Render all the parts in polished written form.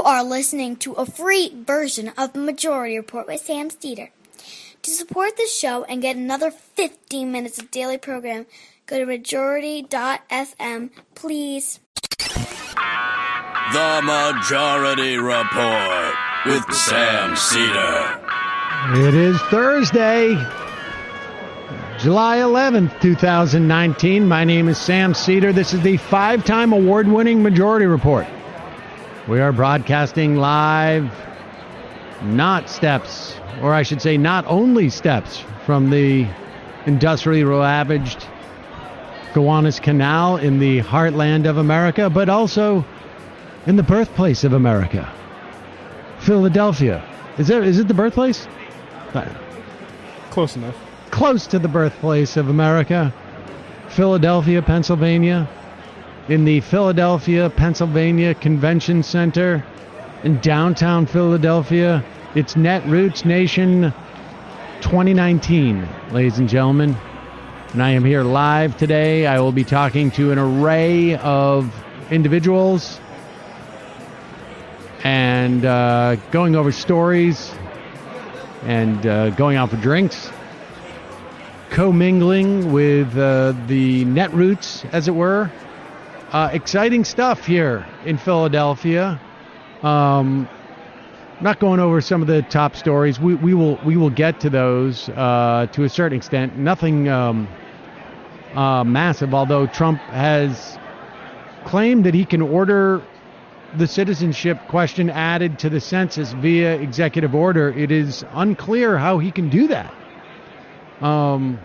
are listening to a free version of Majority Report with Sam Steeder. To support the show and get another 15 minutes of daily program, go to majority.fm, please. The Majority Report with Sam Steeder. It is Thursday, July 11th, 2019. My name is Sam Steeder. This is the 5-time award-winning Majority Report. We are broadcasting live, not steps, or I should say not only steps, from the industrially ravaged Gowanus Canal in the heartland of America, but also in the birthplace of America, Philadelphia. Is it the birthplace? Close enough. Close to the birthplace of America, Philadelphia, Pennsylvania, in the Philadelphia, Pennsylvania Convention Center in downtown Philadelphia. It's Netroots Nation 2019, ladies and gentlemen. And I am here live today. I will be talking to an array of individuals and going over stories and going out for drinks, commingling with the Netroots, as it were. Exciting stuff here in Philadelphia. Not going over some of the top stories. We will get to those to a certain extent. Nothing massive, although Trump has claimed that he can order the citizenship question added to the census via executive order. It is unclear how he can do that. In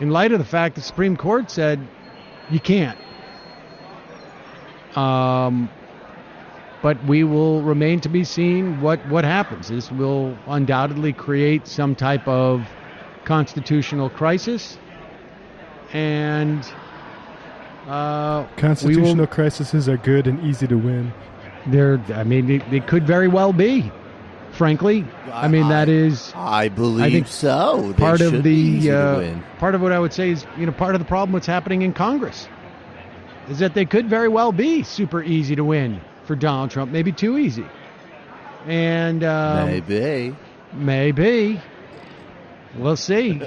light of the fact the Supreme Court said you can't. But we will remain to be seen what happens. This will undoubtedly create some type of constitutional crisis. And constitutional crises are good and easy to win. They could very well be. Frankly, that is. I believe so. Part of part of what I would say is, part of the problem what's happening in Congress is that they could very well be super easy to win for Donald Trump, maybe too easy. And maybe we'll see.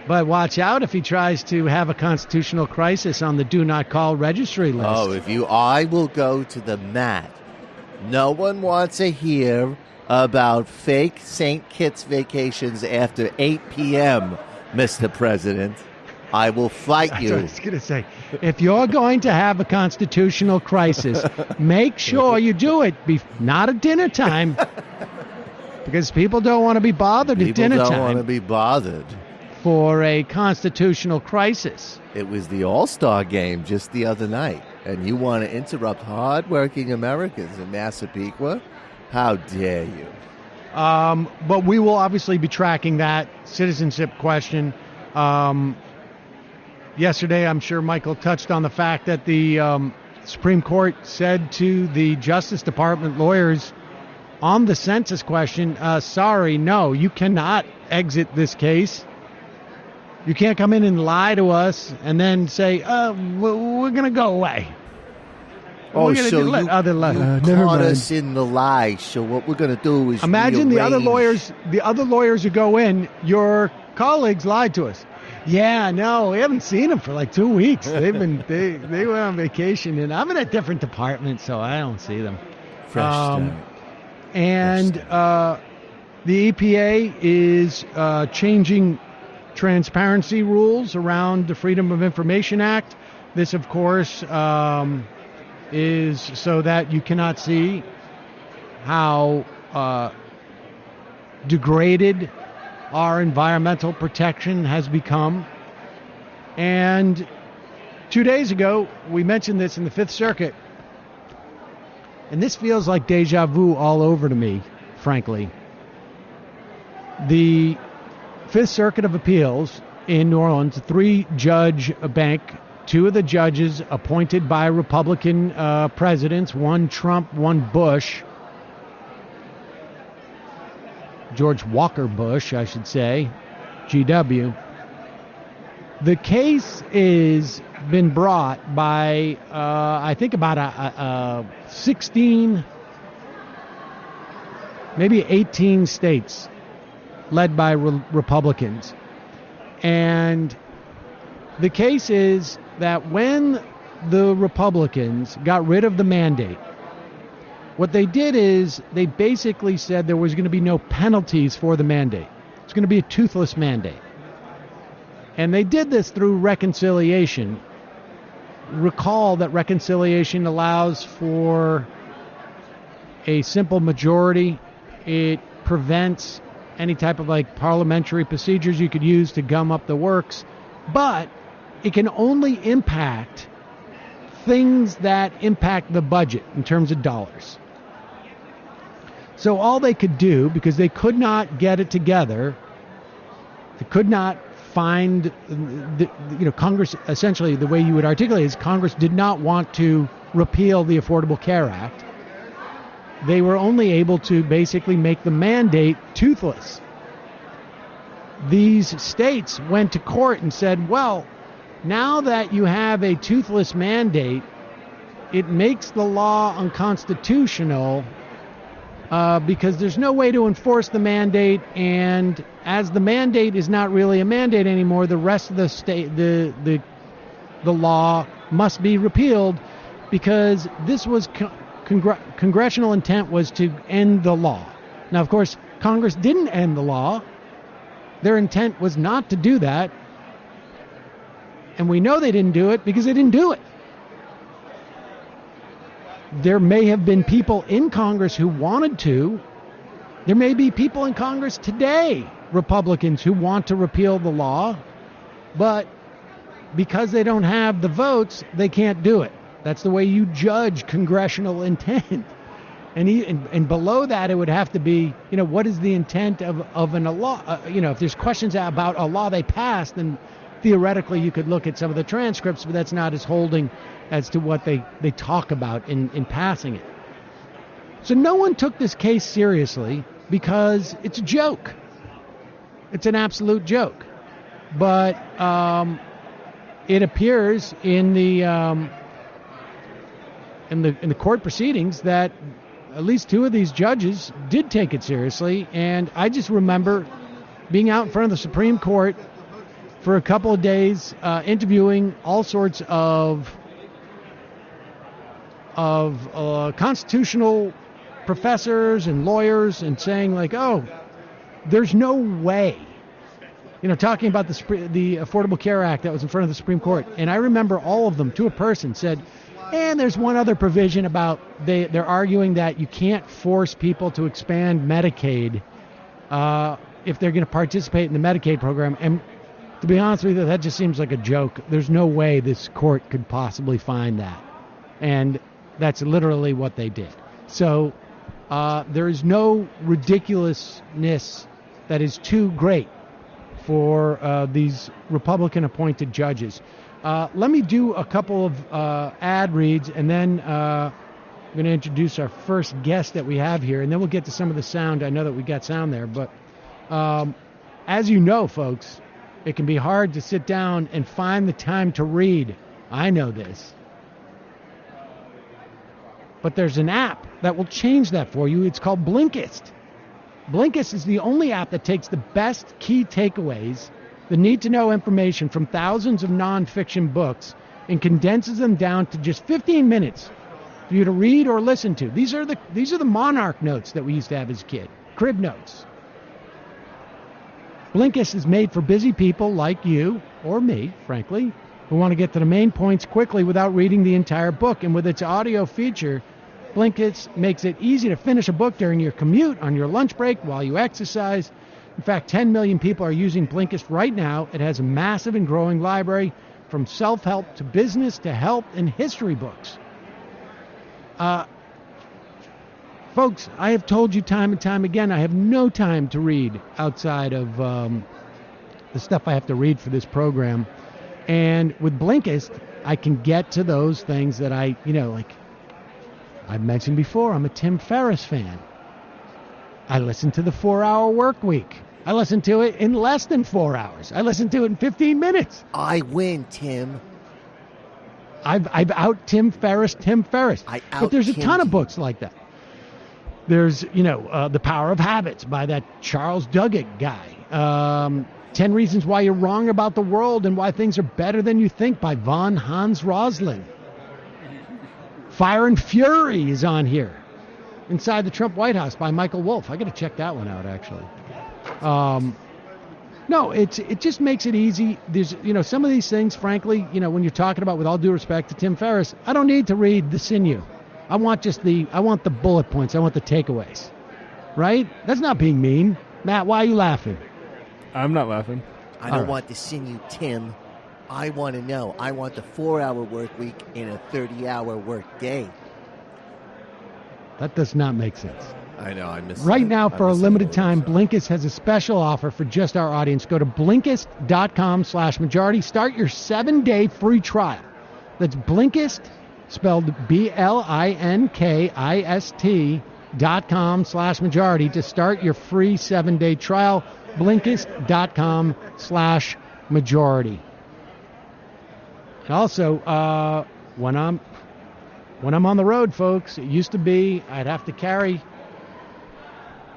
But watch out if he tries to have a constitutional crisis on the do not call registry list. Oh, I will go to the mat. No one wants to hear about fake St. Kitts vacations after 8 p.m., Mr. President. I will fight you. I was going to say, if you're going to have a constitutional crisis, make sure you do it not at dinner time, because people don't want to be bothered at dinner time. People don't want to be bothered. For a constitutional crisis. It was the All-Star game just the other night, and you want to interrupt hard-working Americans in Massapequa? How dare you? But we will obviously be tracking that citizenship question. Yesterday, I'm sure Michael touched on the fact that the Supreme Court said to the Justice Department lawyers on the census question, sorry, no, you cannot exit this case. You can't come in and lie to us and then say, we're going to go away. Oh, so you caught us in the lie. So what we're going to do is imagine the other lawyers who go in, your colleagues lied to us. Yeah, no, we haven't seen them for like 2 weeks. They went on vacation, and I'm in a different department, so I don't see them. And the EPA is changing transparency rules around the Freedom of Information Act. This, of course, is so that you cannot see how degraded our environmental protection has become. And 2 days ago, we mentioned this in the Fifth Circuit, and this feels like deja vu all over to me, frankly. The Fifth Circuit of Appeals in New Orleans, a 3-judge bank, 2 of the judges appointed by Republican presidents, one Trump, one Bush, George Walker Bush, I should say, GW. The case is been brought by, I think, about 16, maybe 18 states led by Republicans. And the case is that when the Republicans got rid of the mandate, what they did is they basically said there was going to be no penalties for the mandate. It's going to be a toothless mandate. And they did this through reconciliation. Recall that reconciliation allows for a simple majority. It prevents any type of parliamentary procedures you could use to gum up the works. But it can only impact things that impact the budget in terms of dollars. So all they could do, because they could not get it together, they could not find, Congress, essentially the way you would articulate is Congress did not want to repeal the Affordable Care Act. They were only able to basically make the mandate toothless. These states went to court and said, well, now that you have a toothless mandate, it makes the law unconstitutional because there's no way to enforce the mandate, and as the mandate is not really a mandate anymore, the rest of the state, the law must be repealed, because this was congressional intent was to end the law. Now, of course, Congress didn't end the law. Their intent was not to do that, and we know they didn't do it because they didn't do it. There may have been people in Congress who wanted to. There may be people in Congress today, Republicans, who want to repeal the law, but because they don't have the votes, they can't do it. That's the way you judge congressional intent. And below that, it would have to be, what is the intent of a law? If there's questions about a law they passed, then theoretically you could look at some of the transcripts, but that's not as holding as to what they talk about in passing it. So no one took this case seriously because it's a joke. It's an absolute joke. But it appears in the court proceedings that at least two of these judges did take it seriously. And I just remember being out in front of the Supreme Court for a couple of days, interviewing all sorts of constitutional professors and lawyers, and saying there's no way, talking about the Affordable Care Act that was in front of the Supreme Court. And I remember all of them to a person said, and there's one other provision about they're arguing that you can't force people to expand Medicaid if they're going to participate in the Medicaid program. And to be honest with you, that just seems like a joke. There's no way this court could possibly find that. And that's literally what they did. So there is no ridiculousness that is too great for these Republican-appointed judges. Let me do a couple of ad reads, and then I'm going to introduce our first guest that we have here, and then we'll get to some of the sound. I know that we got sound there, but as you know, folks, it can be hard to sit down and find the time to read. I know this. But there's an app that will change that for you. It's called Blinkist. Blinkist is the only app that takes the best key takeaways, the need-to-know information from thousands of nonfiction books, and condenses them down to just 15 minutes for you to read or listen to. These are the Monarch notes that we used to have as a kid, crib notes. Blinkist is made for busy people like you, or me, frankly, who want to get to the main points quickly without reading the entire book. And with its audio feature, Blinkist makes it easy to finish a book during your commute, on your lunch break, while you exercise. In fact, 10 million people are using Blinkist right now. It has a massive and growing library, from self-help to business to health and history books. Folks, I have told you time and time again, I have no time to read outside of the stuff I have to read for this program. And with Blinkist, I can get to those things that I've mentioned before. I'm a Tim Ferriss fan. I listen to the 4-Hour Work Week. I listened to it in less than 4 hours. I listened to it in 15 minutes. I win, Tim. I've out Tim Ferriss. But there's a ton of books like that. There's, The Power of Habits by that Charles Duhigg guy. 10 Reasons Why You're Wrong About the World and Why Things Are Better Than You Think by von Hans Rosling. Fire and Fury is on here. Inside the Trump White House by Michael Wolff. I got to check that one out, actually. No, it just makes it easy. There's, some of these things, frankly, when you're talking about, with all due respect to Tim Ferriss, I don't need to read the sinew. I want the bullet points. I want the takeaways. Right? That's not being mean. Matt, why are you laughing? I'm not laughing. I don't want the sinew, Tim. I want to know. I want the 4-hour work week in a 30-hour work day. That does not make sense. I know. I miss. Right now, for a limited time, Blinkist has a special offer for just our audience. Go to Blinkist.com/majority. Start your 7-day free trial. That's Blinkist, spelled BLINKIST.com/majority to start your free 7-day trial. Blinkist.com/majority. Also, when I'm on the road, folks, it used to be I'd have to carry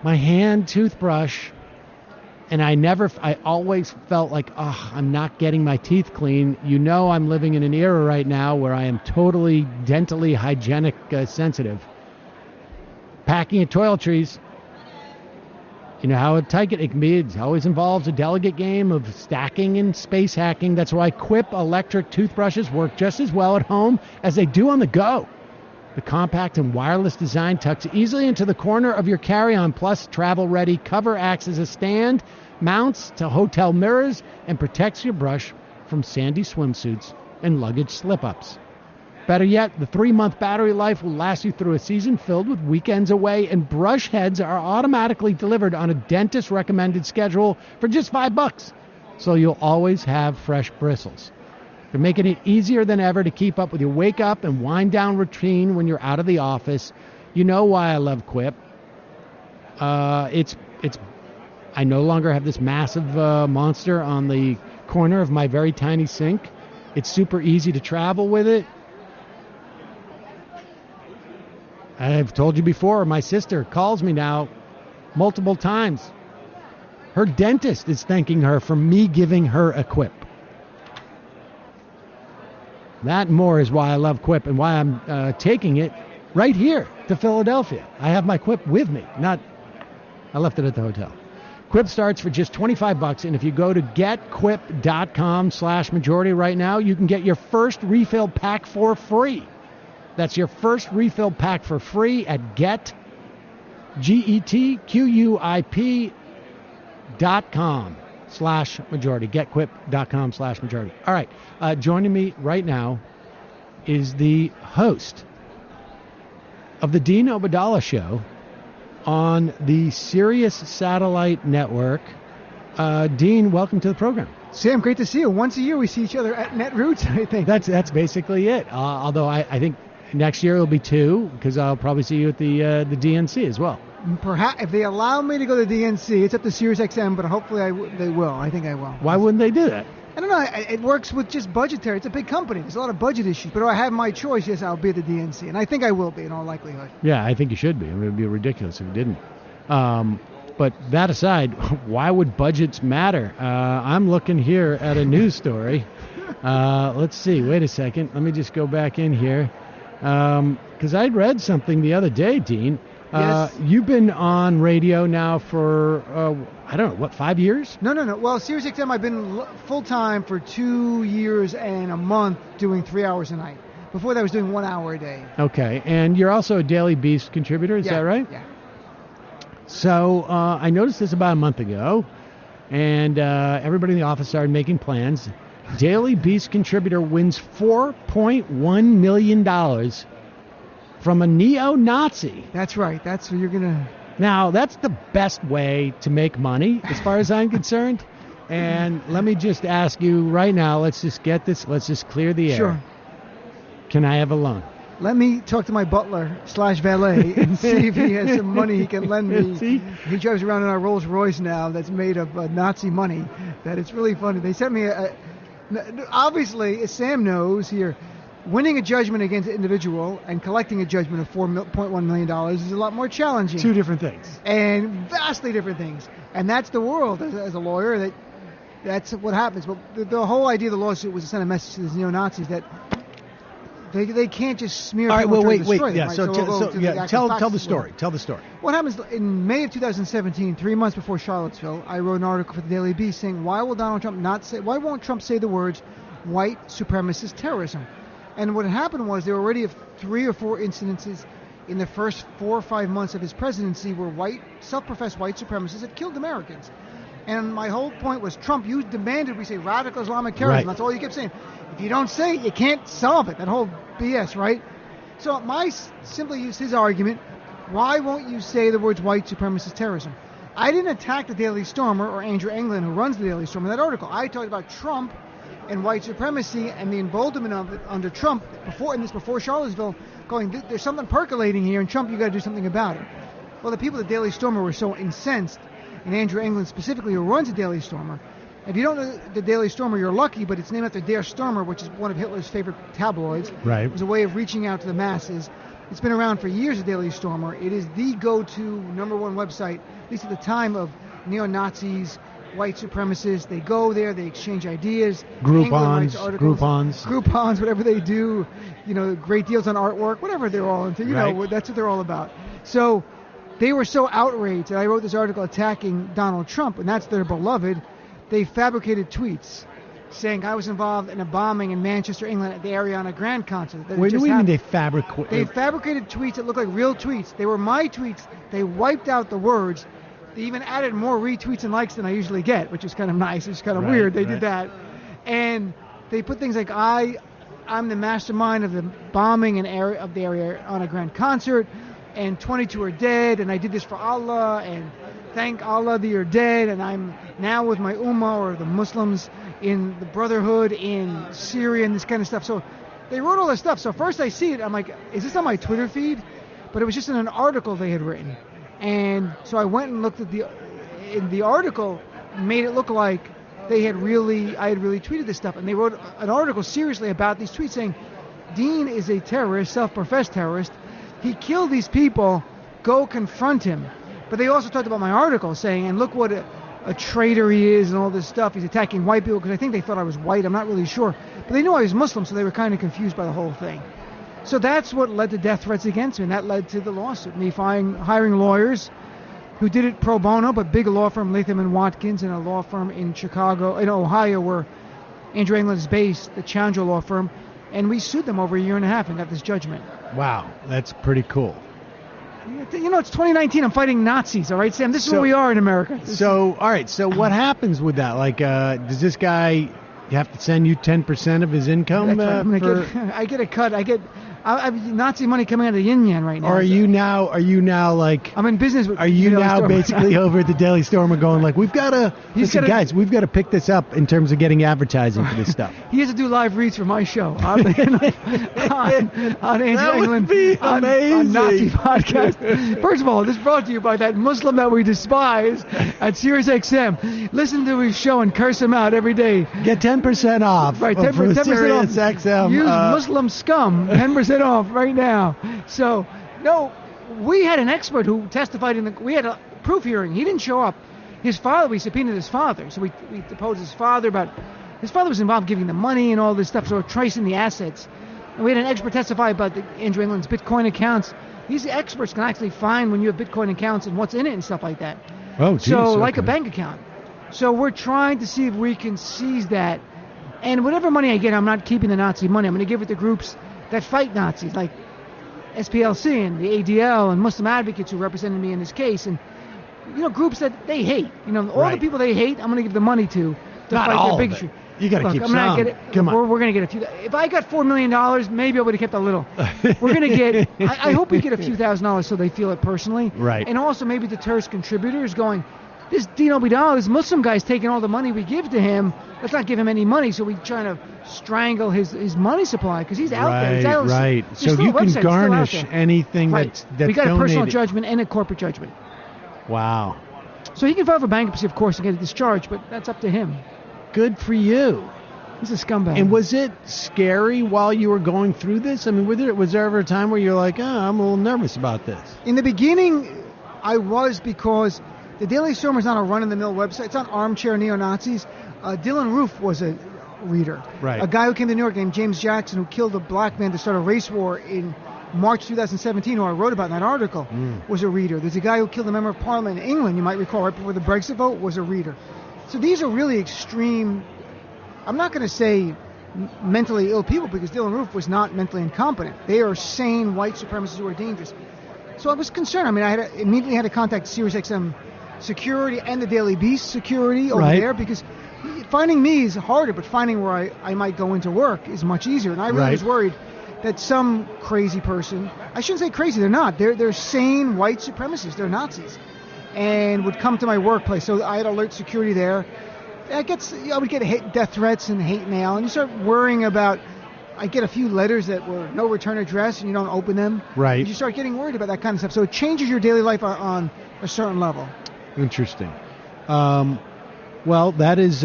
my hand toothbrush, and I always felt like, I'm not getting my teeth clean. I'm living in an era right now where I am totally dentally hygienic sensitive. Packing of toiletries, how tight it can be. It always involves a delicate game of stacking and space hacking. That's why Quip electric toothbrushes work just as well at home as they do on the go. The compact and wireless design tucks easily into the corner of your carry-on, plus travel-ready cover acts as a stand, mounts to hotel mirrors, and protects your brush from sandy swimsuits and luggage slip-ups. Better yet, the 3-month battery life will last you through a season filled with weekends away, and brush heads are automatically delivered on a dentist-recommended schedule for just $5, so you'll always have fresh bristles. They're making it easier than ever to keep up with your wake-up and wind-down routine when you're out of the office. You know why I love Quip. I no longer have this massive monster on the corner of my very tiny sink. It's super easy to travel with it. I've told you before, my sister calls me now multiple times. Her dentist is thanking her for me giving her a Quip. That and more is why I love Quip and why I'm taking it right here to Philadelphia. I have my Quip with me. I left it at the hotel. Quip starts for just $25, and if you go to getquip.com/majority right now, you can get your first refill pack for free. That's your first refill pack for free at getquip.com/majority. Getquip.com/majority. All right. Joining me right now is the host of the Dean Obeidallah Show on the Sirius Satellite Network. Dean, welcome to the program. Sam, great to see you. Once a year we see each other at Netroots, I think. That's basically it. Although I think next year it'll be 2, because I'll probably see you at the DNC as well. Perhaps if they allow me to go to DNC, it's up to SiriusXM, but hopefully they will. I think I will. Why wouldn't they do that? I don't know. It works with just budgetary. It's a big company. There's a lot of budget issues. But if I have my choice, yes, I'll be at the DNC, and I think I will be in all likelihood. Yeah, I think you should be. It would be ridiculous if you didn't. But that aside, why would budgets matter? I'm looking here at a news story. Let's see. Wait a second. Let me just go back in here. Because I'd read something the other day, Dean. Yes. You've been on radio now for, 5 years? No. Well, SiriusXM, I've been full-time for 2 years and a month doing 3 hours a night. Before that, I was doing 1 hour a day. Okay. And you're also a Daily Beast contributor, is that right? Yeah. So I noticed this about a month ago, and everybody in the office started making plans. Daily Beast contributor wins $4.1 million from a neo-Nazi. That's right. That's what you're going to... Now, that's the best way to make money, as far as I'm concerned. And let me just ask you right now, let's just get this, let's just clear the air. Sure. Can I have a loan? let me talk to my butler/valet and see if he has some money he can lend me. He drives around in our Rolls Royce now that's made of Nazi money. That it's really funny. They sent me obviously, as Sam knows here, winning a judgment against an individual and collecting a judgment of $4.1 million is a lot more challenging. Two different things. And vastly different things. And that's the world as a lawyer. That's what happens. But the whole idea of the lawsuit was to send a message to these neo-Nazis that they can't just smear people. All right, destroy them, yeah, right? so tell the story. Tell the story. What happens in May of 2017, 3 months before Charlottesville, I wrote an article for the Daily Beast saying, why won't Trump say the words white supremacist terrorism? And what happened was there were already 3 or 4 incidences in the first 4 or 5 months of his presidency where self-professed white supremacists had killed Americans. And my whole point was Trump, you demanded we say radical Islamic terrorism. Right. That's all you kept saying. If you don't say it, you can't solve it. That whole BS, right? So simply used his argument, why won't you say the words white supremacist terrorism? I didn't attack the Daily Stormer or Andrew Anglin, who runs the Daily Stormer, in that article. I talked about Trump and white supremacy and the emboldenment of it under Trump before Charlottesville, going, there's something percolating here, and Trump, you got to do something about it. Well, the people at the Daily Stormer were so incensed, and Andrew Anglin specifically, who runs the Daily Stormer. If you don't know the Daily Stormer, you're lucky, but it's named after Der Stürmer, which is one of Hitler's favorite tabloids. Right. It was a way of reaching out to the masses. It's been around for years, the Daily Stormer. It is the go-to #1 website, at least at the time, of neo-Nazis, white supremacists. They go there, they exchange ideas. Groupons, whatever they do. Great deals on artwork, whatever they're all into. That's what they're all about. So they were so outraged that I wrote this article attacking Donald Trump, and that's their beloved. They fabricated tweets saying I was involved in a bombing in Manchester, England at the Ariana Grande concert. What do you mean they fabricated? They fabricated tweets that looked like real tweets. They were my tweets. They wiped out the words. They even added more retweets and likes than I usually get, which is kind of nice. It's kind of weird. They did that. And they put things like I'm the mastermind of the bombing of the Ariana Grande concert, and 22 are dead, and I did this for Allah, and thank Allah that you're dead, and I'm now with my Ummah, or the Muslims in the Brotherhood in Syria, and this kind of stuff. So they wrote all this stuff. So first I see it, I'm like, is this on my Twitter feed? But it was just in an article they had written. And so I went and looked at the article, made it look like I had really tweeted this stuff. And they wrote an article seriously about these tweets saying, Dean is a terrorist, self-professed terrorist. He killed these people. Go confront him. But they also talked about my article saying, and look what a traitor he is and all this stuff. He's attacking white people because I think they thought I was white. I'm not really sure. But they knew I was Muslim, so they were kind of confused by the whole thing. So that's what led to death threats against me, and that led to the lawsuit. Me hiring lawyers who did it pro bono, but big law firm, Latham & Watkins, and a law firm in Ohio, where Andrew Anglin is based, the Challenger law firm. And we sued them over a year and a half and got this judgment. Wow, that's pretty cool. It's 2019. I'm fighting Nazis, all right, Sam? This is where we are in America. So what happens with that? Like, does this guy have to send you 10% of his income? I get a cut. I have Nazi money coming out of the yin-yang right now. Or are you now like... I'm in business with... Are you now basically over at the Daily Stormer going like, we've got to pick this up in terms of getting advertising for this stuff? He has to do live reads for my show on Andrew Anglin, on Nazi podcast. First of all, this is brought to you by that Muslim that we despise at SiriusXM. Listen to his show and curse him out every day. Get 10% off. Right, 10% off. SiriusXM. Use Muslim scum. 10% off right now. So, no, we had an expert who testified we had a proof hearing. He didn't show up. We subpoenaed his father. So we deposed his father his father was involved giving the money and all this stuff, so we're tracing the assets. And we had an expert testify about Andrew Anglin's Bitcoin accounts. These experts can actually find when you have Bitcoin accounts and what's in it and stuff like that. Oh, geez, so, like a bank account. So we're trying to see if we can seize that. And whatever money I get, I'm not keeping the Nazi money. I'm going to give it to groups that fight Nazis, like SPLC and the ADL and Muslim advocates who represented me in this case, and groups that they hate. All the people they hate, I'm going to give the money to not fight all their bigotry. You got to keep some. Come on. We're going to get a few. If I got $4 million, maybe I would have kept a little. We're going to get. I hope we get a few $1,000s so they feel it personally. Right. And also maybe deters contributors going, this Dean Obeidallah, this Muslim guy's taking all the money we give to him. Let's not give him any money, so we're trying to strangle his money supply because he's out there. He's out, Right. there's So you can website, garnish anything that's we got donated. a personal judgment and a corporate judgment. Wow. So he can file for bankruptcy, of course, and get it discharged, but that's up to him. Good for you. He's a scumbag. And was it scary while you were going through this? I mean, was there ever a time where you're like, I'm a little nervous about this? In the beginning, I was, because the Daily Stormer is not a run-of-the-mill website. It's not armchair neo-Nazis. Dylan Roof was a reader. Right. A guy who came to New York named James Jackson, who killed a black man to start a race war in March 2017, who I wrote about in that article, was a reader. There's a guy who killed a member of Parliament in England, you might recall, right before the Brexit vote, was a reader. So these are really extreme, I'm not going to say mentally ill people, because Dylan Roof was not mentally incompetent. They are sane white supremacists who are dangerous. So I was concerned. I mean, I immediately had to contact SiriusXM security and the Daily Beast security over there, because finding me is harder, but finding where I might go into work is much easier. And I really was worried that some crazy person, I shouldn't say crazy, they're not. They're sane white supremacists. They're Nazis. And would come to my workplace. So I had alert security there. I would get death threats and hate mail, and you start worrying about. I get a few letters that were no return address, and you don't open them. Right. And you start getting worried about that kind of stuff. So it changes your daily life on a certain level. Interesting. Well, that is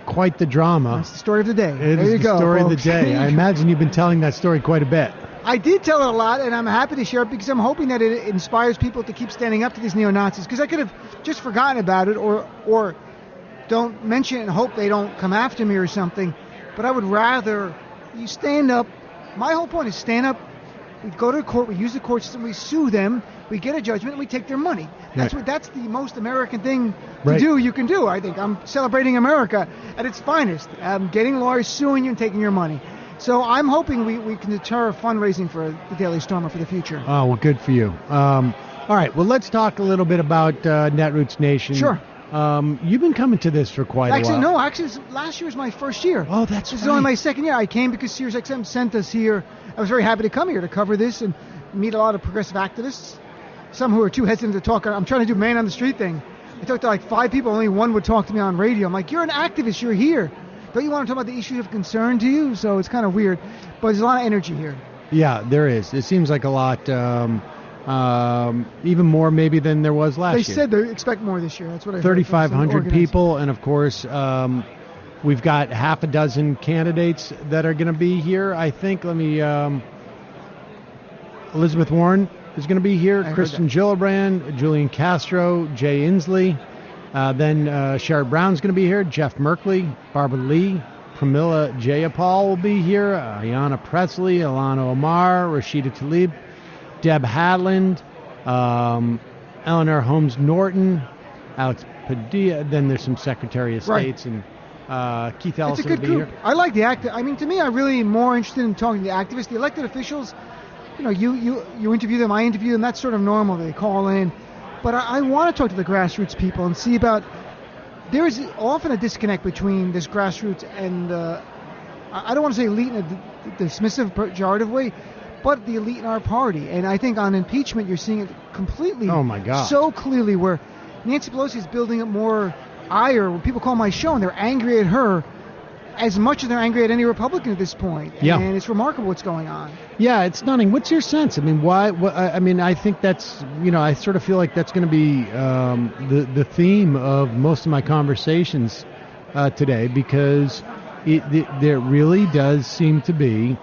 quite the drama. That's the story of the day. It is the story of the day. I imagine you've been telling that story quite a bit. I did tell it a lot, and I'm happy to share it because I'm hoping that it inspires people to keep standing up to these neo-Nazis, because I could have just forgotten about it or don't mention it and hope they don't come after me or something. But I would rather you stand up. My whole point is stand up. We go to court. We use the court system. We sue them. We get a judgment, and we take their money. That's the most American thing to do. You can do. I think I'm celebrating America at its finest. Getting lawyers, suing you, and taking your money. So I'm hoping we can deter fundraising for the Daily Stormer for the future. Oh, well, good for you. All right, well, let's talk a little bit about Netroots Nation. Sure. You've been coming to this for quite a while. No, last year was my first year. Oh, that's This is only my second year. I came because SiriusXM sent us here. I was very happy to come here to cover this and meet a lot of progressive activists. Some who are too hesitant to talk. I'm trying to do man on the street thing. I talked to like 5 people. Only one would talk to me on radio. I'm like, you're an activist. You're here. Don't you want to talk about the issues of concern to you? So it's kind of weird. But there's a lot of energy here. Yeah, there is. It seems like a lot, even more maybe than there was last year. They said they expect more this year. That's what I heard. 3,500 people. And, of course, we've got half a dozen candidates that are going to be here, I think. Elizabeth Warren is going to be here. Kristen Gillibrand, Julian Castro, Jay Inslee. Then Sherrod Brown's going to be here. Jeff Merkley, Barbara Lee, Pramila Jayapal will be here. Ayanna Pressley, Ilhan Omar, Rashida Tlaib, Deb Hadland, Eleanor Holmes Norton, Alex Padilla. Then there's some Secretary of States and Keith Ellison will be here. I like the active. I mean, to me, I'm really more interested in talking to the activists. The elected officials, you interview them, I interview them. That's sort of normal. They call in. But I want to talk to the grassroots people and see about. There is often a disconnect between this grassroots and I don't want to say elite in a dismissive, pejorative way, but the elite in our party. And I think on impeachment, you're seeing it completely. Oh my God! So clearly, where Nancy Pelosi is building up more ire. When people call my show and they're angry at her, as much as they're angry at any Republican at this point. Yeah. And it's remarkable what's going on. Yeah, it's stunning. What's your sense? I mean, why? I mean, I think that's, I sort of feel like that's going to be the theme of most of my conversations today, because there really does seem to be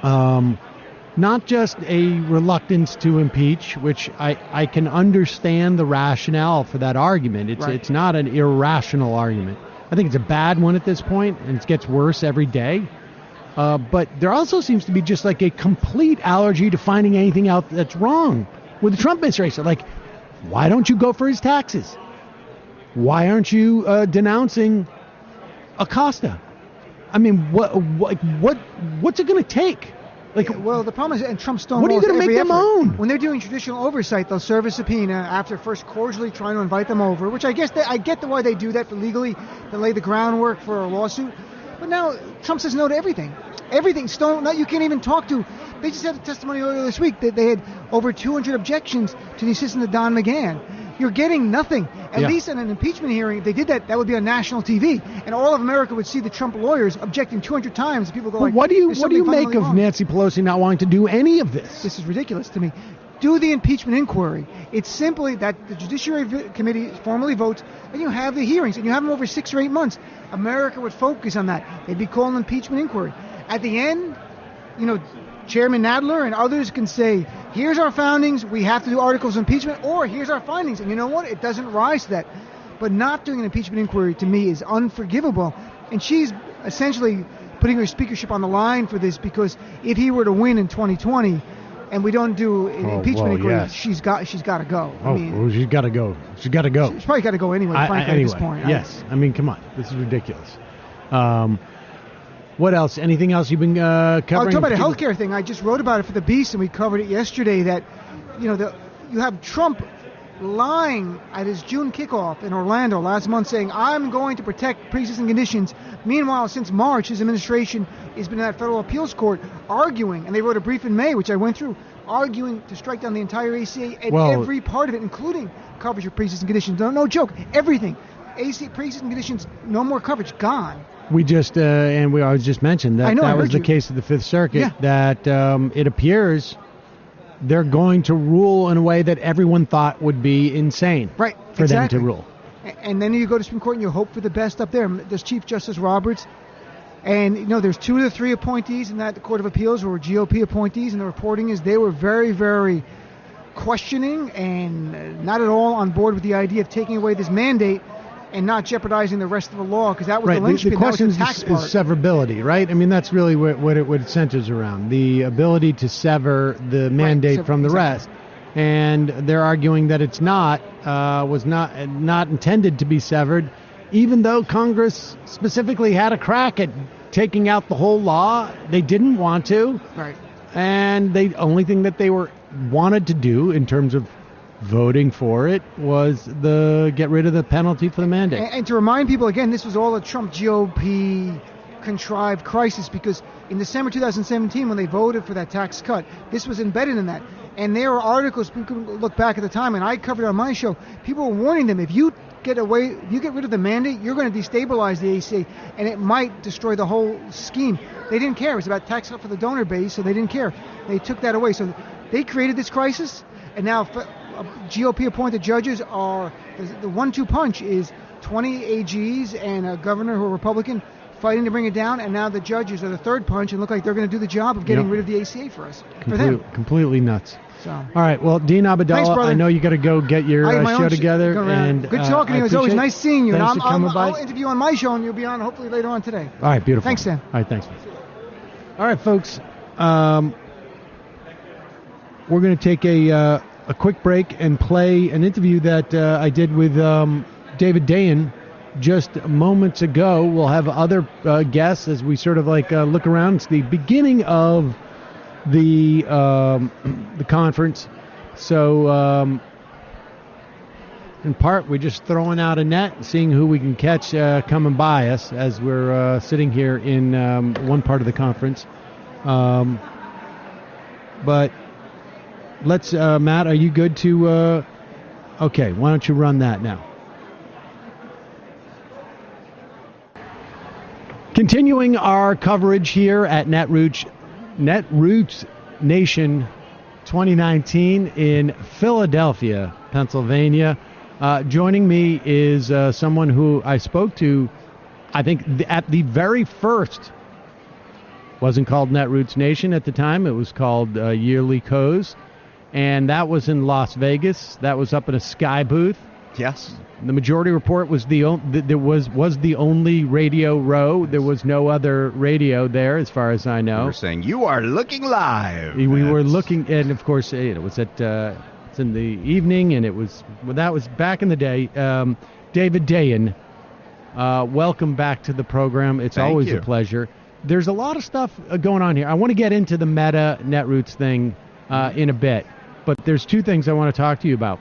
not just a reluctance to impeach, which I can understand the rationale for that argument. It's not an irrational argument. I think it's a bad one at this point, and it gets worse every day. But there also seems to be just like a complete allergy to finding anything out that's wrong with the Trump administration. Like, why don't you go for his taxes? Why aren't you denouncing Acosta? I mean, what's it going to take? Like, well, the problem is, and Trump stonewalls. What are you going to make them own? When they're doing traditional oversight, they'll serve a subpoena after first cordially trying to invite them over, which I guess I get why they do that for legally to lay the groundwork for a lawsuit. But now Trump says no to everything. Everything. You can't even talk to. They just had a testimony earlier this week that they had over 200 objections to the assistant of Don McGahn. You're getting nothing. At Yeah. least in an impeachment hearing, if they did that, that would be on national TV, and all of America would see the Trump lawyers objecting 200 times. People go Well, like, what do you "There's something make fundamentally of wrong." Nancy Pelosi not wanting to do any of this? This is ridiculous to me. Do the impeachment inquiry. It's simply that the Judiciary Committee formally votes, and you have the hearings, and you have them over 6 or 8 months. America would focus on that. They'd be calling impeachment inquiry. At the end, Chairman Nadler and others can say, here's our foundings, we have to do articles of impeachment, or here's our findings. And you know what? It doesn't rise to that. But not doing an impeachment inquiry, to me, is unforgivable. And she's essentially putting her speakership on the line for this, because if he were to win in 2020 and we don't do an impeachment inquiry, yes. she's got to go. She's got to go. She's got to go. She's probably got to go anyway, frankly, at this point. Yes. Come on. This is ridiculous. What else? Anything else you've been covering? I'll talk about the healthcare thing. I just wrote about it for the Beast, and we covered it yesterday. That you have Trump lying at his June kickoff in Orlando last month, saying, "I'm going to protect pre-existing conditions." Meanwhile, since March, his administration has been in that federal appeals court arguing, and they wrote a brief in May, which I went through, arguing to strike down the entire ACA and every part of it, including coverage of pre-existing conditions. No joke, everything. ACA pre-existing conditions, no more coverage, gone. We just I was just mentioned that that was the case of the Fifth Circuit. Yeah. That it appears they're going to rule in a way that everyone thought would be insane. Right. For them to rule. And then you go to Supreme Court and you hope for the best up there. There's Chief Justice Roberts, and there's 2 of the 3 appointees in that Court of Appeals who were GOP appointees, and the reporting is they were very, very questioning and not at all on board with the idea of taking away this mandate and not jeopardizing the rest of the law, because that was the linchpin. The question is tax part. severability, right? That's really what it centers around, the ability to sever the mandate from the rest. And they're arguing that it's was not intended to be severed, even though Congress specifically had a crack at taking out the whole law. They didn't want to. Right. And the only thing that they wanted to do in terms of voting for it was get rid of the penalty for the mandate. And to remind people, again, this was all a Trump GOP contrived crisis, because in December 2017, when they voted for that tax cut, this was embedded in that. And there were articles, we could look back at the time, and I covered it on my show, people were warning them, if you get rid of the mandate, you're going to destabilize the ACA, and it might destroy the whole scheme. They didn't care. It was about tax cut for the donor base, so they didn't care. They took that away. So they created this crisis, and now GOP-appointed judges are, the 1-2 punch is 20 AGs and a governor who are Republican fighting to bring it down, and now the judges are the third punch and look like they're going to do the job of getting rid of the ACA for us. For them. Completely nuts. So. All right, well, Dean Obeidallah, I know you got to go get your show together. And good talking to you. It's always nice seeing you. Thanks for coming by. I'll interview on my show, and you'll be on hopefully later on today. All right, beautiful. Thanks, Sam. All right, thanks. All right, folks. We're going to take a quick break and play an interview that I did with David Dayen just moments ago. We'll have other guests as we sort of look around. It's the beginning of the conference, so in part we're just throwing out a net and seeing who we can catch coming by us as we're sitting here in one part of the conference. But let's, Matt, are you good to? Okay, why don't you run that now? Continuing our coverage here at Netroots Nation 2019 in Philadelphia, Pennsylvania. Joining me is someone who I spoke to, I think, at the very first. Wasn't called Netroots Nation at the time. It was called Yearly Co's. And that was in Las Vegas. That was up in a Sky booth. Yes. The Majority Report was the only radio row. There was no other radio there, as far as I know. We were saying, you are looking live. We were looking, and of course, it was it's in the evening, and that was back in the day. David Dayen, welcome back to the program. It's always a pleasure. There's a lot of stuff going on here. I want to get into the meta Netroots thing in a bit, but there's 2 things I want to talk to you about.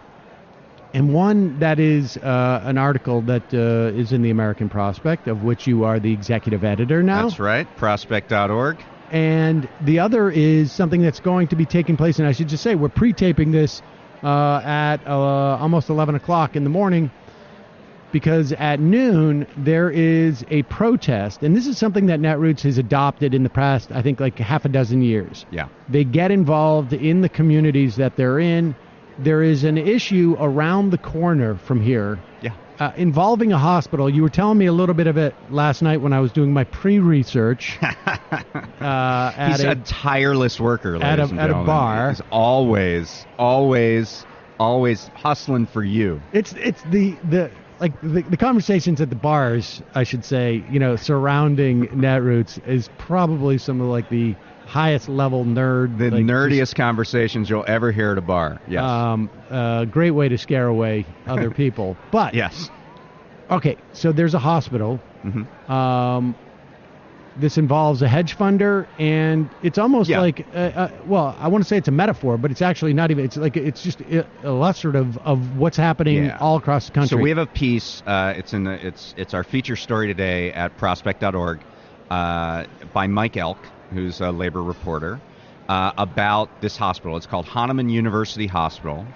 And one that is an article that is in the American Prospect, of which you are the executive editor now. That's right, prospect.org. And the other is something that's going to be taking place, and I should just say, we're pre-taping this at almost 11 o'clock in the morning, because at noon there is a protest, and this is something that Netroots has adopted in the past, I think, like half a dozen years. Yeah. They get involved in the communities that they're in. There is an issue around the corner from here involving a hospital. You were telling me a little bit of it last night when I was doing my pre-research. He's a tireless worker, ladies and gentlemen. At a bar. He's always hustling for you. It's the conversations at the bars, I should say, surrounding Netroots is probably some of the highest level nerd. The nerdiest conversations you'll ever hear at a bar. Yes. Great way to scare away other people. But yes. Okay, so there's a hospital. Mm-hmm. This involves a hedge funder, and it's almost like, well, I want to say it's a metaphor, but it's actually not even. It's just illustrative of what's happening all across the country. So we have a piece. It's our feature story today at prospect.org by Mike Elk, who's a labor reporter, about this hospital. It's called Hahnemann University Hospital.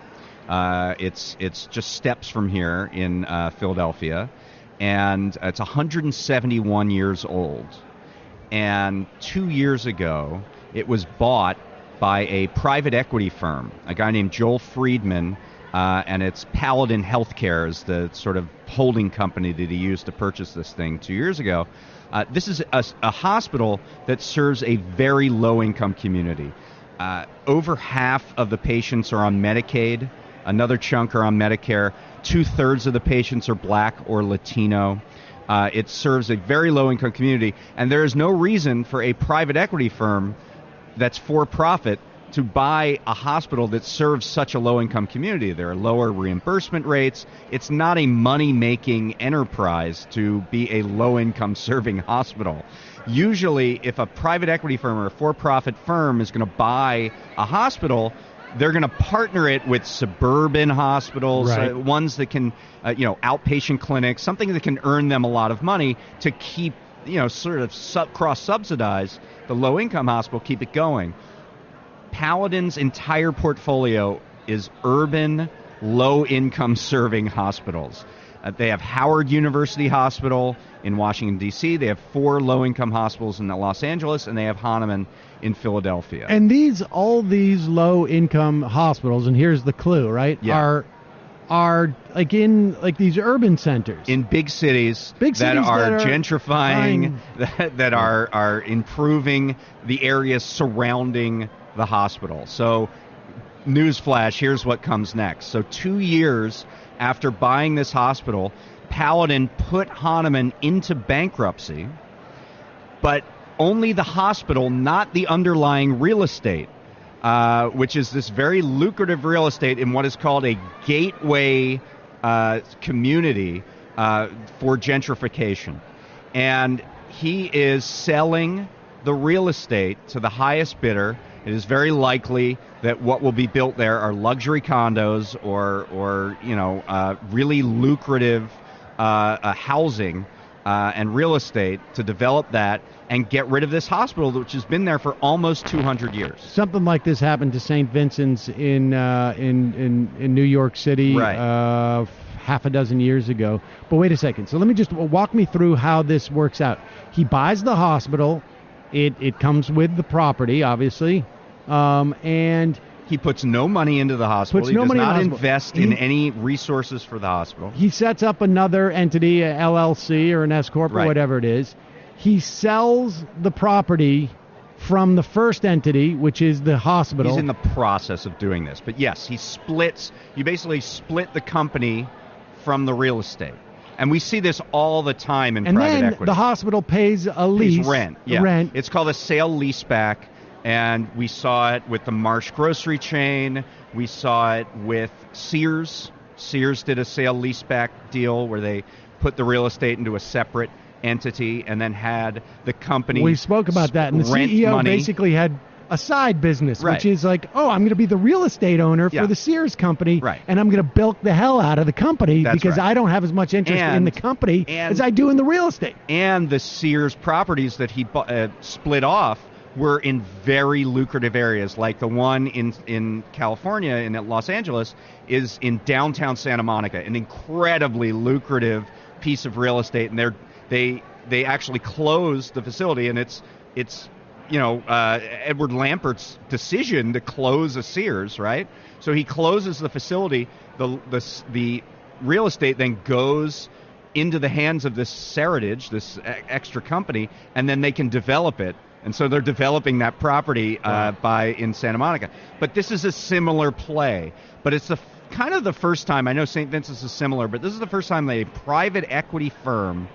It's just steps from here in Philadelphia, and it's 171 years old. And 2 years ago, it was bought by a private equity firm, a guy named Joel Friedman, and it's Paladin Healthcare is the sort of holding company that he used to purchase this thing 2 years ago. This is a hospital that serves a very low-income community. Over half of the patients are on Medicaid. Another chunk are on Medicare. 2/3 of the patients are Black or Latino. It serves a very low-income community, and there is no reason for a private equity firm that's for-profit to buy a hospital that serves such a low-income community. There are lower reimbursement rates. It's not a money-making enterprise to be a low-income serving hospital. Usually, if a private equity firm or a for-profit firm is going to buy a hospital, they're going to partner it with suburban hospitals, ones that can, outpatient clinics, something that can earn them a lot of money to keep, sort of cross-subsidize the low-income hospital, keep it going. Paladin's entire portfolio is urban, low-income serving hospitals. They have Howard University Hospital in Washington, D.C. They have 4 low-income hospitals in Los Angeles, and they have Hahnemann in Philadelphia. And all these low-income hospitals, and here's the clue, right? Yeah. Are like in these urban centers in big cities that are gentrifying, that are improving the areas surrounding the hospital. So, newsflash, here's what comes next. So 2 years after buying this hospital, Paladin put Hahnemann into bankruptcy, but only the hospital, not the underlying real estate, which is this very lucrative real estate in what is called a gateway community for gentrification. And he is selling the real estate to the highest bidder. It is very likely that what will be built there are luxury condos or really lucrative housing and real estate to develop that and get rid of this hospital, which has been there for almost 200 years. Something like this happened to St. Vincent's in New York City half a dozen years ago. But wait a second. So let me just walk me through how this works out. He buys the hospital. It comes with the property, obviously. And he puts no money into the hospital. He does not invest in any resources for the hospital. He sets up another entity, a LLC or an S Corp or whatever it is. He sells the property from the first entity, which is the hospital. He's in the process of doing this. But yes, you basically split the company from the real estate. And we see this all the time in private equity. And then the hospital pays a lease. Pays rent. Yeah. Rent. It's called a sale leaseback. And we saw it with the Marsh grocery chain. We saw it with Sears. Sears did a sale leaseback deal where they put the real estate into a separate entity and then had the company. We spoke about that. And the CEO basically had a side business, which is like, I'm going to be the real estate owner for the Sears company, and I'm going to bilk the hell out of the company because I don't have as much interest in the company as I do in the real estate. And the Sears properties that he split off were in very lucrative areas, like the one in California, in Los Angeles, is in downtown Santa Monica, an incredibly lucrative piece of real estate, and they actually closed the facility, and it's Edward Lampert's decision to close a Sears, right? So he closes the facility. The real estate then goes into the hands of this Seritage, this extra company, and then they can develop it. And so they're developing that property in Santa Monica. But this is a similar play. But it's kind of the first time, I know St. Vincent's is similar, but this is the first time that a private equity firm,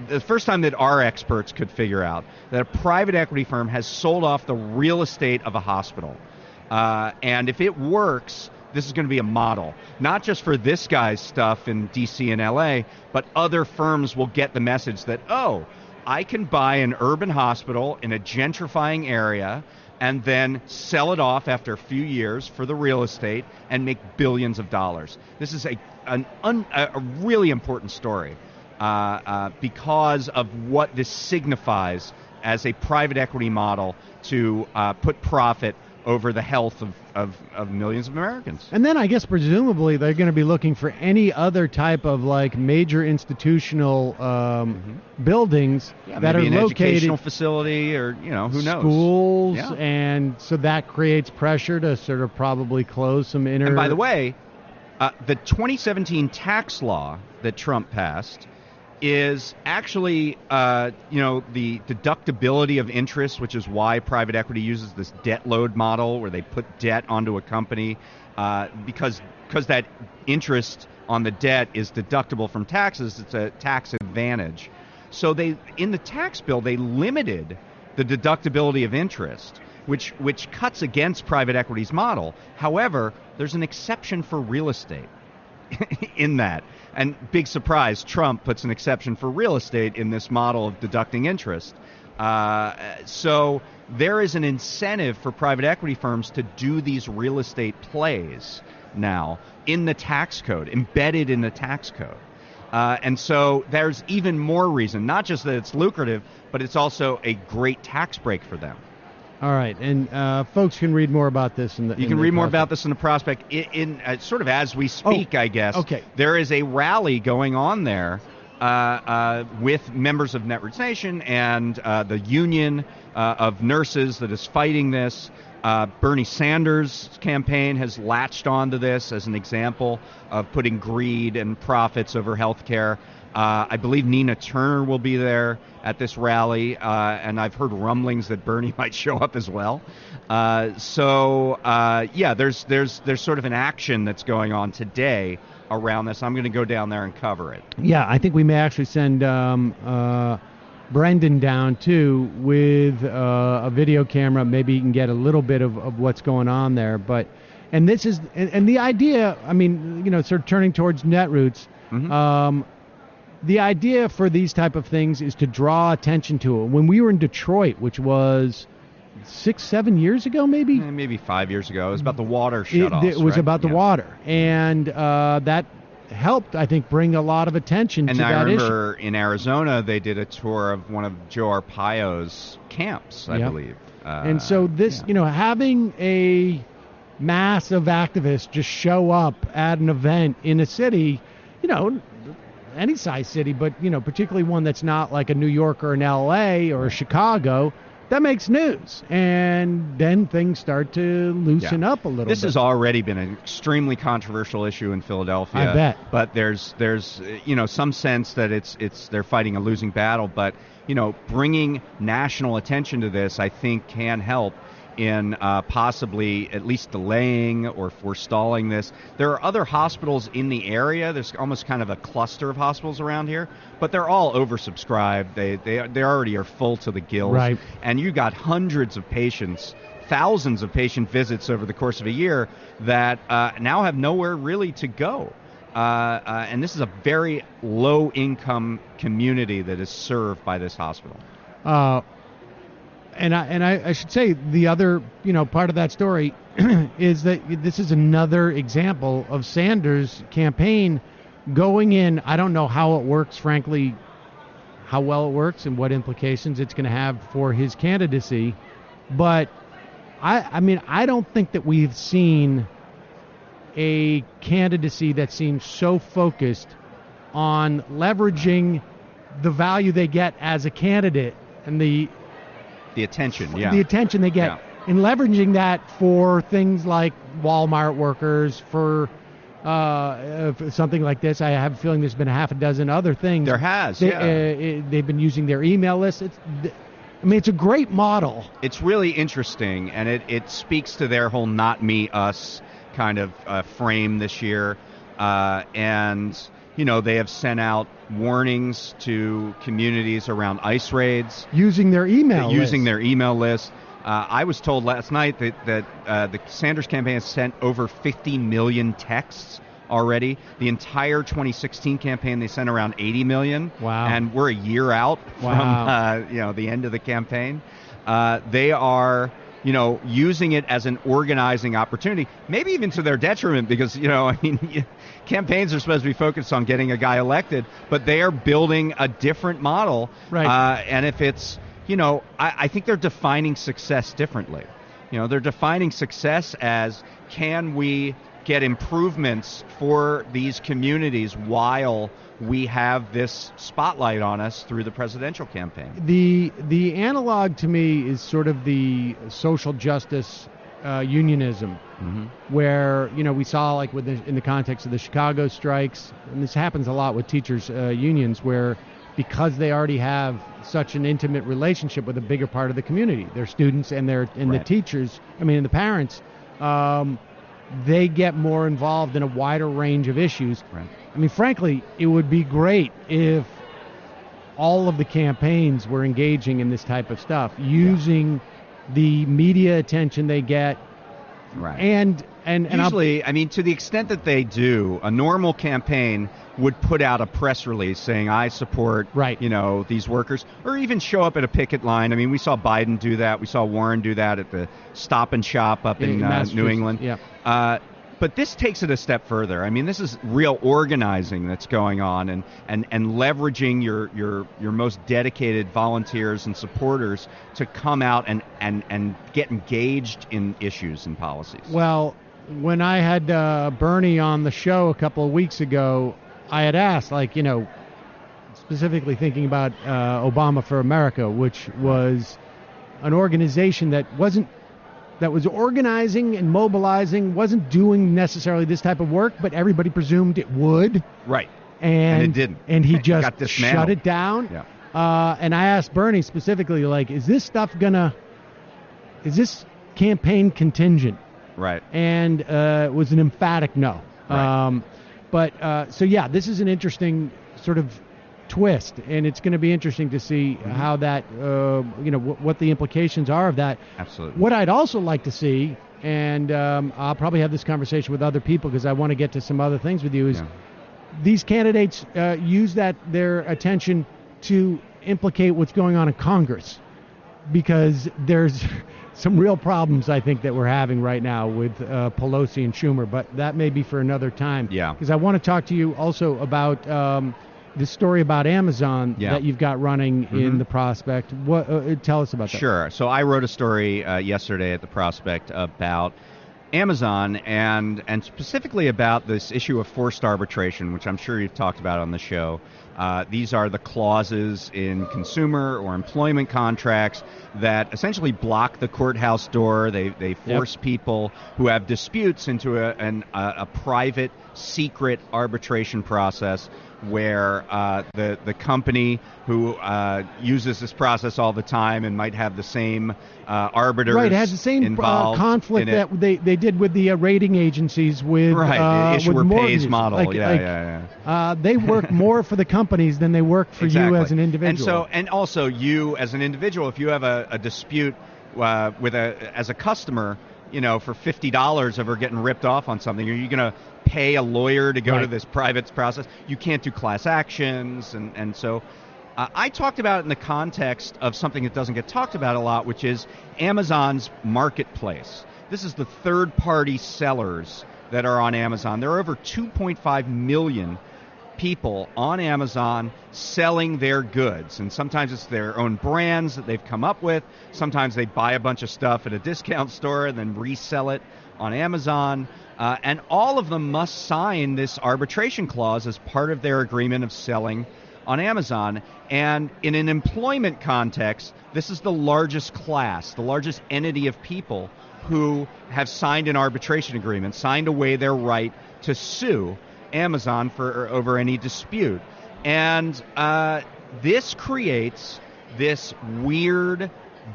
the first time that our experts could figure out that a private equity firm has sold off the real estate of a hospital. And if it works, this is going to be a model, not just for this guy's stuff in D.C. and L.A., but other firms will get the message that, oh, I can buy an urban hospital in a gentrifying area and then sell it off after a few years for the real estate and make billions of dollars. This is a really important story because of what this signifies as a private equity model to put profit over the health of millions of Americans. And then I guess presumably they're going to be looking for any other type of like major institutional buildings that are an located, educational facility, or who knows, schools, and so that creates pressure to sort of probably close some inner. And by the way, the 2017 tax law that Trump passed is actually, the deductibility of interest, which is why private equity uses this debt load model where they put debt onto a company because that interest on the debt is deductible from taxes. It's a tax advantage. So in the tax bill, they limited the deductibility of interest, which cuts against private equity's model. However, there's an exception for real estate in that. And big surprise, Trump puts an exception for real estate in this model of deducting interest. So there is an incentive for private equity firms to do these real estate plays now in the tax code, embedded in the tax code. And so there's even more reason, not just that it's lucrative, but it's also a great tax break for them. All right, and folks can read more about this in the. You can read more about this in the prospect in sort of as we speak, I guess. Okay. There is a rally going on there with members of Netroots Nation and the union of nurses that is fighting this. Bernie Sanders' campaign has latched onto this as an example of putting greed and profits over health care. I believe Nina Turner will be there at this rally, and I've heard rumblings that Bernie might show up as well. There's sort of an action that's going on today around this. I'm going to go down there and cover it. Yeah, I think we may actually send Brendan down too with a video camera. Maybe you can get a little bit of what's going on there. And this is and the idea. I mean, sort of turning towards Netroots. Mm-hmm. The idea for these type of things is to draw attention to it. When we were in Detroit, which was 6-7 years ago, maybe? Maybe 5 years ago. It was about the water shutoffs. It was about the water. And that helped, I think, bring a lot of attention to that issue. And I remember in Arizona, they did a tour of one of Joe Arpaio's camps, I believe. And so this, having a mass of activists just show up at an event in a city, any size city, but particularly one that's not like a New York or an LA or a Chicago, that makes news, and then things start to loosen up a little bit. This has already been an extremely controversial issue in Philadelphia. I bet, but there's some sense that they're fighting a losing battle. But bringing national attention to this, I think, can help in possibly at least delaying or forestalling this. There are other hospitals in the area. There's almost kind of a cluster of hospitals around here, but they're all oversubscribed. They already are full to the gills. Right. And you got hundreds of patients, thousands of patient visits over the course of a year that now have nowhere really to go. And this is a very low-income community that is served by this hospital. And I should say the other part of that story is that this is another example of Sanders' campaign going in. I don't know how it works, frankly, how well it works and what implications it's going to have for his candidacy. But I mean, I don't think that we've seen a candidacy that seems so focused on leveraging the value they get as a candidate and the attention, the attention they get, and leveraging that for things like Walmart workers, for something like this. I have a feeling there's been a half a dozen other things. There has, they've been using their email list. It's a great model. It's really interesting, and it speaks to their whole not me, us kind of frame this year. And, they have sent out warnings to communities around ICE raids. Using their email list. I was told last night that the Sanders campaign has sent over 50 million texts already. The entire 2016 campaign, they sent around 80 million. Wow. And we're a year out from the end of the campaign. They are using it as an organizing opportunity, maybe even to their detriment, because campaigns are supposed to be focused on getting a guy elected, but they are building a different model. Right. And if it's I think they're defining success differently. They're defining success as, can we get improvements for these communities while we have this spotlight on us through the presidential campaign? The analog to me is sort of the social justice unionism, where we saw, like in the context of the Chicago strikes, and this happens a lot with teachers unions, where because they already have such an intimate relationship with a bigger part of the community, their students and the teachers, and the parents, they get more involved in a wider range of issues. Right. Frankly, it would be great if all of the campaigns were engaging in this type of stuff, using the media attention they get. Right. And usually, to the extent that they do, a normal campaign would put out a press release saying, I support, these workers, or even show up at a picket line. We saw Biden do that. We saw Warren do that at the Stop and Shop up in New England. Yeah. But this takes it a step further. This is real organizing that's going on, and leveraging your most dedicated volunteers and supporters to come out and get engaged in issues and policies. Well, when I had Bernie on the show a couple of weeks ago, I had asked, specifically thinking about Obama for America, which was an organization that was organizing and mobilizing, wasn't doing necessarily this type of work, but everybody presumed it would. Right. And it didn't. And he just shut it down. Yeah. And I asked Bernie specifically, is this campaign contingent? Right. And it was an emphatic no. Right. This is an interesting sort of twist, and it's going to be interesting to see how that, what the implications are of that. Absolutely. What I'd also like to see, and I'll probably have this conversation with other people because I want to get to some other things with you, is these candidates use their attention to implicate what's going on in Congress, because there's some real problems, I think, that we're having right now with Pelosi and Schumer, but that may be for another time. Yeah. Because I want to talk to you also about this story about Amazon that you've got running in the Prospect. What? Tell us about that. Sure. So I wrote a story yesterday at the Prospect about Amazon and specifically about this issue of forced arbitration, which I'm sure you've talked about on the show. These are the clauses in consumer or employment contracts that essentially block the courthouse door. They force people who have disputes into a private, secret arbitration process where the company who uses this process all the time and might have the same arbiters it has the same conflict that they did with the rating agencies with the issuer with pays model. They work more for the companies than they work for you as an individual. And also you as an individual, if you have a dispute as a customer, for $50 over getting ripped off on something, are you going to pay a lawyer to go to this private process? You can't do class actions, and so I talked about it in the context of something that doesn't get talked about a lot, which is Amazon's marketplace. This is the third-party sellers that are on Amazon. There are over 2.5 million people on Amazon selling their goods. And sometimes it's their own brands that they've come up with. Sometimes they buy a bunch of stuff at a discount store and then resell it on Amazon. And all of them must sign this arbitration clause as part of their agreement of selling on Amazon. And in an employment context, this is the largest class, the largest entity of people who have signed an arbitration agreement, signed away their right to sue Amazon for over any dispute. And this creates this weird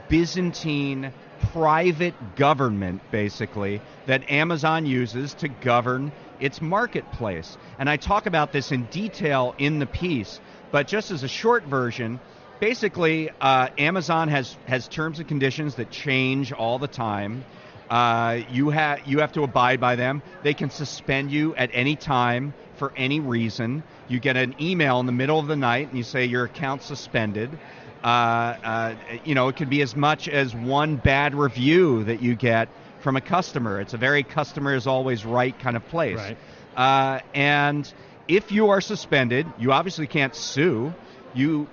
Byzantine private government, basically, that Amazon uses to govern its marketplace. And I talk about this in detail in the piece, but just as a short version, basically, Amazon has terms and conditions that change all the time. You have to abide by them. They can suspend you at any time for any reason. You get an email in the middle of the night and you say your account's suspended. It could be as much as one bad review that you get from a customer. It's a very customer is always right kind of place. Right. And if you are suspended, you obviously can't sue. You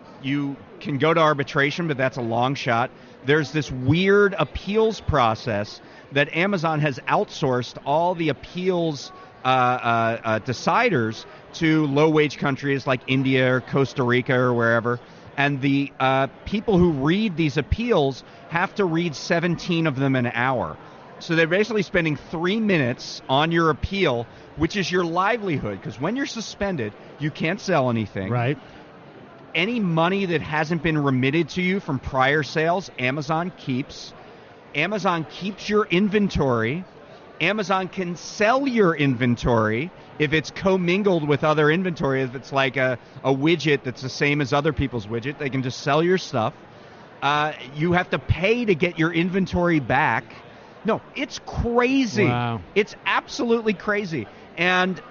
can go to arbitration, but that's a long shot. There's this weird appeals process that Amazon has outsourced all the appeals deciders to low-wage countries like India or Costa Rica or wherever. And the people who read these appeals have to read 17 of them an hour. So they're basically spending 3 minutes on your appeal, which is your livelihood. Because when you're suspended, you can't sell anything. Right. Any money that hasn't been remitted to you from prior sales, Amazon keeps. Amazon keeps your inventory. Amazon can sell your inventory if it's commingled with other inventory. If it's like a widget that's the same as other people's widget, they can just sell your stuff. You have to pay to get your inventory back. No, it's crazy. Wow. It's absolutely crazy. And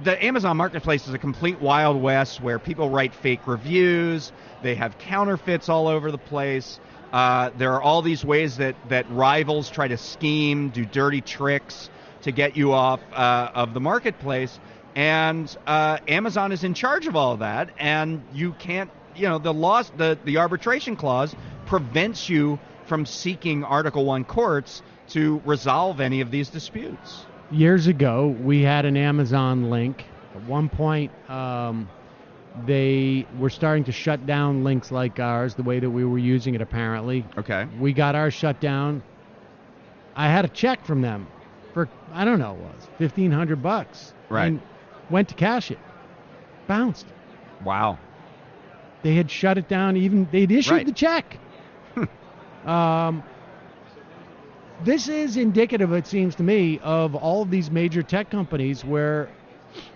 the Amazon Marketplace is a complete Wild West where people write fake reviews. They have counterfeits all over the place. There are all these ways that rivals try to scheme, do dirty tricks to get you off of the marketplace. And Amazon is in charge of all of that. And you can't, the arbitration clause prevents you from seeking Article 1 courts to resolve any of these disputes. Years ago, we had an Amazon link. At one point, they were starting to shut down links like ours, the way that we were using it, apparently. Okay. We got ours shut down. I had a check from them for, I don't know what it was, $1,500. Right. And went to cash it. Bounced. Wow. They had shut it down. They'd issued the check. This is indicative, it seems to me, of all of these major tech companies where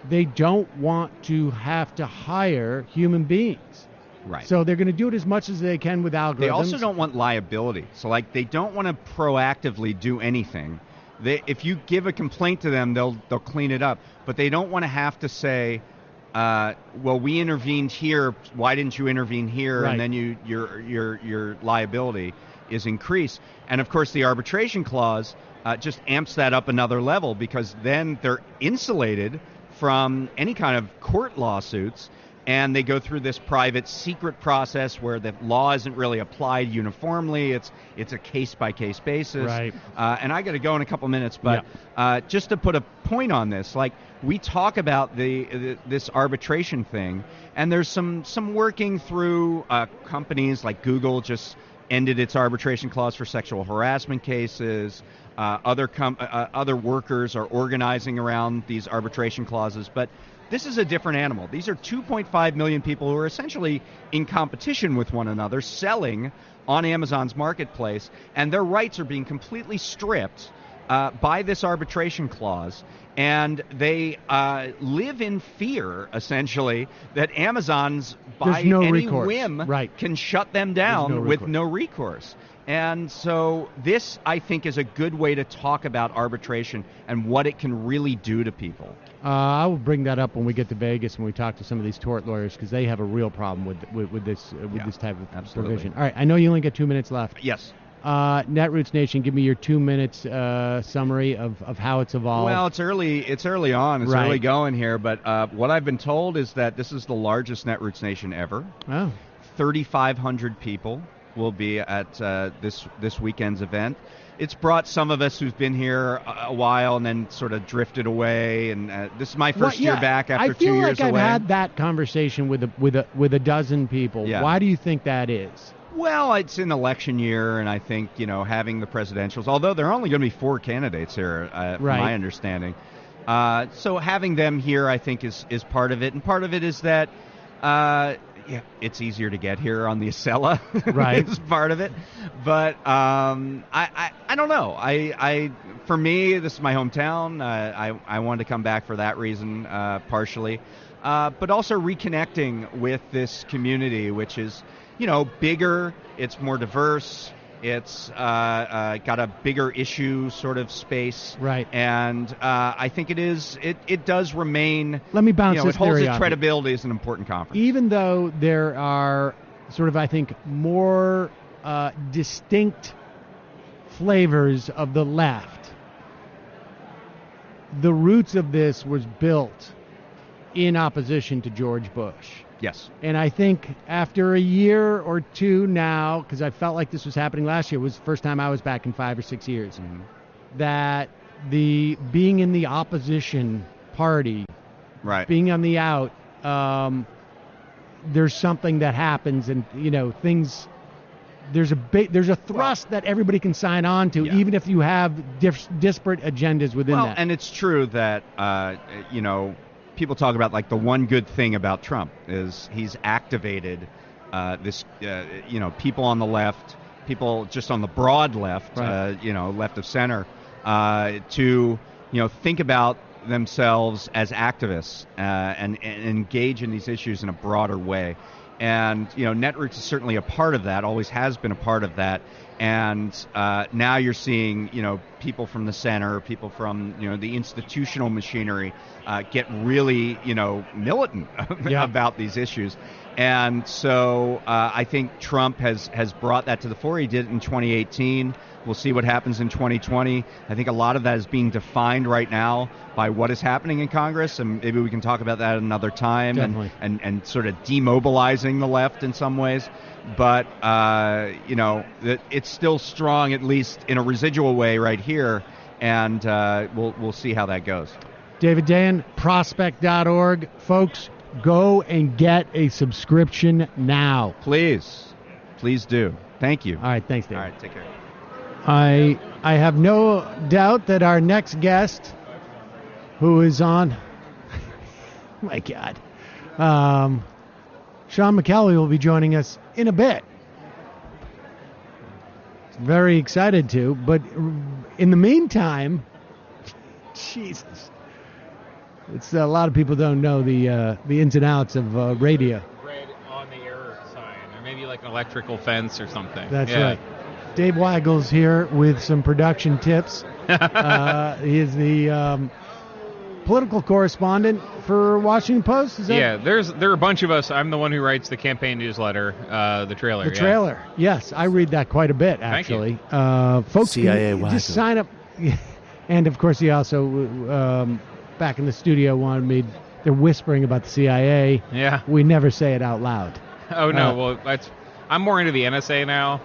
they don't want to have to hire human beings. Right. So they're going to do it as much as they can with algorithms. They also don't want liability. So, they don't want to proactively do anything. If you give a complaint to them, they'll clean it up. But they don't want to have to say, well, we intervened here. Why didn't you intervene here? Right. And then your liability is increased. And of course, the arbitration clause just amps that up another level, because then they're insulated from any kind of court lawsuits, and they go through this private secret process where the law isn't really applied uniformly. It's a case-by-case basis. Right. And I got to go in a couple minutes, but just to put a point on this, we talk about this arbitration thing, and there's some working through companies like Google just ended its arbitration clause for sexual harassment cases. Other workers are organizing around these arbitration clauses, but this is a different animal. These are 2.5 million people who are essentially in competition with one another, selling on Amazon's marketplace, and their rights are being completely stripped by this arbitration clause. And they live in fear, essentially, that Amazon's, by any whim, can shut them down with no recourse. And so this, I think, is a good way to talk about arbitration and what it can really do to people. I will bring that up when we get to Vegas, when we talk to some of these tort lawyers, because they have a real problem with this type of provision. All right, I know you only get 2 minutes left. Yes. Netroots Nation, give me your 2 minutes summary of how it's evolved. Well, it's early on. It's Right. early going here. But what I've been told is that this is the largest Netroots Nation ever. Oh. 3,500 people will be at this weekend's event. It's brought some of us who've been here a while and then sort of drifted away. And this is my first year back after 2 years away. I feel like I've had that conversation with a dozen people. Yeah. Why do you think that is? Well, it's an election year, and I think, having the presidentials, although there are only going to be 4 candidates here, from my understanding. So having them here, I think, is part of it. And part of it is that it's easier to get here on the Acela. Right. Is part of it. But I don't know. For me, this is my hometown. I wanted to come back for that reason, partially. But also reconnecting with this community, which is, bigger, it's more diverse, it's got a bigger issue sort of space. Right. And I think it does remain. Let me bounce this it holds theory its off credibility as an important conference. Even though there are sort of, I think, more distinct flavors of the left, the roots of this was built in opposition to George Bush. Yes. And I think after a year or two now, because I felt like this was happening last year, was the first time I was back in 5 or 6 years, that the being in the opposition party, right, being on the out, there's something that happens, and things. There's a thrust that everybody can sign on to, even if you have disparate agendas within that. And it's true that people talk about, like, the one good thing about Trump is he's activated this, people on the left, people just on the broad left, right. Left of center, to, think about themselves as activists and engage in these issues in a broader way. And, Netroots is certainly a part of that, always has been a part of that. And now you're seeing, people from the center, people from, the institutional machinery get really, militant about these issues. And so I think Trump has brought that to the fore. He did it in 2018. We'll see what happens in 2020. I think a lot of that is being defined right now by what is happening in Congress, and maybe we can talk about that another time, and sort of demobilizing the left in some ways. But, it's still strong, at least in a residual way right here, and we'll see how that goes. David Dayen, prospect.org. Folks, go and get a subscription now. Please do. Thank you. All right, thanks, David. All right, take care. I have no doubt that our next guest, who is on, my God, Sean McElwee will be joining us in a bit. Very excited to, but in the meantime, Jesus, it's a lot of people don't know the ins and outs of radio. Red on the error sign, or maybe like an electrical fence or something. That's right. Dave Weigel's here with some production tips. He is the political correspondent for Washington Post. Is that? There are a bunch of us. I'm the one who writes the campaign newsletter, the trailer. The trailer, yes, I read that quite a bit actually. Folks, CIA just sign up. And of course, he also back in the studio wanted me. They're whispering about the CIA. Yeah, we never say it out loud. Oh no, I'm more into the NSA now.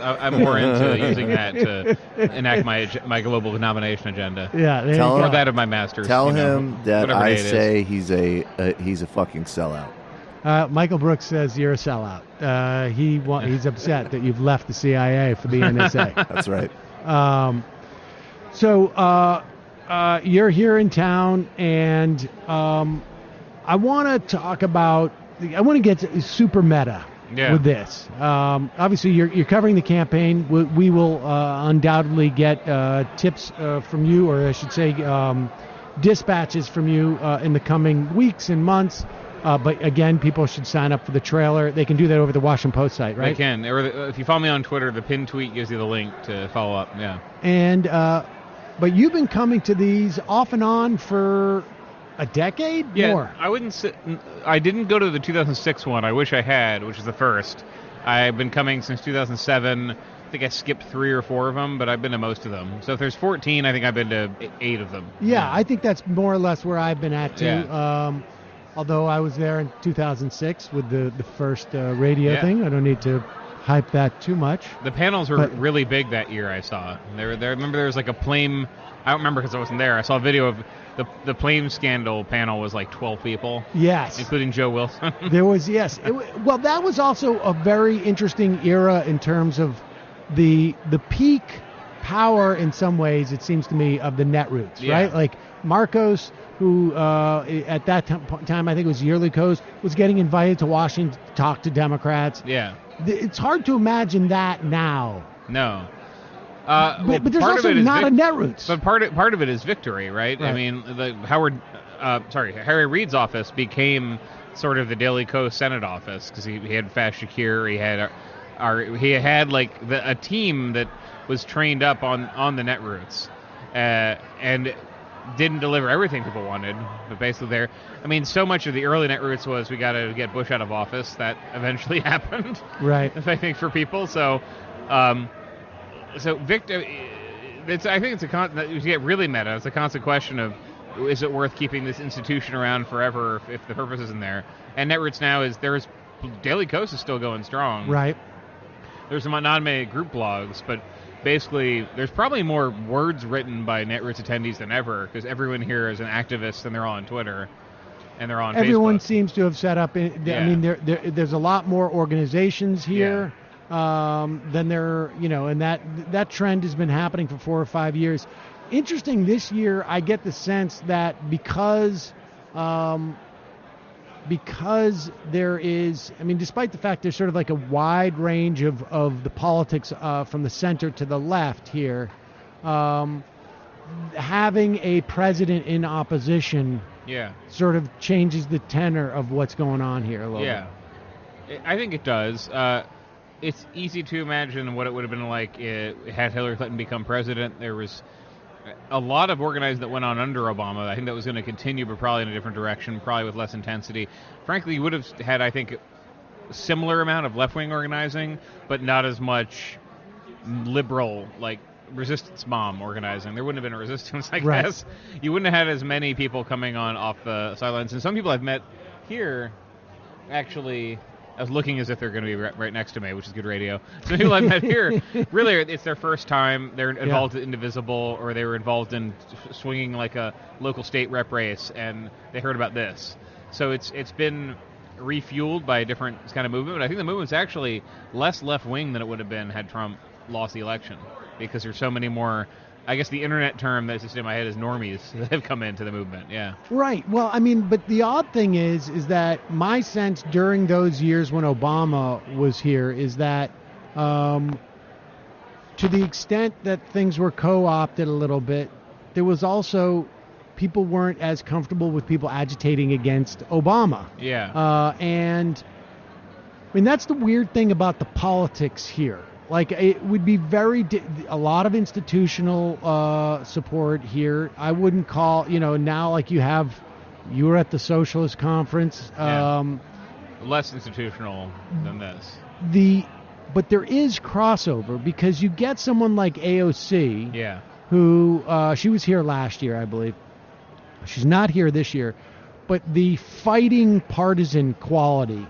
I'm more into using that to enact my global nomination agenda. Yeah, or that of my masters. Tell him that I say he's a fucking sellout. Michael Brooks says you're a sellout. He's upset that you've left the CIA for the NSA. That's right. So you're here in town, and I want to talk about. I want to get super meta. With this. Obviously, you're covering the campaign. We will undoubtedly get tips from you, or I should say dispatches from you in the coming weeks and months. But again, people should sign up for the trailer. They can do that over the Washington Post site, right? They can. Or if you follow me on Twitter, the pinned tweet gives you the link to follow up. Yeah. And but you've been coming to these off and on for a decade? Yeah, more. I didn't go to the 2006 one. I wish I had, which is the first. I've been coming since 2007. I think I skipped 3 or 4 of them, but I've been to most of them. So if there's 14, I think I've been to 8 of them. Yeah, I think that's more or less where I've been at too. Yeah. Although I was there in 2006 with the first radio thing. I don't need to hype that too much. The panels were really big that year. I saw. I remember there was like a plane. I don't remember because I wasn't there. I saw a video of the plane scandal panel was like 12 people. Yes, including Joe Wilson. There was well, that was also a very interesting era in terms of the peak power in some ways, it seems to me, of the Netroots, right? Like Marcos, who at that time I think it was Yearly Coast, was getting invited to Washington to talk to Democrats. Yeah. It's hard to imagine that now. No. But there's also not a Netroots. But part of it is victory, right? I mean, Harry Reid's office became sort of the Daily Kos Senate office because he had Faz Shakir, he had like a team that was trained up on the Netroots, and didn't deliver everything people wanted, but basically so much of the early Netroots was we got to get Bush out of office. That eventually happened, right? I think for people, so Victor, I think you get really meta. It's a constant question of, is it worth keeping this institution around forever if the purpose isn't there? And Netroots now Daily Kos is still going strong, right? There's some anonymous group blogs, but basically there's probably more words written by Netroots attendees than ever because everyone here is an activist and they're all on Twitter and they're on Everyone Facebook. Seems to have set up. I mean, there's a lot more organizations here than there, and that trend has been happening for 4 or 5 years. Interesting this year, I get the sense that because there is, despite the fact there's sort of like a wide range of the politics from the center to the left here, having a president in opposition sort of changes the tenor of what's going on here a little bit. I think it does. It's easy to imagine what it would have been like had Hillary Clinton become president. There was a lot of organizing that went on under Obama. I think that was going to continue, but probably in a different direction, probably with less intensity. Frankly, you would have had, I think, a similar amount of left-wing organizing, but not as much liberal, like resistance mom organizing. There wouldn't have been a resistance like this. You wouldn't have had as many people coming on off the sidelines. And some people I've met here, actually, I was looking as if they're going to be right next to me, which is good radio. Some people I've met here, really, it's their first time. They're involved in Indivisible, or they were involved in swinging like a local state rep race, and they heard about this. So it's been refueled by a different kind of movement. But I think the movement's actually less left-wing than it would have been had Trump lost the election, because there's so many more, I guess the internet term that's just in my head is normies that have come into the movement, Right. Well, but the odd thing is that my sense during those years when Obama was here is that to the extent that things were co-opted a little bit, there was also people weren't as comfortable with people agitating against Obama. And that's the weird thing about the politics here. Like, it would be a lot of institutional support here. I wouldn't call, now like you were at the Socialist Conference. Less institutional than this. But there is crossover because you get someone like AOC, who, she was here last year, I believe. She's not here this year. But the fighting partisan quality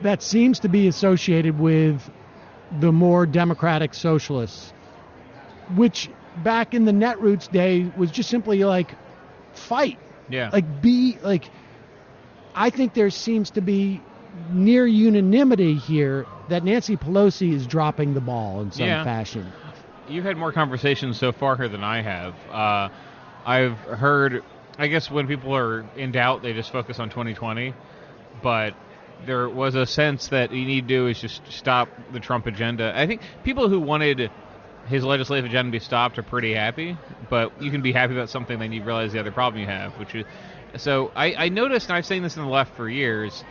that seems to be associated with the more democratic socialists, which back in the Netroots day was just simply like fight. I think there seems to be near unanimity here that Nancy Pelosi is dropping the ball in some fashion. You've had more conversations so far here than I have. I've heard, I guess when people are in doubt, they just focus on 2020, but there was a sense that you need to do is just stop the Trump agenda. I think people who wanted his legislative agenda to be stopped are pretty happy, but you can be happy about something, then you realize the other problem you have, which is... So I noticed, and I've seen this in the left for years,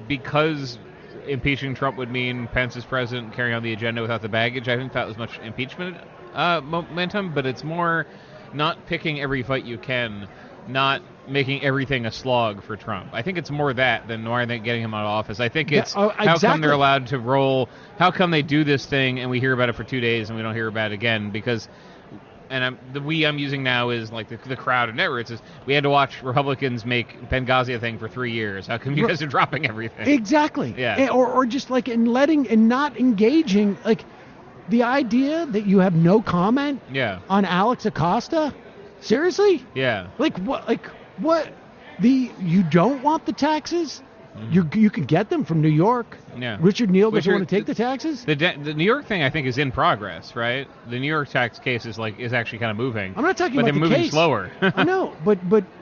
because impeaching Trump would mean Pence is president carrying on the agenda without the baggage, I think that was much impeachment momentum, but it's more not picking every fight you can. not making everything a slog for Trump. I think it's more that than why they're getting him out of office. I think it's how come they're allowed to roll, how come they do this thing and we hear about it for 2 days and we don't hear about it again, because, and the I'm using now is like the crowd and Netroots, is we had to watch Republicans make Benghazi a thing for 3 years. How come you guys are dropping everything? Exactly. Yeah. Or just like in letting and not engaging, like the idea that you have no comment on Alex Acosta. Seriously? Yeah. Like what? You don't want the taxes? Mm-hmm. You can get them from New York. Yeah. Richard Neal doesn't want to take the taxes? The New York thing, I think, is in progress, right? The New York tax case is actually kind of moving. I'm not talking about the case. But they're moving slower. I know, but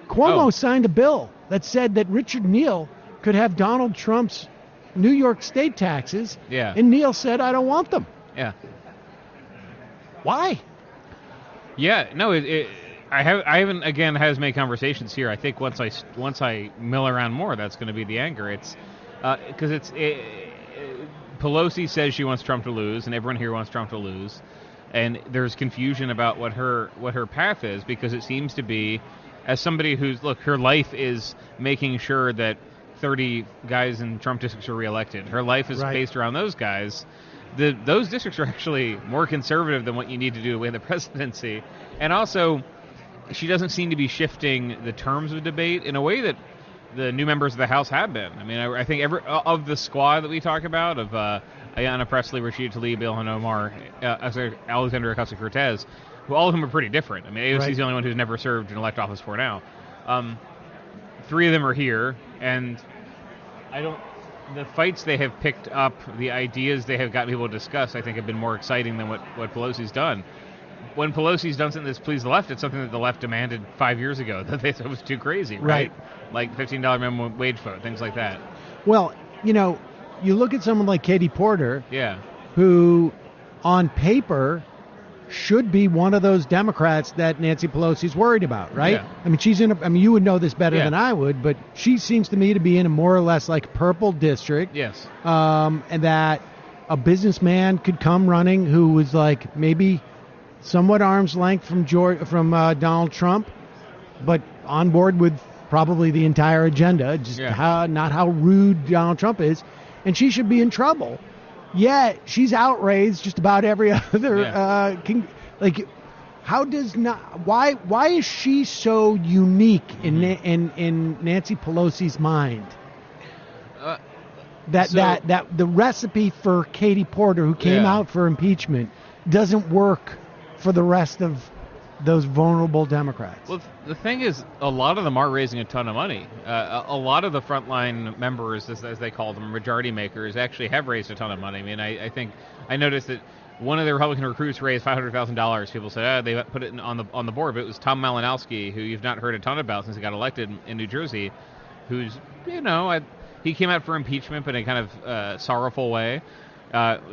Cuomo signed a bill that said that Richard Neal could have Donald Trump's New York state taxes. Yeah. And Neal said, I don't want them. Yeah. Why? Yeah, no, I haven't again has made conversations here. I think once I mill around more, that's going to be the anger. It's because Pelosi says she wants Trump to lose, and everyone here wants Trump to lose, and there's confusion about what her path is, because it seems to be, as somebody who's her life is making sure that 30 guys in Trump districts are reelected. Her life is based around those guys. Those districts are actually more conservative than what you need to do to win the presidency, and also, she doesn't seem to be shifting the terms of debate in a way that the new members of the House have been. I mean, I think of the squad that we talk about, of Ayanna Pressley, Rashida Tlaib, Ilhan Omar, Alexandria Ocasio-Cortez, who all of them are pretty different. I mean, AOC's the only one who's never served in elect office for now. 3 of them are here, and the fights they have picked up, the ideas they have gotten people to discuss, I think have been more exciting than what Pelosi's done. When Pelosi's done something that's pleased the left, it's something that the left demanded 5 years ago that they thought was too crazy, right? Like $15 minimum wage vote, things like that. Well, you look at someone like Katie Porter, who on paper should be one of those Democrats that Nancy Pelosi's worried about, right? Yeah. I mean, you would know this better than I would, but she seems to me to be in a more or less like purple district. Yes. And that a businessman could come running who was like maybe somewhat arm's length from Donald Trump, but on board with probably the entire agenda, just not how rude Donald Trump is, and she should be in trouble. Yet she's outraged just about every other why is she so unique in Nancy Pelosi's mind? That the recipe for Katie Porter, who came out for impeachment, doesn't work for the rest of those vulnerable Democrats. Well, the thing is, a lot of them are raising a ton of money. A lot of the frontline members, as they call them, majority makers, actually have raised a ton of money. I mean, I think I noticed that one of the Republican recruits raised $500,000. People said, they put it on the board, but it was Tom Malinowski, who you've not heard a ton about since he got elected in New Jersey, who's, he came out for impeachment, but in a kind of sorrowful way.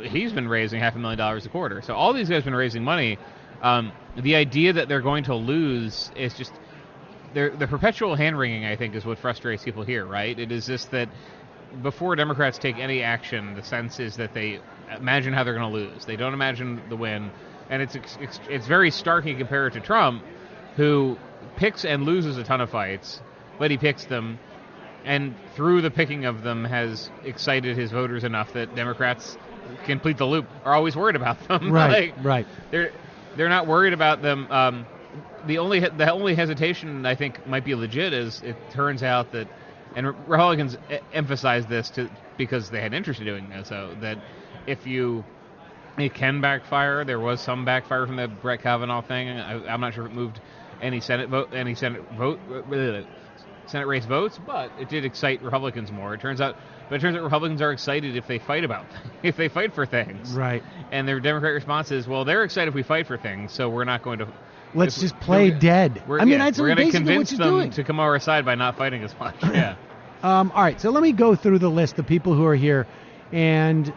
He's been raising $500,000 a quarter. So all these guys have been raising money. The idea that they're going to lose is just the perpetual hand-wringing, I think, is what frustrates people here, right? It is just that before Democrats take any action, the sense is that they imagine how they're going to lose. They don't imagine the win. And it's very stark compared to Trump, who picks and loses a ton of fights, but he picks them, and through the picking of them has excited his voters enough that Democrats, complete the loop, are always worried about them. Right. They're not worried about them. The only hesitation I think might be legit is it turns out that, and Republicans emphasize this because they had interest in doing so, that it can backfire. There was some backfire from the Brett Kavanaugh thing. I'm not sure if it moved any Senate race votes, but it did excite Republicans more. It turns out Republicans are excited if they fight for things. Right. And their Democratic response is, well, they're excited if we fight for things, so we're not going to. Let's just play dead. We're going to convince them to come over our side by not fighting as much. Yeah. All right, so let me go through the list of people who are here, and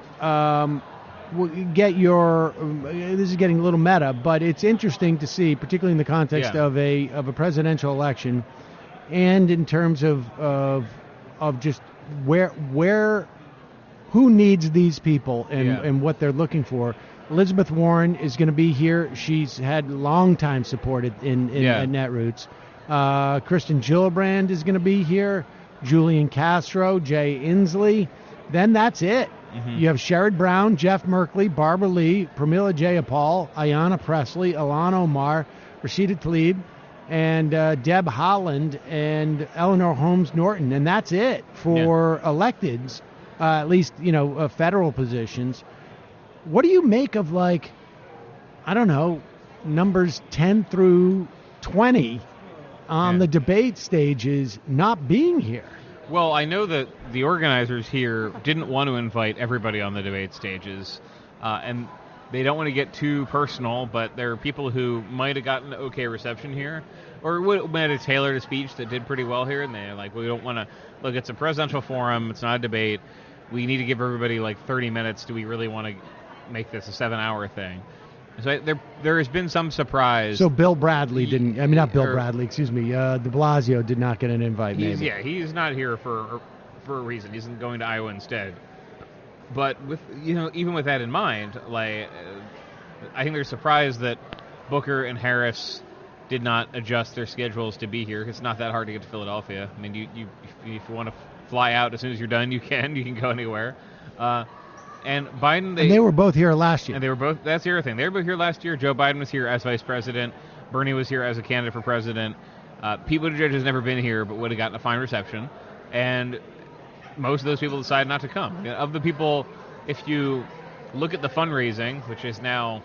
we'll get your. This is getting a little meta, but it's interesting to see, particularly in the context of a presidential election, and in terms of just who needs these people and what they're looking for. Elizabeth Warren is going to be here. She's had long time support at Netroots. Kristen Gillibrand is going to be here. Julian Castro, Jay Inslee. Then that's it. Mm-hmm. You have Sherrod Brown, Jeff Merkley, Barbara Lee, Pramila Jayapal, Ayanna Presley, Ilhan Omar, Rashida Tlaib, and Deb Haaland and Eleanor Holmes Norton. And that's it for electeds, at least, federal positions. What do you make of, numbers 10 through 20 on the debate stages not being here? Well, I know that the organizers here didn't want to invite everybody on the debate stages, and they don't want to get too personal, but there are people who might have gotten an okay reception here, or might have tailored a speech that did pretty well here, and they're like, we don't want to, look, it's a presidential forum, it's not a debate, we need to give everybody 30 minutes, do we really want to make this a 7-hour thing? So there has been some surprise. So Bill Bradley didn't. I mean, not Bill Bradley. Excuse me. De Blasio did not get an invite. Maybe. Yeah, he's not here for a reason. He's going to Iowa instead. But with even with that in mind, I think they're surprised that Booker and Harris did not adjust their schedules to be here. It's not that hard to get to Philadelphia. I mean, if you want to fly out as soon as you're done, you can go anywhere. And Biden, they were both here last year. And they were both. That's the other thing. They were both here last year. Joe Biden was here as vice president. Bernie was here as a candidate for president. Pete Buttigieg has never been here, but would have gotten a fine reception. And most of those people decided not to come. Of the people, if you look at the fundraising, which is now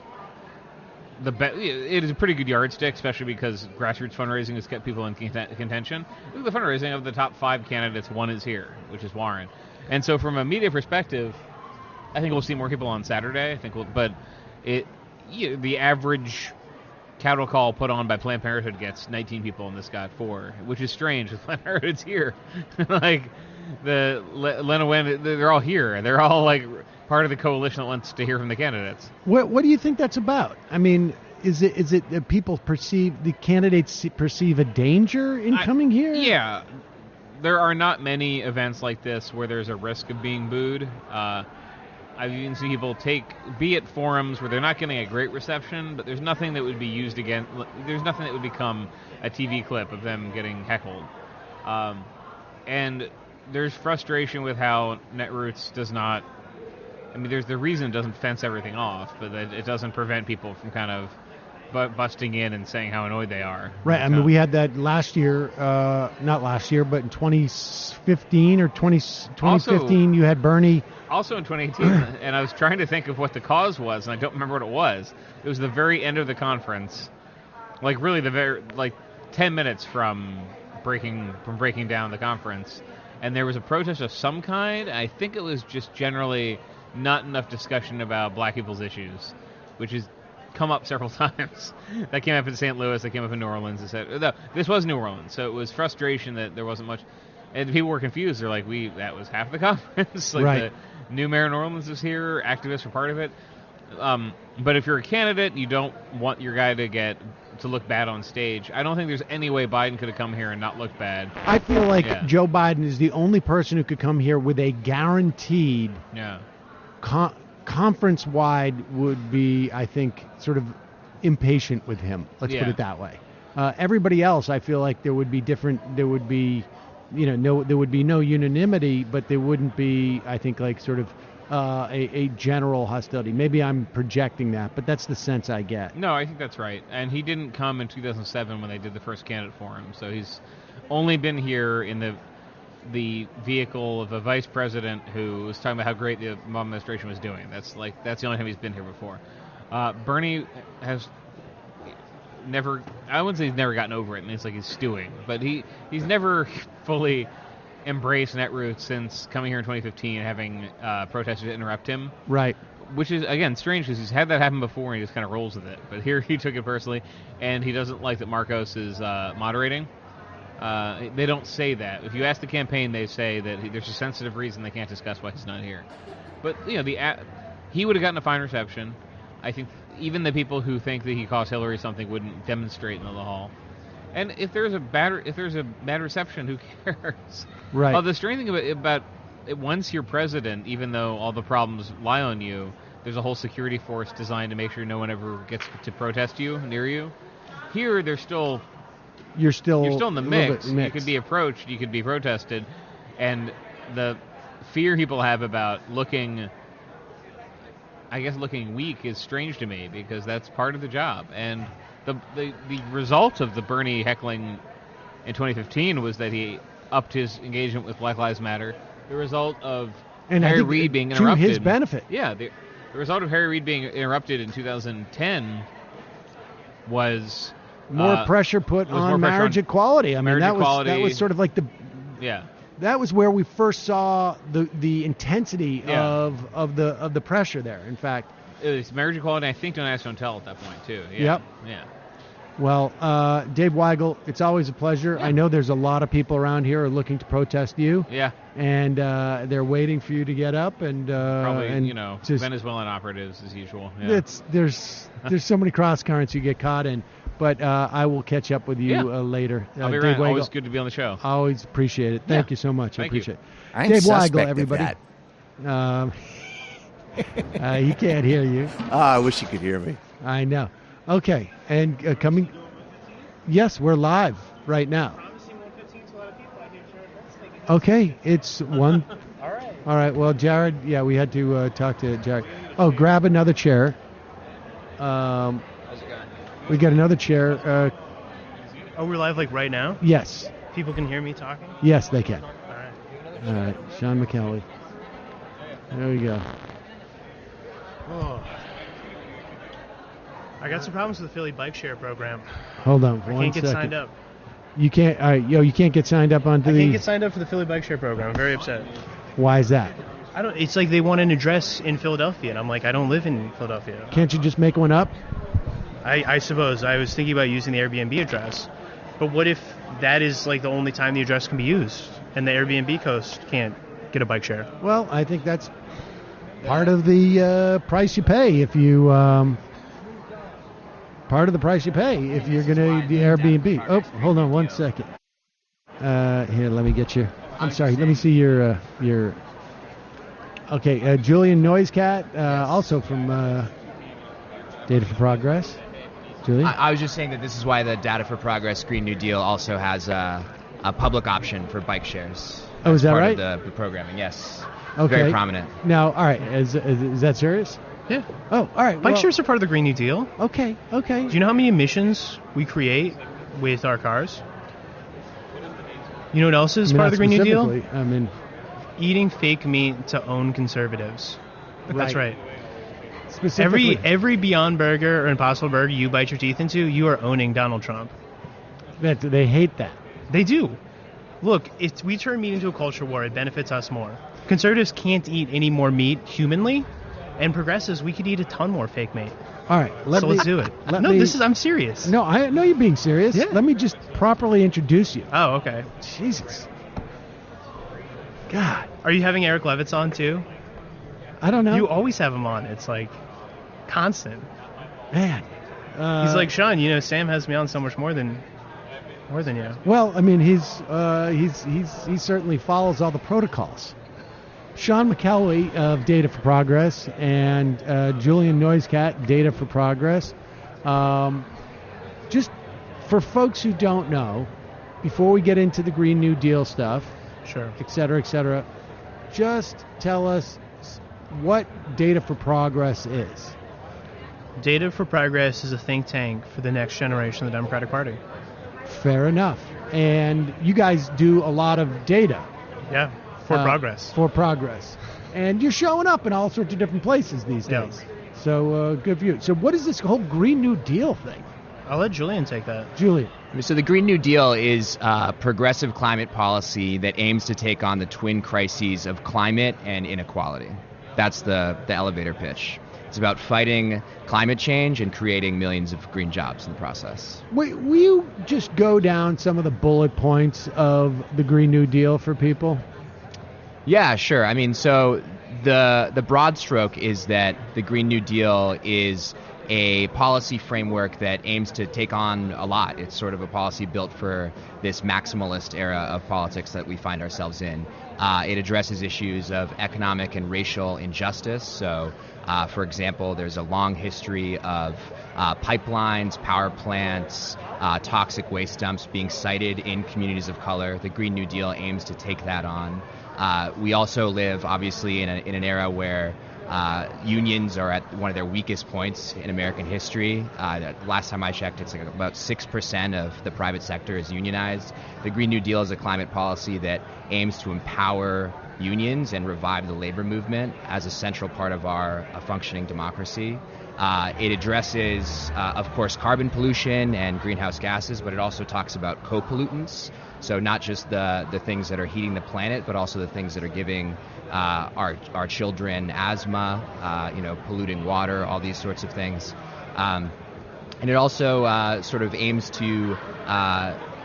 it is a pretty good yardstick, especially because grassroots fundraising has kept people in contention. Look at the fundraising of the top 5 candidates. One is here, which is Warren. And so, from a media perspective, I think we'll see more people on Saturday. The average cattle call put on by Planned Parenthood gets 19 people, and this got 4, which is strange. Planned Parenthood's here, Lena Wen, they're all here. They're all part of the coalition that wants to hear from the candidates. What do you think that's about? I mean, is it that people the candidates perceive a danger in coming here? Yeah, there are not many events like this where there's a risk of being booed. I've even seen people be at forums where they're not getting a great reception, but there's nothing that would be used again. There's nothing that would become a TV clip of them getting heckled. And there's frustration with how Netroots does not. I mean, there's the reason it doesn't fence everything off, but it doesn't prevent people from kind of busting in and saying how annoyed they are. Right. I mean, we had that last year, not last year, but in 2015 or 2015, you had Bernie. Also in 2018, and I was trying to think of what the cause was, and I don't remember what it was. It was the very end of the conference, really the very 10 minutes from breaking down the conference, and there was a protest of some kind. I think it was just generally not enough discussion about black people's issues, which has come up several times. That came up in St. Louis, that came up in New Orleans. No, this was New Orleans, so it was frustration that there wasn't much. And people were confused. They're like, that was half the conference. Right. The new mayor of New Orleans is here. Activists were part of it. But if you're a candidate, you don't want your guy to look bad on stage. I don't think there's any way Biden could have come here and not look bad. I feel like Joe Biden is the only person who could come here with a guaranteed conference-wide would be, I think, sort of impatient with him. Let's put it that way. Everybody else, I feel like there would be different. There would be. There would be no unanimity, but there wouldn't be, I think, a general hostility. Maybe I'm projecting that, but that's the sense I get. No, I think that's right. And he didn't come in 2007 when they did the first candidate forum, so he's only been here in the vehicle of a vice president who was talking about how great the Obama administration was doing. That's the only time he's been here before. Bernie has never, I wouldn't say he's never gotten over it, and it's like he's stewing, but he's never fully embraced Netroots since coming here in 2015 and having protesters interrupt him. Right. Which is, again, strange because he's had that happen before and he just kind of rolls with it. But here he took it personally, and he doesn't like that Marcos is moderating. They don't say that. If you ask the campaign, they say that there's a sensitive reason they can't discuss why he's not here. But, he would have gotten a fine reception. I think even the people who think that he cost Hillary something wouldn't demonstrate in the hall. And if there's a bad reception, who cares? Right. The strange thing about once you're president, even though all the problems lie on you, there's a whole security force designed to make sure no one ever gets to protest you near you. Here, there's still you're still in the a little mix. bit mixed. You could be approached. You could be protested, and the fear people have about looking weak is strange to me because that's part of the job. And the result of the Bernie heckling in 2015 was that he upped his engagement with Black Lives Matter. The result of Harry Reid being interrupted. To his benefit. Yeah, the result of Harry Reid being interrupted in 2010 was more pressure put on marriage equality. I mean, that was sort of like that was where we first saw the intensity of the pressure there. In fact, it was marriage equality. I think Don't Ask, Don't Tell at that point too. Yeah. Yep. Yeah. Well, Dave Weigel, it's always a pleasure. Yeah. I know there's a lot of people around here who are looking to protest you. Yeah. And they're waiting for you to get up and probably Venezuelan operatives as usual. Yeah. There's so many cross currents you get caught in. But I will catch up with you later. I'll be around. Weigel, always good to be on the show. Always appreciate it. Thank you so much. I appreciate it. I'm Dave suspect Weigel, everybody. Of that. He can't hear you. I wish he could hear me. I know. Okay, and coming. Yes, we're live right now. Okay, it's one. All right. Well, Jared. Yeah, we had to talk to Jared. Oh, grab another chair. We got another chair. Oh, we're live like right now? Yes. People can hear me talking? Yes, they can. All right. Sean McElwee. There we go. Oh. I got some problems with the Philly bike share program. Hold on. I can't get signed up. You can't. All right, you can't get signed up onto I can't get signed up for the Philly bike share program. I'm very upset. Why is that? It's like they want an address in Philadelphia, and I'm like, I don't live in Philadelphia. Can't you just make one up? I suppose. I was thinking about using the Airbnb address. But what if that is like the only time the address can be used, and the Airbnb host can't get a bike share? Well, I think that's part of the price you pay if you part of the price you pay if you're going to the Airbnb. Oh, hold on one second. Here, let me get you. I'm sorry. Let me see your. Okay, Julian NoiseCat, also from Data for Progress. Julian? I was just saying that this is why the Data for Progress Green New Deal also has a public option for bike shares. Oh, is that part right? Of the programming, yes. Okay. Very prominent. Now, all right, is that serious? Yeah. Oh, all right. Bike shares are part of the Green New Deal. Okay. Do you know how many emissions we create with our cars? You know what else is part of the Green New Deal? I mean, eating fake meat to own conservatives. That's right. Specifically. Every Beyond Burger or Impossible Burger you bite your teeth into, you are owning Donald Trump. They hate that. They do. Look, if we turn meat into a culture war, it benefits us more. Conservatives can't eat any more meat humanly, and progressives, we could eat a ton more fake meat. All right, let's do it. I'm serious. No, I know you're being serious. Yeah. Let me just properly introduce you. Oh, okay. Jesus. God. Are you having Eric Levitz on too? I don't know. You always have him on. It's like constant. Man. He's like, Sean, Sam has me on so much more than you. Well, I mean, he certainly follows all the protocols. Sean McElwee of Data for Progress and Julian NoiseCat, Data for Progress. Just for folks who don't know, before we get into the Green New Deal stuff, sure, et cetera, just tell us what Data for Progress is. Data for Progress is a think tank for the next generation of the Democratic Party. Fair enough. And you guys do a lot of data. Yeah, for progress. For progress. And you're showing up in all sorts of different places these days. So good for you. So what is this whole Green New Deal thing? I'll let Julian take that. Julian. So the Green New Deal is progressive climate policy that aims to take on the twin crises of climate and inequality. That's the elevator pitch. It's about fighting climate change and creating millions of green jobs in the process. Will you just go down some of the bullet points of the Green New Deal for people? Yeah, sure. I mean, so the broad stroke is that the Green New Deal is a policy framework that aims to take on a lot. It's sort of a policy built for this maximalist era of politics that we find ourselves in. It addresses issues of economic and racial injustice. So, for example, there's a long history of pipelines, power plants, toxic waste dumps being sited in communities of color. The Green New Deal aims to take that on. We also live, obviously, in an era where unions are at one of their weakest points in American history. Last time I checked, it's like about 6% of the private sector is unionized. The Green New Deal is a climate policy that aims to empower unions and revive the labor movement as a central part of our functioning democracy. It addresses, of course, carbon pollution and greenhouse gases, but it also talks about co-pollutants. So not just the things that are heating the planet, but also the things that are giving our children asthma, polluting water, all these sorts of things. And it also sort of aims to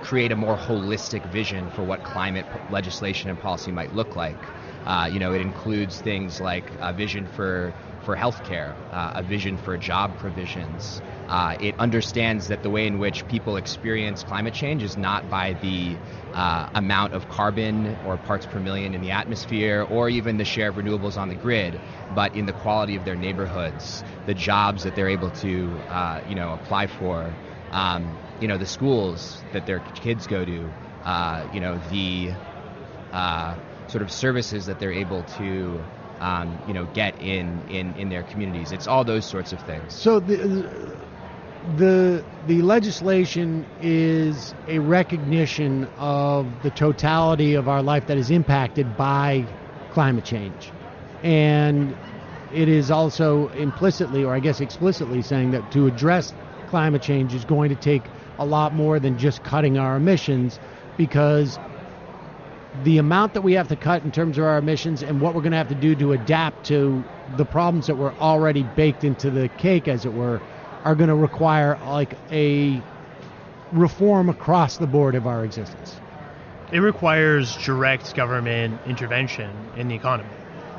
create a more holistic vision for what climate legislation and policy might look like. It includes things like a vision for healthcare, a vision for job provisions. It understands that the way in which people experience climate change is not by the amount of carbon or parts per million in the atmosphere or even the share of renewables on the grid, but in the quality of their neighborhoods, the jobs that they're able to apply for, the schools that their kids go to, the sort of services that they're able to get in their communities. It's all those sorts of things. So the legislation is a recognition of the totality of our life that is impacted by climate change. And it is also implicitly, or I guess explicitly, saying that to address climate change is going to take a lot more than just cutting our emissions, because the amount that we have to cut in terms of our emissions and what we're going to have to do to adapt to the problems that were already baked into the cake, as it were, are going to require like a reform across the board of our existence. It requires direct government intervention in the economy.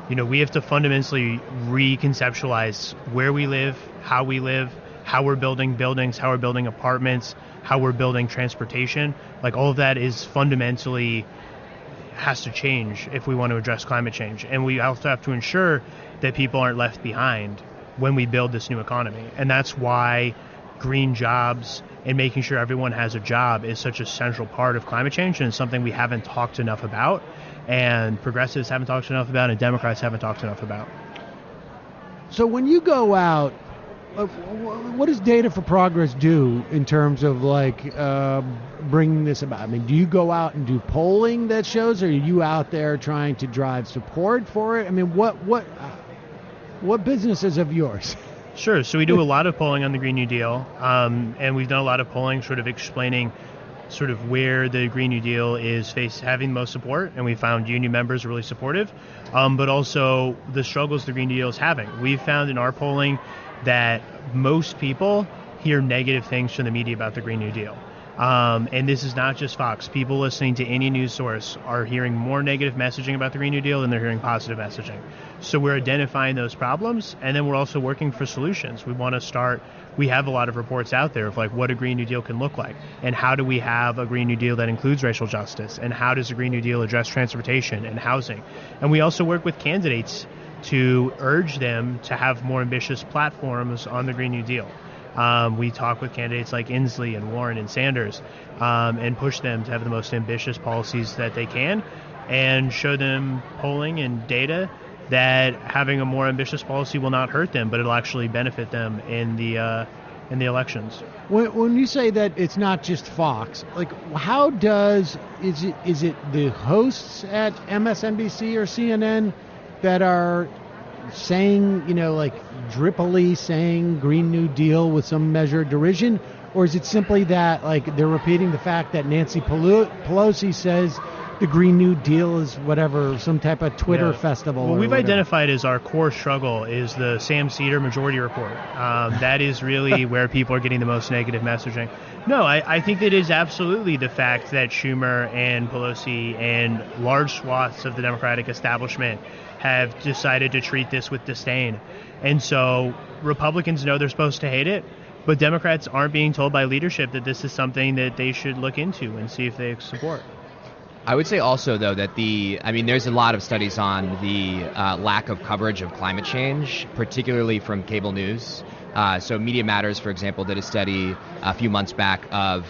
We have to fundamentally reconceptualize where we live, how we're building buildings, how we're building apartments, how we're building transportation. Like, all of that is fundamentally has to change if we want to address climate change. And we also have to ensure that people aren't left behind when we build this new economy. And that's why green jobs and making sure everyone has a job is such a central part of climate change, and it's something we haven't talked enough about, and progressives haven't talked enough about, and Democrats haven't talked enough about. So when you go out, what does Data for Progress do in terms of bringing this about? I mean, do you go out and do polling that shows, or are you out there trying to drive support for it? I mean, what business is of yours? Sure. So we do a lot of polling on the Green New Deal, and we've done a lot of polling sort of explaining sort of where the Green New Deal is having the most support, and we found union members are really supportive, but also the struggles the Green New Deal is having. We've found in our polling that most people hear negative things from the media about the Green New Deal. And this is not just Fox. People listening to any news source are hearing more negative messaging about the Green New Deal than they're hearing positive messaging. So we're identifying those problems, and then we're also working for solutions. We have a lot of reports out there of what a Green New Deal can look like, and how do we have a Green New Deal that includes racial justice, and how does a Green New Deal address transportation and housing. And we also work with candidates to urge them to have more ambitious platforms on the Green New Deal. We talk with candidates like Inslee and Warren and Sanders and push them to have the most ambitious policies that they can, and show them polling and data that having a more ambitious policy will not hurt them, but it'll actually benefit them in the elections. When you say that it's not just Fox, is it the hosts at MSNBC or CNN that are saying, drippily saying Green New Deal with some measure of derision? Or is it simply that, like, they're repeating the fact that Nancy Pelosi says the Green New Deal is whatever, some type of Twitter festival? Well, we've whatever. identified as our core struggle is the Sam Seder majority report. That is really where people are getting the most negative messaging. No, I think that is absolutely the fact that Schumer and Pelosi and large swaths of the Democratic establishment have decided to treat this with disdain. And so Republicans know they're supposed to hate it, but Democrats aren't being told by leadership that this is something that they should look into and see if they support. I would say also, though, that there's a lot of studies on the lack of coverage of climate change, particularly from cable news. So Media Matters, for example, did a study a few months back of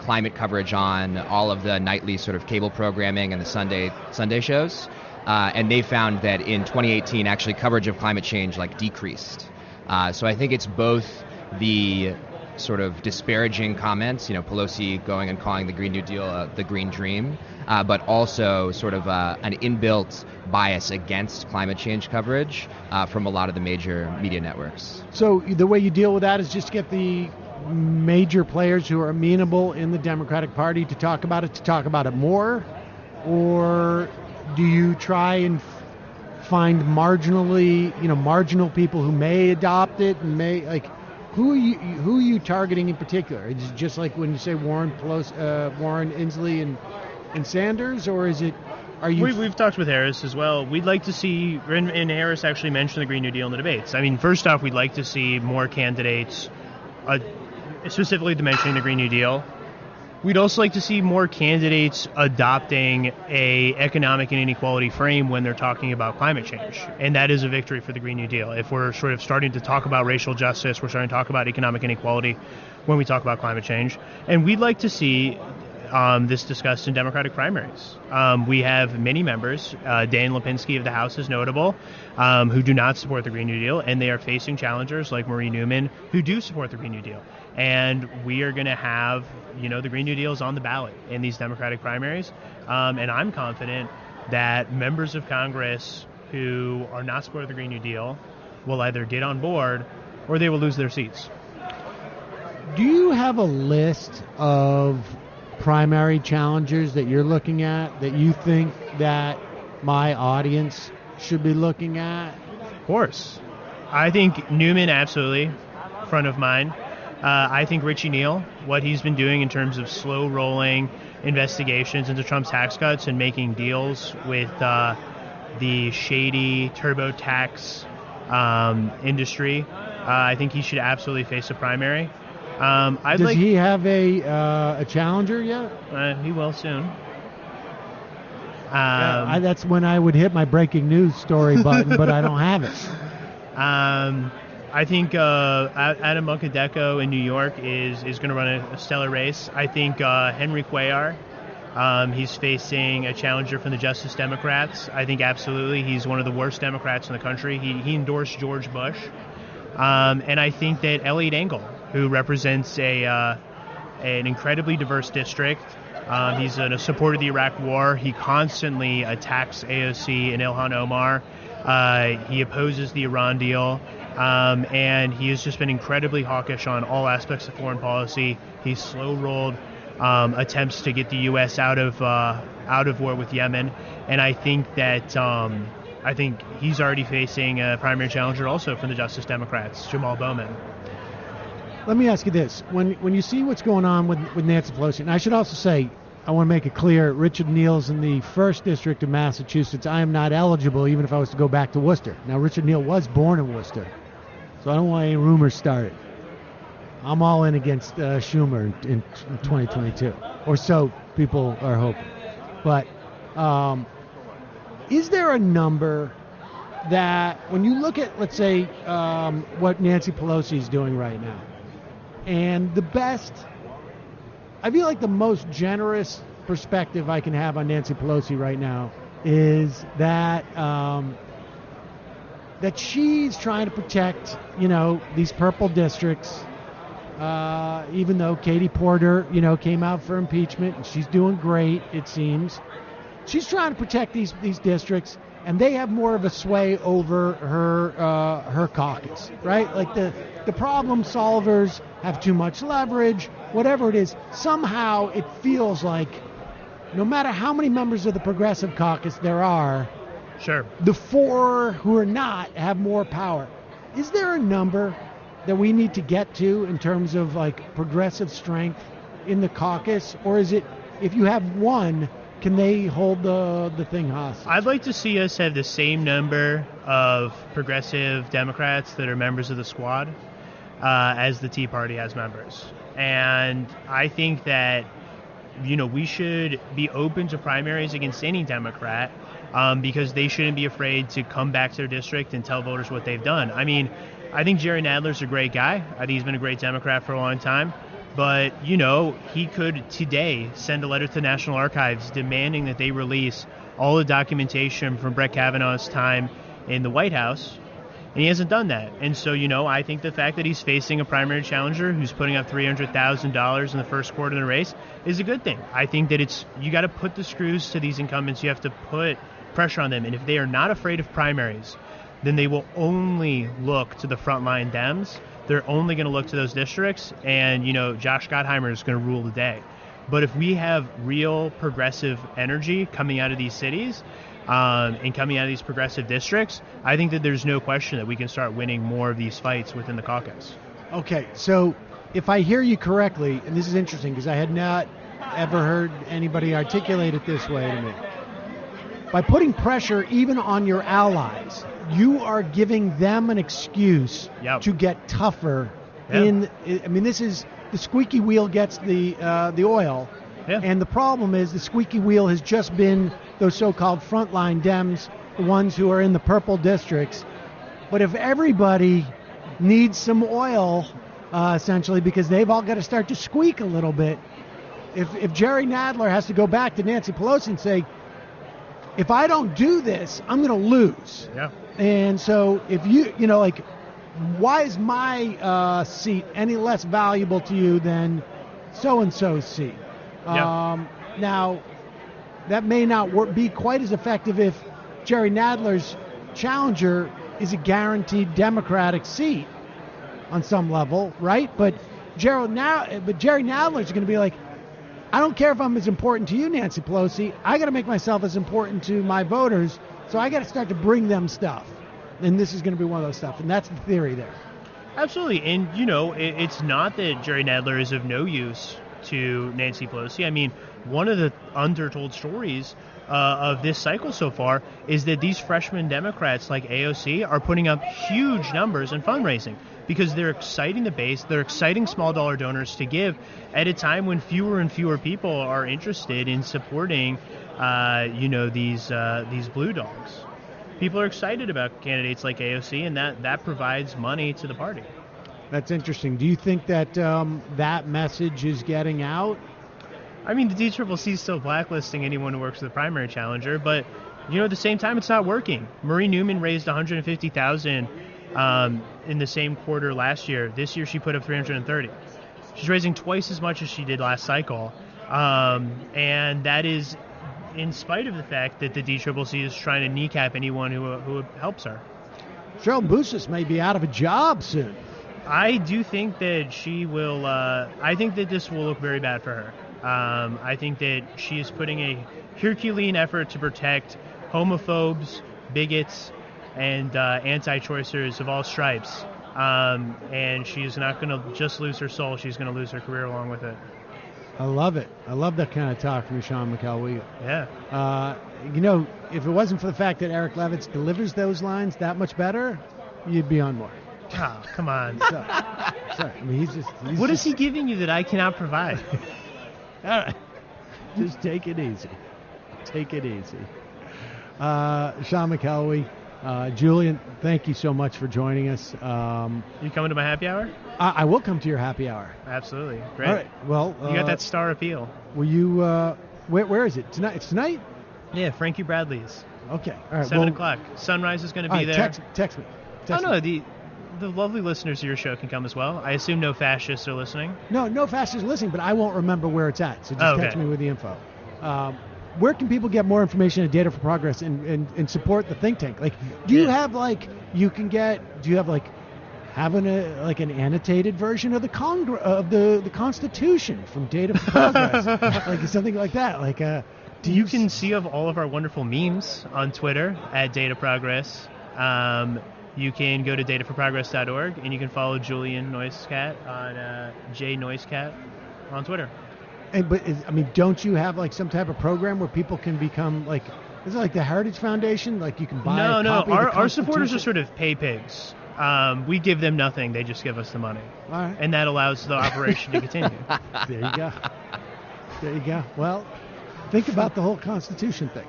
climate coverage on all of the nightly sort of cable programming and the Sunday shows. And they found that in 2018, actually, coverage of climate change decreased. So I think it's both the sort of disparaging comments, Pelosi going and calling the Green New Deal the Green Dream, but also sort of an inbuilt bias against climate change coverage from a lot of the major media networks. So the way you deal with that is just get the major players who are amenable in the Democratic Party to talk about it more? Or do you try and find marginal people who may adopt it and may, who are you targeting in particular? Is it just like when you say Warren, Inslee, and Sanders, or is it? We've talked with Harris as well. We'd like to see, and Harris actually mentioned the Green New Deal in the debates. I mean, first off, we'd like to see more candidates, specifically mentioning the Green New Deal. We'd also like to see more candidates adopting a economic and inequality frame when they're talking about climate change. And that is a victory for the Green New Deal. If we're sort of starting to talk about racial justice, we're starting to talk about economic inequality when we talk about climate change. And we'd like to see this discussed in Democratic primaries. We have many members, Dayen Lipinski of the House is notable, who do not support the Green New Deal, and they are facing challengers like Marie Newman who do support the Green New Deal. And we are going to have, the Green New Deal is on the ballot in these Democratic primaries. And I'm confident that members of Congress who are not supporting the Green New Deal will either get on board or they will lose their seats. Do you have a list of primary challengers that you're looking at that you think that my audience should be looking at? Of course. I think Newman, absolutely, front of mind. I think Richie Neal, what he's been doing in terms of slow-rolling investigations into Trump's tax cuts and making deals with the shady TurboTax industry, I think he should absolutely face a primary. Does he have a challenger yet? He will soon. That's when I would hit my breaking news story button, but I don't have it. I think Adam Moncadecco in New York is going to run a stellar race. I think Henry Cuellar, he's facing a challenger from the Justice Democrats. I think absolutely he's one of the worst Democrats in the country. He endorsed George Bush. And I think that Elliot Engel, who represents an incredibly diverse district, he's a supporter of the Iraq War. He constantly attacks AOC and Ilhan Omar. He opposes the Iran deal. And he has just been incredibly hawkish on all aspects of foreign policy. He's slow-rolled attempts to get the U.S. out of war with Yemen, and I think that he's already facing a primary challenger also from the Justice Democrats, Jamal Bowman. Let me ask you this: when you see what's going on with Nancy Pelosi, and I should also say, I want to make it clear, Richard Neal's in the 1st District of Massachusetts. I am not eligible even if I was to go back to Worcester. Now, Richard Neal was born in Worcester, so I don't want any rumors started. I'm all in against Schumer in 2022, or so people are hoping. But is there a number that, when you look at, let's say, what Nancy Pelosi is doing right now, and the best, I feel like the most generous perspective I can have on Nancy Pelosi right now is that that she's trying to protect, these purple districts, even though Katie Porter, came out for impeachment, and she's doing great, it seems. She's trying to protect these districts, and they have more of a sway over her caucus, right? Like the problem solvers have too much leverage, whatever it is. Somehow it feels like no matter how many members of the Progressive Caucus there are, sure, the 4 who are not have more power. Is there a number that we need to get to in terms of like progressive strength in the caucus, or is it if you have 1, can they hold the thing hostage? I'd like to see us have the same number of progressive Democrats that are members of the squad as the Tea Party has members. And I think that, we should be open to primaries against any Democrat because they shouldn't be afraid to come back to their district and tell voters what they've done. I mean, I think Jerry Nadler's a great guy. I think he's been a great Democrat for a long time. But, he could today send a letter to the National Archives demanding that they release all the documentation from Brett Kavanaugh's time in the White House. And he hasn't done that. And so, I think the fact that he's facing a primary challenger who's putting up $300,000 in the first quarter of the race is a good thing. I think that you got to put the screws to these incumbents. You have to put pressure on them. And if they are not afraid of primaries, then they will only look to the frontline Dems. They're only going to look to those districts, and, Josh Gottheimer is going to rule the day. But if we have real progressive energy coming out of these cities and coming out of these progressive districts, I think that there's no question that we can start winning more of these fights within the caucus. Okay, so if I hear you correctly, and this is interesting because I had not ever heard anybody articulate it this way to me, by putting pressure even on your allies, you are giving them an excuse to get tougher. This is the squeaky wheel gets the oil, and the problem is the squeaky wheel has just been those so-called frontline Dems, the ones who are in the purple districts. But if everybody needs some oil, essentially, because they've all got to start to squeak a little bit, if Jerry Nadler has to go back to Nancy Pelosi and say, if I don't do this, I'm going to lose. Yeah. And so if why is my seat any less valuable to you than so-and-so's seat? Now, that may not be quite as effective if Jerry Nadler's challenger is a guaranteed Democratic seat on some level, right? But Jerry Nadler's going to be like, I don't care if I'm as important to you, Nancy Pelosi. I got to make myself as important to my voters, so I got to start to bring them stuff. And this is going to be one of those stuff, and that's the theory there. Absolutely. And, it's not that Jerry Nadler is of no use to Nancy Pelosi. I mean, one of the undertold stories of this cycle so far is that these freshman Democrats like AOC are putting up huge numbers in fundraising because they're exciting the base, they're exciting small dollar donors to give at a time when fewer and fewer people are interested in supporting, these blue dogs. People are excited about candidates like AOC, and that provides money to the party. That's interesting. Do you think that that message is getting out? I mean, the DCCC is still blacklisting anyone who works for the primary challenger, but at the same time, it's not working. Marie Newman raised $150,000 in the same quarter last year. This year, she put up $330,000. She's raising twice as much as she did last cycle, and that is in spite of the fact that the DCCC is trying to kneecap anyone who helps her. Cheryl Bousis may be out of a job soon. I do think that she will. I think that this will look very bad for her. I think that she is putting a Herculean effort to protect homophobes, bigots, and anti-choicers of all stripes. And she's not going to just lose her soul. She's going to lose her career along with it. I love it. I love that kind of talk from Sean McElwee. Yeah. If it wasn't for the fact that Eric Levitz delivers those lines that much better, you'd be on more. Oh, come on. Sorry. I mean, what is he giving you that I cannot provide? All right. Just take it easy. Take it easy. Sean McElwee, Julian, thank you so much for joining us. You coming to my happy hour? I will come to your happy hour. Absolutely. Great. All right. Well, you got that star appeal. Will you? Where is it tonight? It's tonight. Yeah, Frankie Bradley's. Okay. All right. 7 o'clock. Sunrise is going to be there. Text me. The lovely listeners of your show can come as well. I assume no fascists are listening. No fascists are listening, but I won't remember where it's at. So just text me with the info. where can people get more information at Data for Progress and support the think tank? Like, do you have like having an annotated version of the the Constitution from Data for Progress, like something like that? Like, you can see all of our wonderful memes on Twitter at Data Progress. You can go to dataforprogress.org, and you can follow Julian NoiseCat on JNoiseCat on Twitter. Don't you have like some type of program where people can become like? Is it like the Heritage Foundation? Like you can buy. No. Our supporters are sort of pay pigs. We give them nothing; they just give us the money, all right. And that allows the operation to continue. There you go. Well, think about the whole Constitution thing.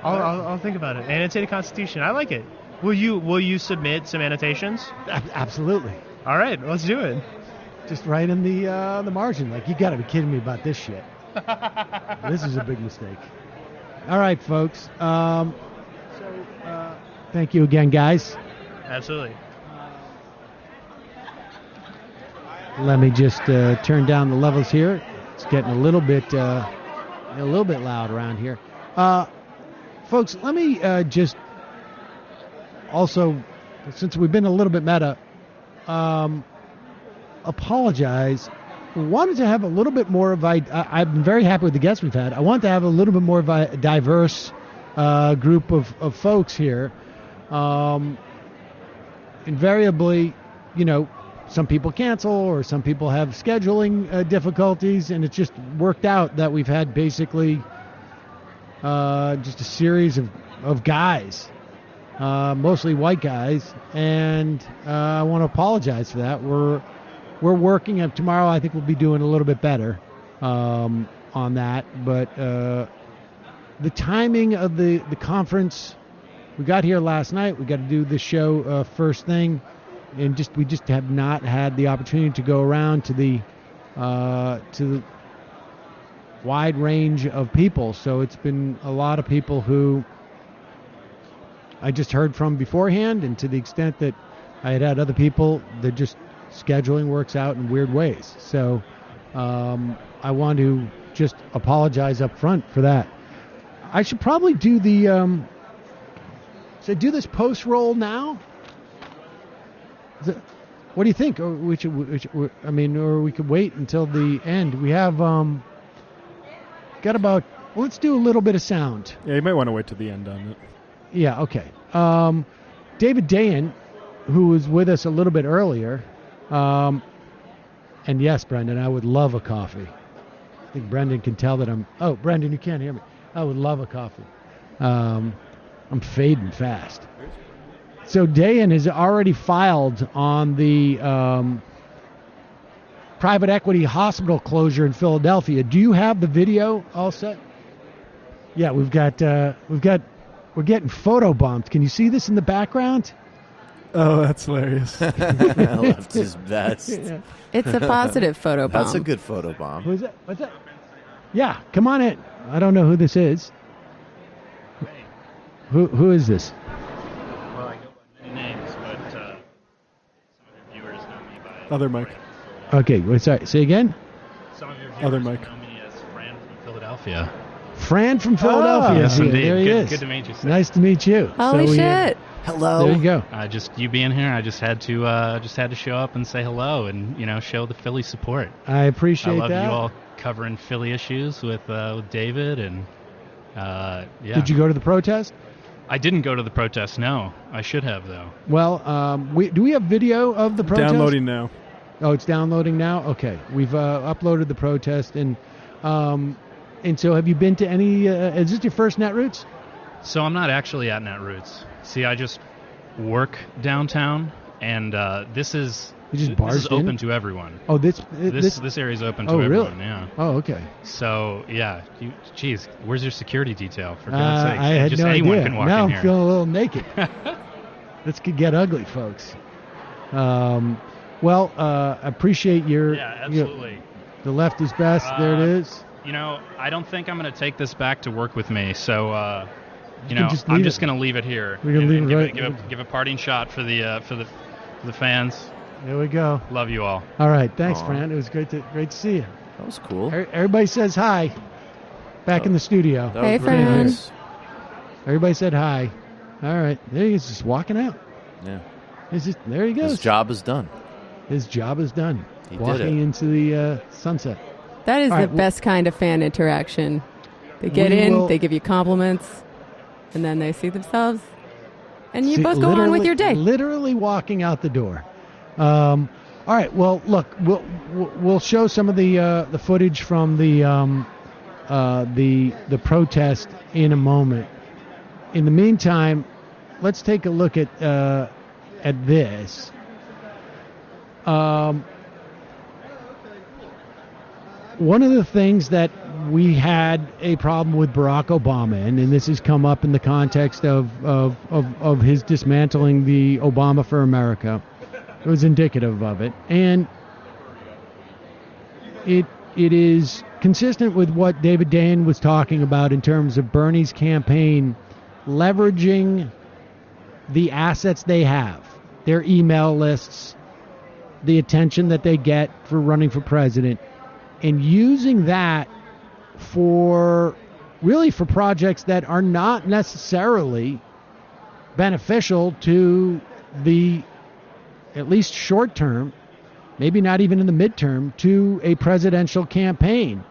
I'll think about it. Annotated Constitution. I like it. Will you submit some annotations? Absolutely. All right, let's do it. Just right in the margin. Like, you got to be kidding me about this shit. This is a big mistake. All right, folks. Thank you again, guys. Absolutely. Let me just turn down the levels here. It's getting a little bit loud around here. Folks, let me just also, since we've been a little bit meta, apologize. Wanted to have a little bit more of I've been very happy with the guests we've had. I want to have a little bit more of a diverse group of folks here. Invariably, some people cancel or some people have scheduling difficulties, and it's just worked out that we've had basically just a series of guys, mostly white guys, and I want to apologize for that. We're working, and tomorrow I think we'll be doing a little bit better on that, but the timing of the conference, we got here last night, we got to do the show first thing, and we just have not had the opportunity to go around to the wide range of people. So it's been a lot of people who I just heard from beforehand, and to the extent that I had other people that just scheduling works out in weird ways. So I want to just apologize up front for that. I should probably do do this post roll now. What do you think? Or we could wait until the end. We have got about. Let's do a little bit of sound. Yeah, you might want to wait to the end on it. Yeah. Okay. David Dayen, who was with us a little bit earlier, and yes, Brendan, I would love a coffee. I think Brendan can tell that I'm. Oh, Brendan, you can't hear me. I would love a coffee. I'm fading fast. So Dayen has already filed on the private equity hospital closure in Philadelphia. Do you have the video all set? Yeah, we're getting photo bombed. Can you see this in the background? Oh, that's hilarious. Left his best. Yeah. It's a positive photo bomb. That's a good photo bomb. Who's that? What's that? Yeah, come on in. I don't know who this is. Who is this? Well, I go by many names, but some of your viewers know me by... Other Mike. Okay, wait, sorry. Say again? Some of your Other viewers Mike. know me as Fran from Philadelphia. Fran from Philadelphia. Yes, indeed. There he is. Good to meet you, sir. Nice to meet you. Holy shit. Hello. There you go. Just you being here, I just had to show up and say hello and show the Philly support. I appreciate I love that. you all covering Philly issues with David and yeah. Did you go to the protest? I didn't go to the protest. No, I should have though. Well, do we have video of the protest? Downloading now. Oh, it's downloading now. Okay, we've uploaded the protest, and so have you been to any? Is this your first Netroots? So I'm not actually at Netroots. See, I just work downtown, and this is open to everyone. Oh, this area is open to everyone. Really? Yeah. Oh, okay. So yeah, geez, where's your security detail? For God's sake, I had just no anyone idea. can walk now in I'm here. feeling a little naked. This could get ugly, folks. Well, I appreciate your. Yeah, absolutely. The left is best. There it is. I don't think I'm going to take this back to work with me. So, I'm just going to leave it here. We're going to leave it give a parting shot for the fans. There we go. Love you all. All right, thanks, Fran. It was great to see you. That was cool. Everybody says hi. back in the studio. Hey, friends. Everybody said hi. All right. There he is, just walking out. Yeah. There he goes. His job is done. His job is done. He Walking did it. into the sunset. That is All the right, best kind of fan interaction. They get in, they give you compliments, and then they see themselves, and you both go on with your day. Literally walking out the door. All right. Well, look, we'll show some of the footage from the protest in a moment. In the meantime, let's take a look at this. One of the things that we had a problem with Barack Obama, and this has come up in the context of his dismantling the Obama for America. It was indicative of it, and it is consistent with what David Dayen was talking about in terms of Bernie's campaign leveraging the assets they have, their email lists, the attention that they get for running for president, and using that for projects that are not necessarily beneficial to the, at least short term, maybe not even in the midterm, to a presidential campaign.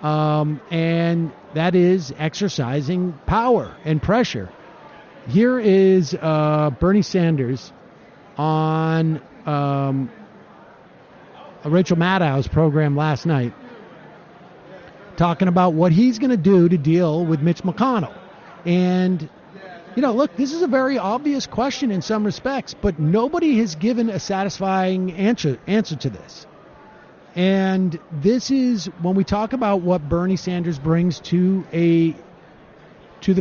And that is exercising power and pressure. Here is Bernie Sanders on Rachel Maddow's program last night, talking about what he's going to do to deal with Mitch McConnell. And, look, this is a very obvious question in some respects, but nobody has given a satisfying answer to this. And this is when we talk about what Bernie Sanders brings to the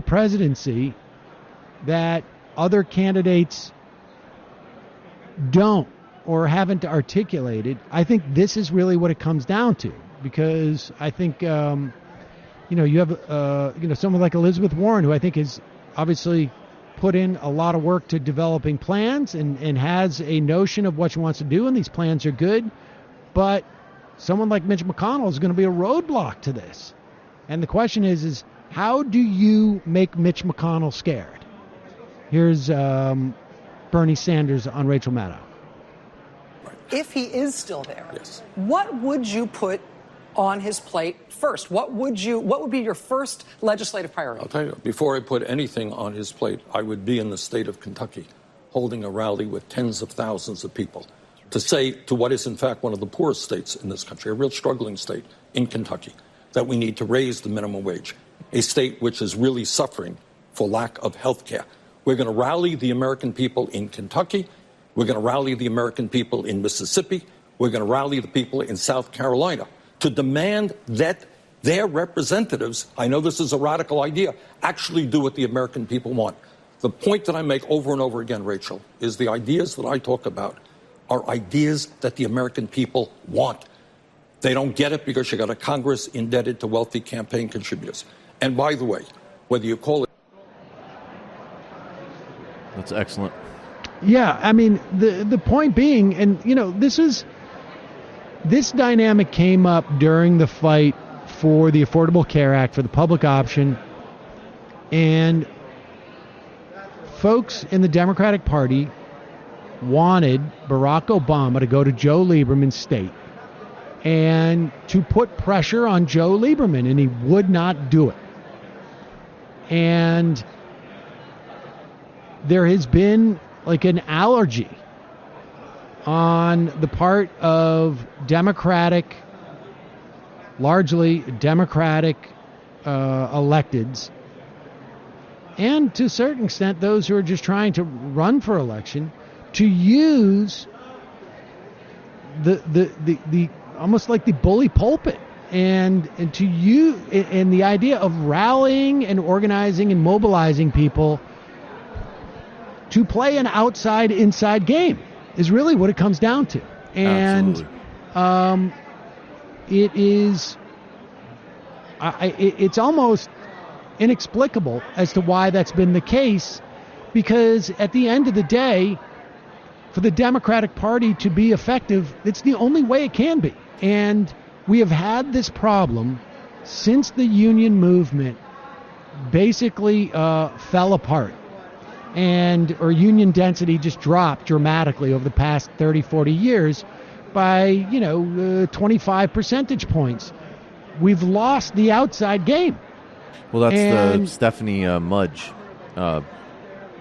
presidency that other candidates don't or haven't articulated. I think this is really what it comes down to, because I think you have someone like Elizabeth Warren, who I think has obviously put in a lot of work to developing plans and has a notion of what she wants to do, and these plans are good. But someone like Mitch McConnell is going to be a roadblock to this. And the question is how do you make Mitch McConnell scared? Here's Bernie Sanders on Rachel Maddow. If he is still there, what would you put on his plate first? What would be your first legislative priority? I'll tell you, before I put anything on his plate, I would be in the state of Kentucky holding a rally with tens of thousands of people to say to what is in fact one of the poorest states in this country, a real struggling state in Kentucky, that we need to raise the minimum wage, a state which is really suffering for lack of health care. We're going to rally the American people in Kentucky. We're going to rally the American people in Mississippi. We're going to rally the people in South Carolina to demand that their representatives, I know this is a radical idea, actually do what the American people want. The point that I make over and over again, Rachel, is the ideas that I talk about are ideas that the American people want. They don't get it because you got a Congress indebted to wealthy campaign contributors. And by the way, whether you call it... That's excellent. Yeah, I mean, the point being, and, this dynamic came up during the fight for the Affordable Care Act, for the public option, and folks in the Democratic Party wanted Barack Obama to go to Joe Lieberman's state and to put pressure on Joe Lieberman, and he would not do it. And there has been like an allergy on the part of largely Democratic electeds, and to a certain extent those who are just trying to run for election, to use the almost like the bully pulpit and to use and the idea of rallying and organizing and mobilizing people to play an outside-inside game is really what it comes down to. And it's almost inexplicable as to why that's been the case, because at the end of the day, for the Democratic Party to be effective, it's the only way it can be. And we have had this problem since the union movement basically fell apart or union density just dropped dramatically over the past 30, 40 years by, 25 percentage points, we've lost the outside game. Well, that's the Stephanie Mudge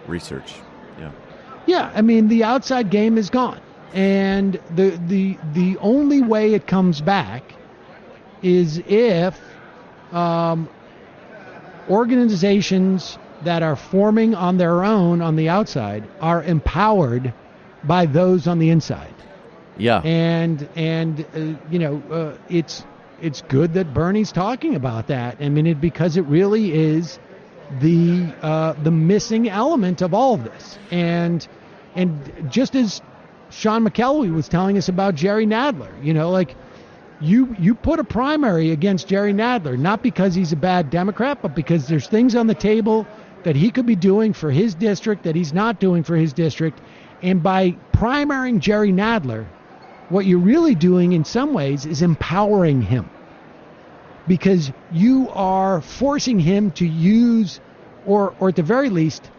research. Yeah. Yeah, I mean, the outside game is gone. And the only way it comes back is if organizations that are forming on their own on the outside are empowered by those on the inside. Yeah. And it's good that Bernie's talking about that. I mean, because it really is the missing element of all of this. And just as Sean McElwee was telling us about Jerry Nadler, you put a primary against Jerry Nadler, not because he's a bad Democrat, but because there's things on the table that he could be doing for his district that he's not doing for his district. And by primarying Jerry Nadler, what you're really doing in some ways is empowering him, because you are forcing him to use, or at the very least,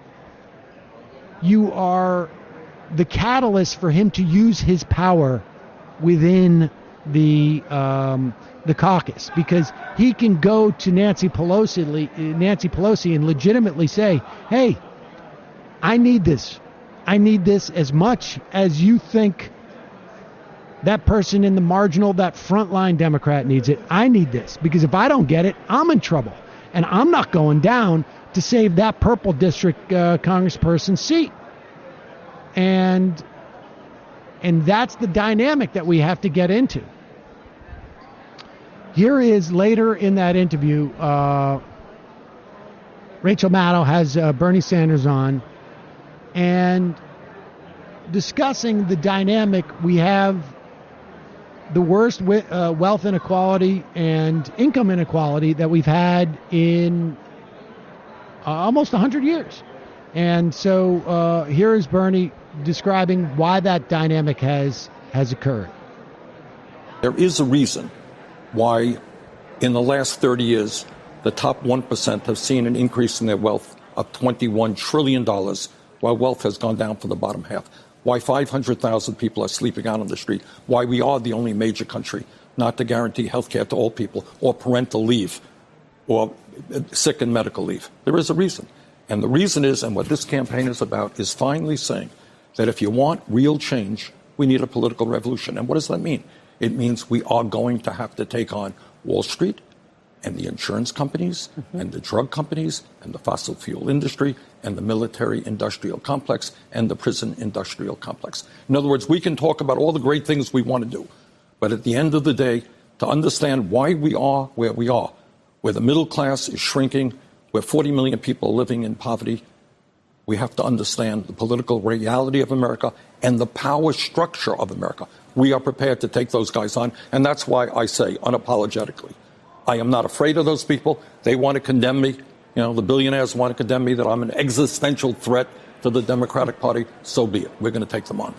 you are the catalyst for him to use his power within the caucus, because he can go to Nancy Pelosi and legitimately say, hey, I need this as much as you think that person in the marginal, that frontline Democrat needs it. I need this, because if I don't get it, I'm in trouble, and I'm not going down to save that purple district congressperson's seat. And that's the dynamic that we have to get into. Here is later in that interview, Rachel Maddow has Bernie Sanders on, and discussing the dynamic. We have the worst wealth inequality and income inequality that we've had in almost 100 years. And so here is Bernie describing why that dynamic has occurred. There is a reason why in the last 30 years, the top 1% have seen an increase in their wealth of $21 trillion, while wealth has gone down for the bottom half. Why 500,000 people are sleeping out on the street. Why we are the only major country not to guarantee health care to all people, or parental leave, or sick and medical leave. There is a reason. And the reason is, and what this campaign is about, is finally saying that if you want real change, we need a political revolution. And what does that mean? It means we are going to have to take on Wall Street and the insurance companies and the drug companies and the fossil fuel industry and the military industrial complex and the prison industrial complex. In other words, we can talk about all the great things we want to do, but at the end of the day, to understand why we are where we are, where the middle class is shrinking, where 40 million people are living in poverty, we have to understand the political reality of America and the power structure of America. We are prepared to take those guys on, and that's why I say unapologetically, I am not afraid of those people. They want to condemn me. The billionaires want to condemn me, that I'm an existential threat to the Democratic Party. So be it. We're going to take them on.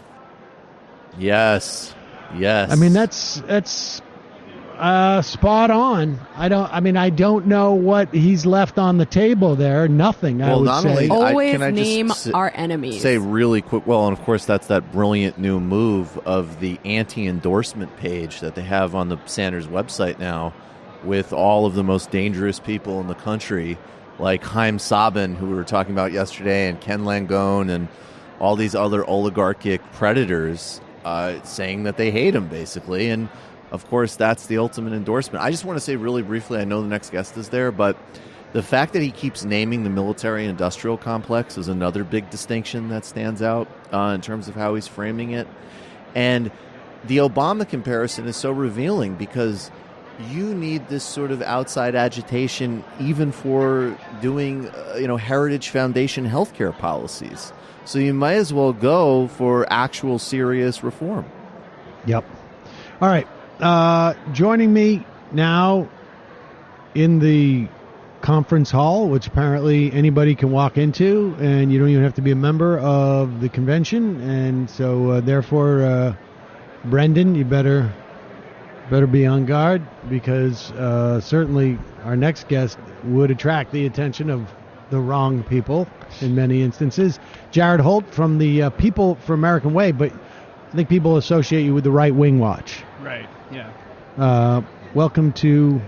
Yes. I mean, that's spot on. I don't know what he's left on the table there. Nothing. Well, I would not say. only Always I name just our enemies. Say really quick. Well, and of course that's that brilliant new move of the anti-endorsement page that they have on the Sanders website now, with all of the most dangerous people in the country, like Haim Sabin, who we were talking about yesterday, and Ken Langone, and all these other oligarchic predators, saying that they hate him, basically. And of course, that's the ultimate endorsement. I just want to say really briefly, I know the next guest is there, but the fact that he keeps naming the military-industrial complex is another big distinction that stands out in terms of how he's framing it. And the Obama comparison is so revealing, because you need this sort of outside agitation even for doing, Heritage Foundation healthcare policies. So you might as well go for actual serious reform. Yep. All right. Joining me now in the conference hall, which apparently anybody can walk into, and you don't even have to be a member of the convention. And so, therefore, Brendan, you better Better be on guard, because certainly our next guest would attract the attention of the wrong people in many instances. Jared Holt from the People for American Way, but I think people associate you with the Right Wing Watch. Right, yeah. Welcome to...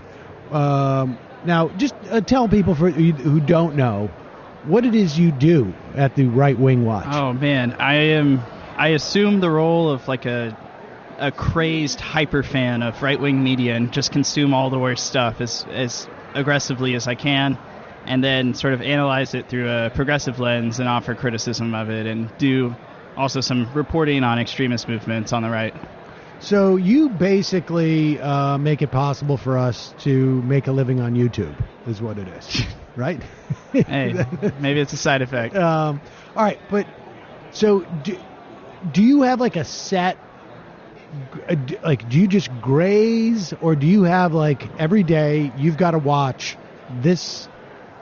now, just tell people who don't know what it is you do at the Right Wing Watch. Oh, man. I assume the role of like a crazed hyper fan of right-wing media and just consume all the worst stuff as aggressively as I can, and then sort of analyze it through a progressive lens and offer criticism of it, and do also some reporting on extremist movements on the right. So you basically make it possible for us to make a living on YouTube, is what it is, right? Hey, maybe it's a side effect. All right, but so do you have like a set, like, do you just graze, or do you have like every day you've got to watch this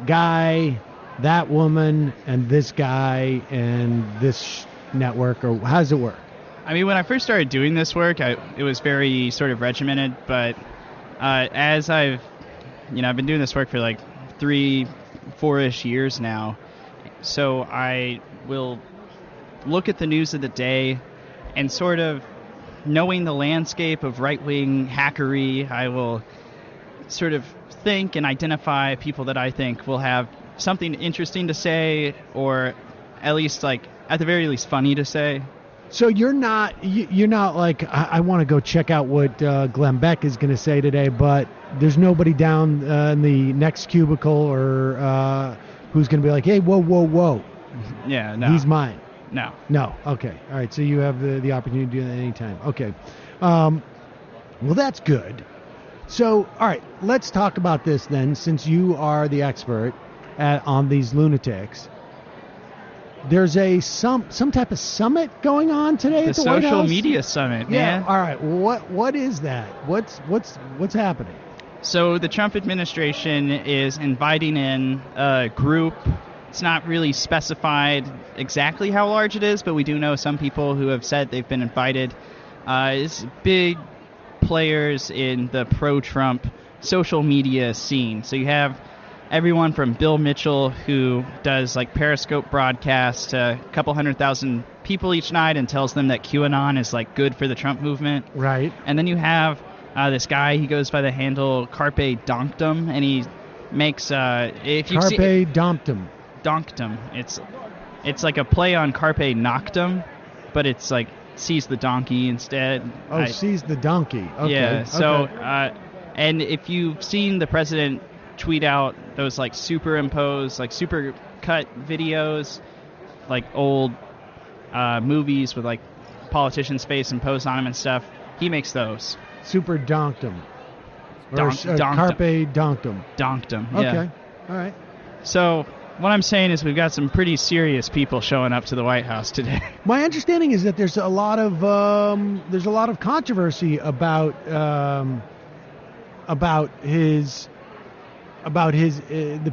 guy, that woman, and this guy, and this network, or how does it work? I mean, when I first started doing this work, it was very sort of regimented, but as I've been doing this work for like 3-4-ish years now, so I will look at the news of the day, and sort of knowing the landscape of right-wing hackery, I will sort of think and identify people that I think will have something interesting to say, or at least, like, at the very least, funny to say. So you're not like, I want to go check out what Glenn Beck is going to say today, but there's nobody down in the next cubicle or who's going to be like, hey, whoa. Yeah, no. He's mine. No. Okay. All right. So you have the opportunity to do that anytime. Okay. Well, that's good. So, all right, let's talk about this then, since you are the expert on these lunatics. There's some type of summit going on today at the White House? The social media summit, man. All right. What is that? What's happening? So the Trump administration is inviting in a group. It's not really specified exactly how large it is, but we do know some people who have said they've been invited. It's big players in the pro-Trump social media scene. So you have everyone from Bill Mitchell, who does like Periscope broadcasts to a couple 100,000 people each night and tells them that QAnon is like good for the Trump movement. Right. And then you have this guy, he goes by the handle Carpe Donktum, and he makes if you Carpe Donktum. Donktum. It's like a play on Carpe Noctum, but it's like seize the donkey instead. Seize the donkey. Okay. Yeah. So okay. And if you've seen the president tweet out those like superimposed, like super cut videos, like old movies with like politicians' face imposed on them and stuff, he makes those. Super Donktum. Donktum. Carpe Donktum. Donktum, yeah. Okay. All right. So what I'm saying is we've got some pretty serious people showing up to the White House today. My understanding is that there's a lot of controversy about the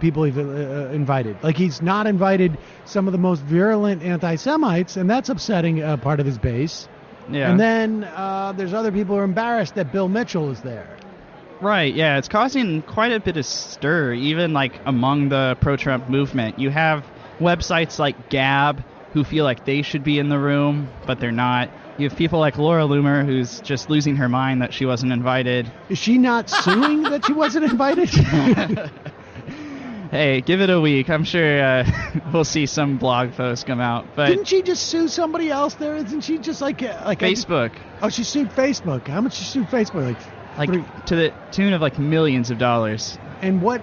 people he's invited. Like, he's not invited some of the most virulent anti-Semites, and that's upsetting part of his base. Yeah. And then there's other people who are embarrassed that Bill Mitchell is there. Right, yeah, it's causing quite a bit of stir, even like among the pro-Trump movement. You have websites like Gab who feel like they should be in the room, but they're not. You have people like Laura Loomer, who's just losing her mind that she wasn't invited. Is she not suing that she wasn't invited? Hey, give it a week. I'm sure we'll see some blog posts come out. But didn't she just sue somebody else there? Isn't she just like Facebook? She sued Facebook. How much she sued Facebook? Like to the tune of like millions of dollars. And what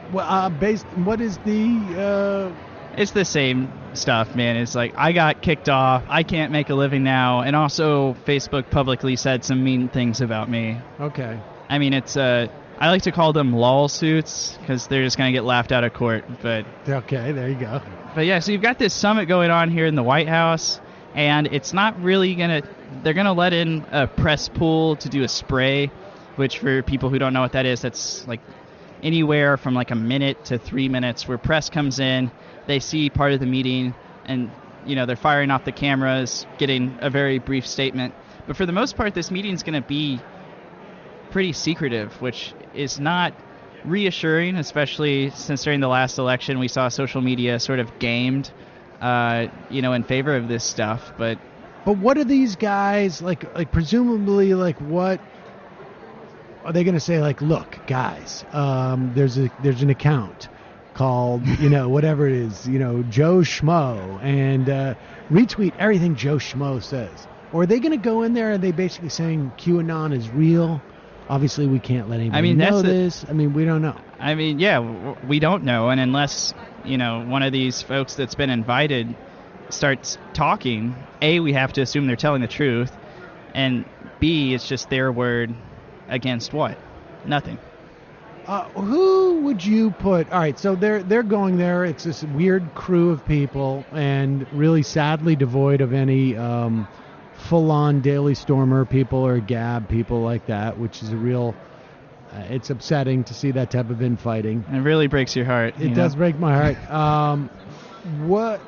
is the... It's the same stuff, man. It's like, I got kicked off, I can't make a living now, and also Facebook publicly said some mean things about me. Okay. I mean, it's I like to call them lawsuits because they're just going to get laughed out of court. But okay, there you go. But yeah, so you've got this summit going on here in the White House, and it's not really going to... They're going to let in a press pool to do a spray, which for people who don't know what that is, that's like anywhere from like a minute to 3 minutes where press comes in, they see part of the meeting, and they're firing off the cameras, getting a very brief statement. But for the most part, this meeting's going to be pretty secretive, which is not reassuring, especially since during the last election we saw social media sort of gamed, in favor of this stuff. But what are these guys like? Presumably, like, what are they going to say? Like, look, guys, there's an account called whatever it is, Joe Schmo, and retweet everything Joe Schmo says. Or are they going to go in there and they basically saying QAnon is real? Obviously, we can't let anybody know this. We don't know. We don't know, and unless one of these folks that's been invited starts talking, A, we have to assume they're telling the truth, and B, it's just their word against what? Nothing. Who would you put? All right, so they're going there. It's this weird crew of people, and really sadly devoid of any full-on Daily Stormer people or Gab people like that, which is a real. It's upsetting to see that type of infighting. It really breaks your heart. It does break my heart. What,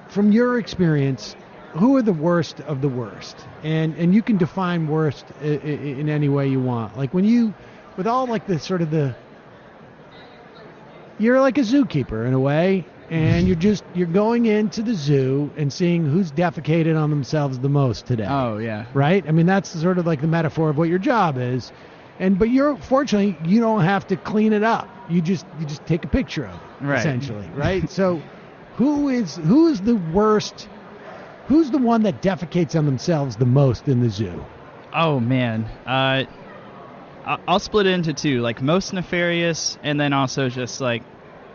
from your experience, who are the worst of the worst? And you can define worst in any way you want. Like when you. With all like the sort of you're like a zookeeper in a way, and you're going into the zoo and seeing who's defecated on themselves the most today. Oh yeah. Right? That's sort of like the metaphor of what your job is. But fortunately you don't have to clean it up. You just take a picture of it, right. Essentially, right? So who is the worst? Who's the one that defecates on themselves the most in the zoo? Oh man. I'll split it into two, like most nefarious and then also just like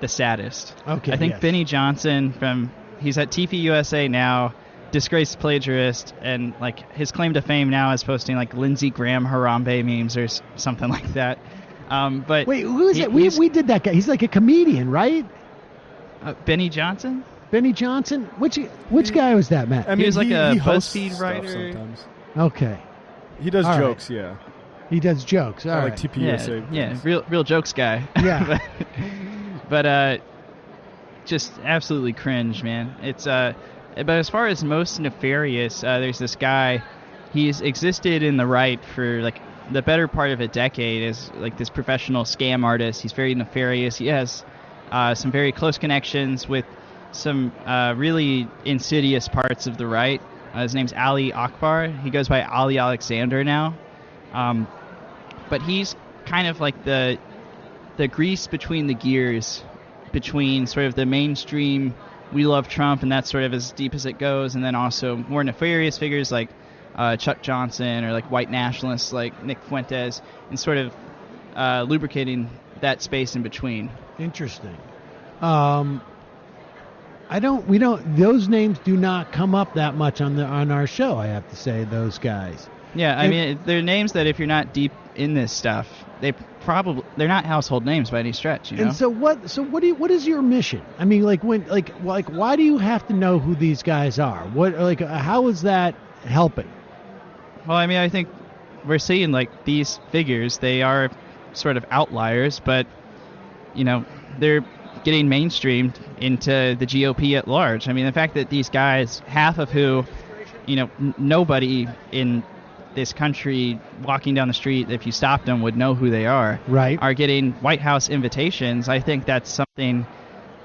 the saddest. Okay. I think Benny Johnson he's at TP USA now, disgraced plagiarist, and like his claim to fame now is posting like Lindsey Graham Harambe memes or something like that. But wait, who is it? We did that guy. He's like a comedian, right? Benny Johnson? Benny Johnson? Which guy was that, Matt? He was like a BuzzFeed writer. Sometimes. Okay. He does All jokes, right. yeah. He does jokes. All right. Like TPUSA. Yeah, real jokes guy. Yeah. but just absolutely cringe, man. It's but as far as most nefarious, there's this guy. He's existed in the right for like the better part of a decade as like this professional scam artist. He's very nefarious. He has some very close connections with some really insidious parts of the right. His name's Ali Akbar. He goes by Ali Alexander now. But he's kind of like the grease between the gears between sort of the mainstream we love Trump and that's sort of as deep as it goes, and then also more nefarious figures like Chuck Johnson or like white nationalists like Nick Fuentes, and sort of lubricating that space in between. Interesting. Those names do not come up that much on our show, I have to say, those guys. Yeah, they're names that if you're not deep in this stuff, they're not household names by any stretch, And so what is your mission? Why do you have to know who these guys are? How is that helping? Well, I think we're seeing like these figures, they are sort of outliers, but they're getting mainstreamed into the GOP at large. The fact that these guys, half of who, nobody in this country walking down the street, if you stopped them, would know who they are. Right. Are getting White House invitations. I think that's something,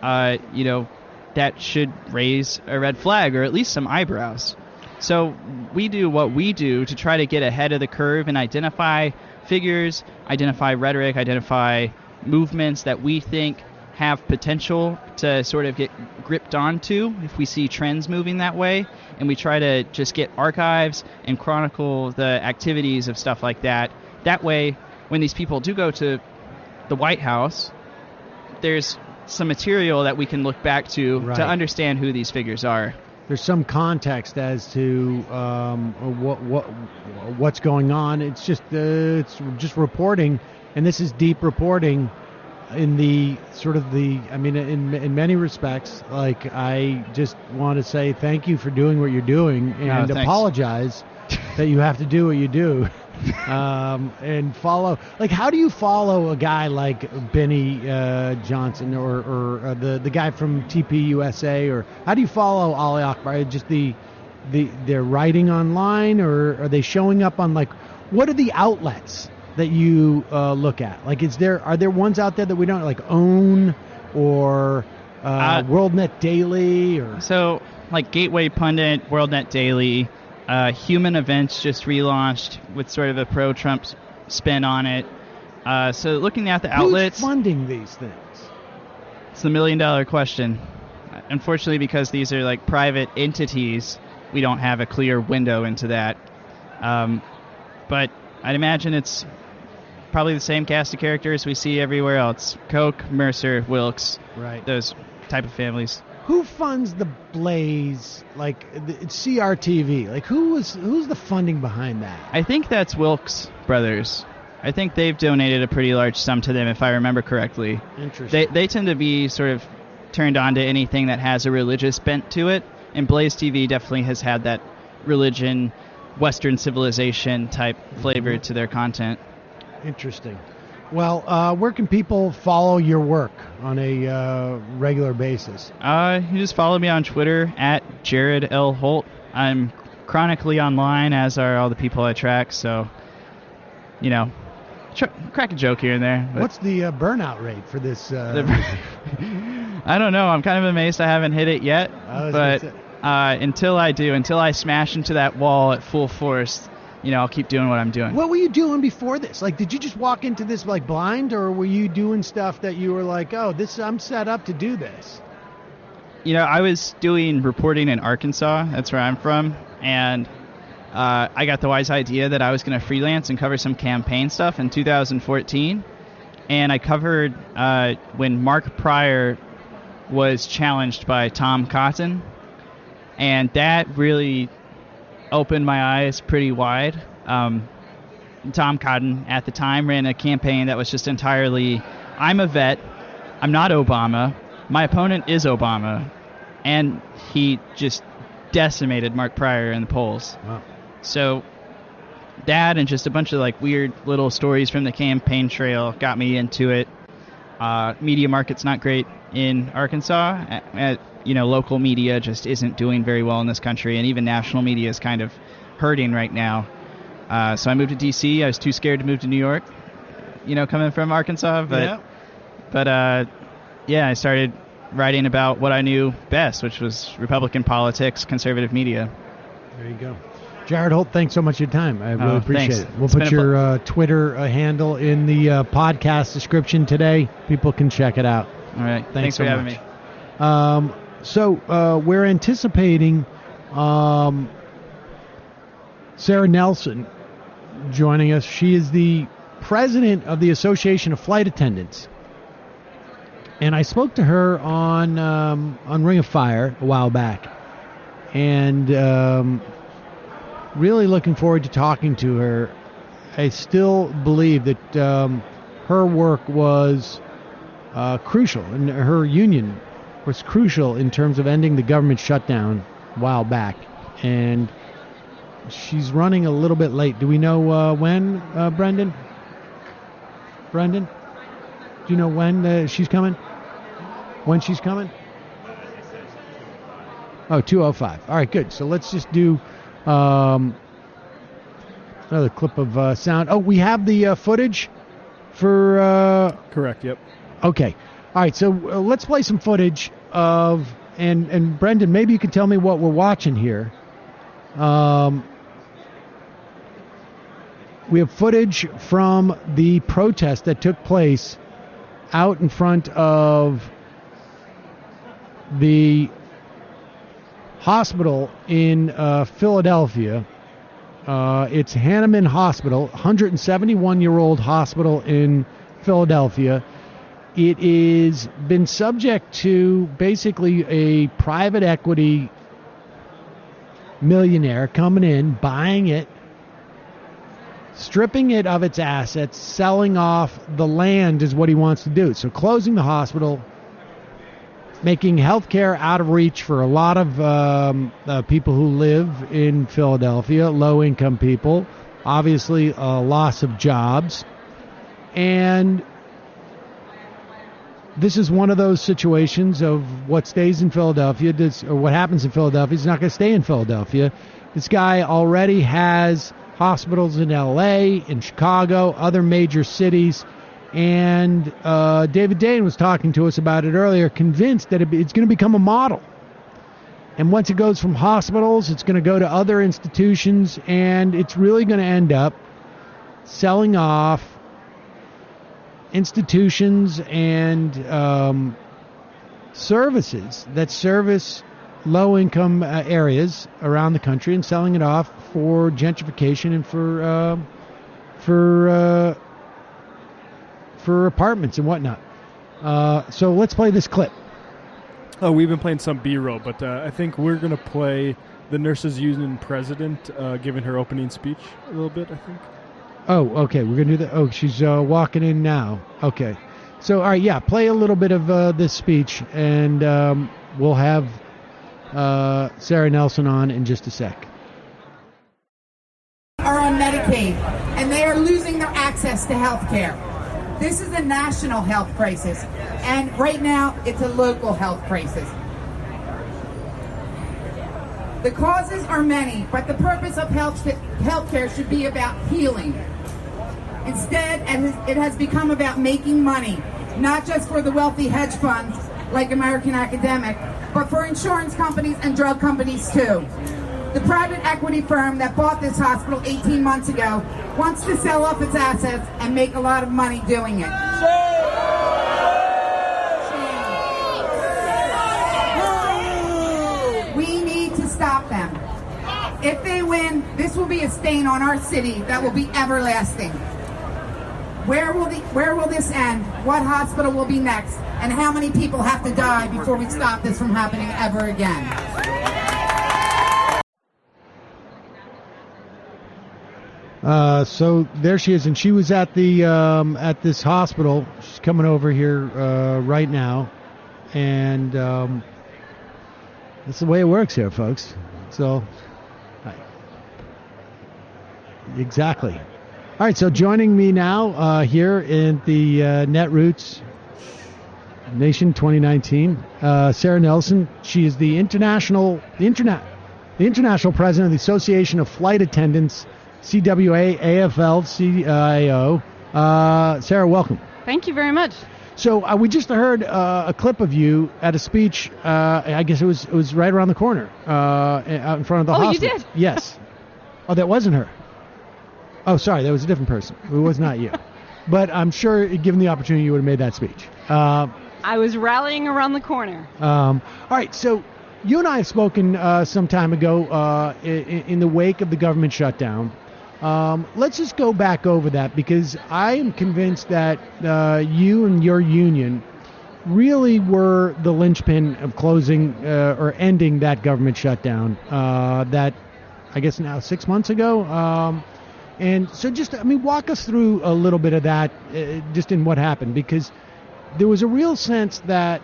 that should raise a red flag or at least some eyebrows. So we do what we do to try to get ahead of the curve and identify figures, identify rhetoric, identify movements that we think have potential to sort of get gripped onto if we see trends moving that way, and we try to just get archives and chronicle the activities of stuff like that. That way, when these people do go to the White House, there's some material that we can look back to to understand who these figures are. There's some context as to what's going on. It's just reporting, and this is deep reporting. In the sort of in many respects, like, I just want to say thank you for doing what you're doing and apologize that you have to do what you do, and follow. Like, how do you follow a guy like Benny Johnson or the guy from TP USA, or how do you follow Ali Akbar? Just their writing online, or are they showing up on like What are the outlets that you look at? Like, are there ones out there that we don't like OWN or WorldNet Daily or so like Gateway Pundit, WorldNet Daily, Human Events just relaunched with sort of a pro-Trump spin on it. So looking at the outlets, who's funding these things? It's the $1 million question. Unfortunately, because these are like private entities, we don't have a clear window into that. But I'd imagine it's probably the same cast of characters we see everywhere else. Koch, Mercer, Wilkes, right? Those type of families. Who funds the Blaze, like CRTV? Like who's the funding behind that? I think that's Wilkes Brothers. I think they've donated a pretty large sum to them, if I remember correctly. Interesting. They tend to be sort of turned on to anything that has a religious bent to it, and Blaze TV definitely has had that religion, Western civilization type flavor to their content. Interesting. Well, where can people follow your work on a regular basis? You just follow me on Twitter at Jared L. Holt. I'm chronically online, as are all the people I track, so, you know, crack a joke here and there. What's the burnout rate for this? I don't know. I'm kind of amazed I haven't hit it yet. But until I smash into that wall at full force, you know, I'll keep doing what I'm doing. What were you doing before this? Like, did you just walk into this like blind, or were you doing stuff that you were like, oh, I'm set up to do this? You know, I was doing reporting in Arkansas. That's where I'm from, and I got the wise idea that I was going to freelance and cover some campaign stuff in 2014. And I covered when Mark Pryor was challenged by Tom Cotton. And that really opened my eyes pretty wide. Tom Cotton, at the time, ran a campaign that was just entirely, I'm a vet, I'm not Obama, my opponent is Obama. And he just decimated Mark Pryor in the polls. Wow. So that and just a bunch of like weird little stories from the campaign trail got me into it. Media market's not great in Arkansas. You know, local media just isn't doing very well in this country, and even national media is kind of hurting right now. So I moved to D.C. I was too scared to move to New York, you know, coming from Arkansas. But I started writing about what I knew best, which was Republican politics, conservative media. There you go. Jared Holt, thanks so much for your time. I really appreciate it. We'll put your Twitter handle in the podcast description today. People can check it out. All right. Thanks for having me. So we're anticipating Sarah Nelson joining us. She is the president of the Association of Flight Attendants. And I spoke to her on Ring of Fire a while back. And really looking forward to talking to her. I still believe that her work was crucial, and her union was crucial in terms of ending the government shutdown a while back. And she's running a little bit late. Do we know when, Brendan? Brendan? Do you know when she's coming? When she's coming? Oh, 2:05. All right, good. So let's just do another clip of sound. Oh, we have the footage for... Correct, yep. Okay. All right, so let's play some footage of... And Brendan, maybe you can tell me what we're watching here. We have footage from the protest that took place out in front of the hospital in Philadelphia. It's Hahnemann Hospital, 171-year-old hospital in Philadelphia. It is been subject to basically a private equity millionaire coming in, buying it, stripping it of its assets, selling off the land is what he wants to do. So closing the hospital, making healthcare out of reach for a lot of people who live in Philadelphia, low-income people, obviously a loss of jobs. And this is one of those situations of what stays in Philadelphia, or what happens in Philadelphia is not going to stay in Philadelphia. This guy already has hospitals in L.A., in Chicago, other major cities. And David Dayen was talking to us about it earlier, convinced that it's going to become a model. And once it goes from hospitals, it's going to go to other institutions, and it's really going to end up selling off institutions and services that service low-income areas around the country, and selling it off for gentrification and for apartments and whatnot. So let's play this clip. Oh, we've been playing some B-roll, but I think we're going to play the Nurses Union president giving her opening speech a little bit, I think. Oh, okay. We're going to do that. Oh, she's walking in now. Okay. So, all right, yeah, play a little bit of this speech, and we'll have Sarah Nelson on in just a sec. Are on Medicaid, and they are losing their access to health care. This is a national health crisis, and right now it's a local health crisis. The causes are many, but the purpose of health care should be about healing. Instead, it has become about making money, not just for the wealthy hedge funds like American Academic, but for insurance companies and drug companies too. The private equity firm that bought this hospital 18 months ago wants to sell off its assets and make a lot of money doing it. We need to stop them. If they win, this will be a stain on our city that will be everlasting. Where will this end? What hospital will be next? And how many people have to die before we stop this from happening ever again? So there she is, and she was at the at this hospital. She's coming over here right now, and that's the way it works here, folks. So, exactly. All right, so joining me now here in the Netroots Nation 2019, Sara Nelson. She is the international president of the Association of Flight Attendants, CWA, AFL-CIO. Sara, welcome. Thank you very much. So we just heard a clip of you at a speech. I guess it was right around the corner, out in front of the hospital. Oh, you did? Yes. Oh, that wasn't her. Oh, sorry, that was a different person. It was not you. But I'm sure, given the opportunity, you would have made that speech. I was rallying around the corner. All right, so you and I have spoken some time ago in the wake of the government shutdown. Let's just go back over that, because I am convinced that you and your union really were the linchpin of closing or ending that government shutdown that, I guess now 6 months ago. And so walk us through a little bit of that, just in what happened, because there was a real sense that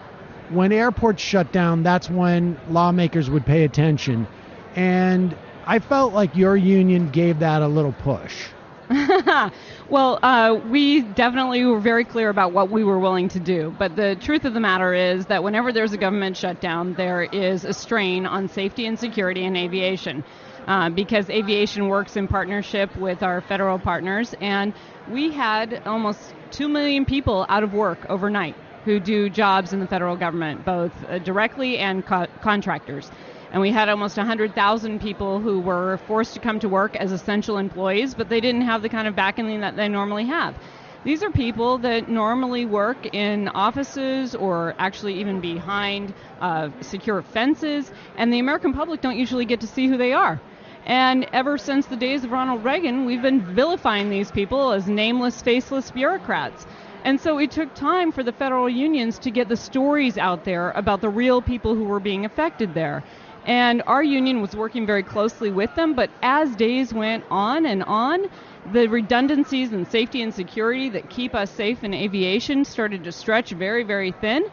when airports shut down, that's when lawmakers would pay attention. And I felt like your union gave that a little push. Well, we definitely were very clear about what we were willing to do. But the truth of the matter is that whenever there's a government shutdown, there is a strain on safety and security in aviation. Because aviation works in partnership with our federal partners, and we had almost 2 million people out of work overnight who do jobs in the federal government, both directly and contractors. And we had almost 100,000 people who were forced to come to work as essential employees, but they didn't have the kind of backing that they normally have. These are people that normally work in offices or actually even behind secure fences, and the American public don't usually get to see who they are. And ever since the days of Ronald Reagan, we've been vilifying these people as nameless, faceless bureaucrats. And so it took time for the federal unions to get the stories out there about the real people who were being affected there. And our union was working very closely with them, but as days went on and on, the redundancies in safety and security that keep us safe in aviation started to stretch very, very thin.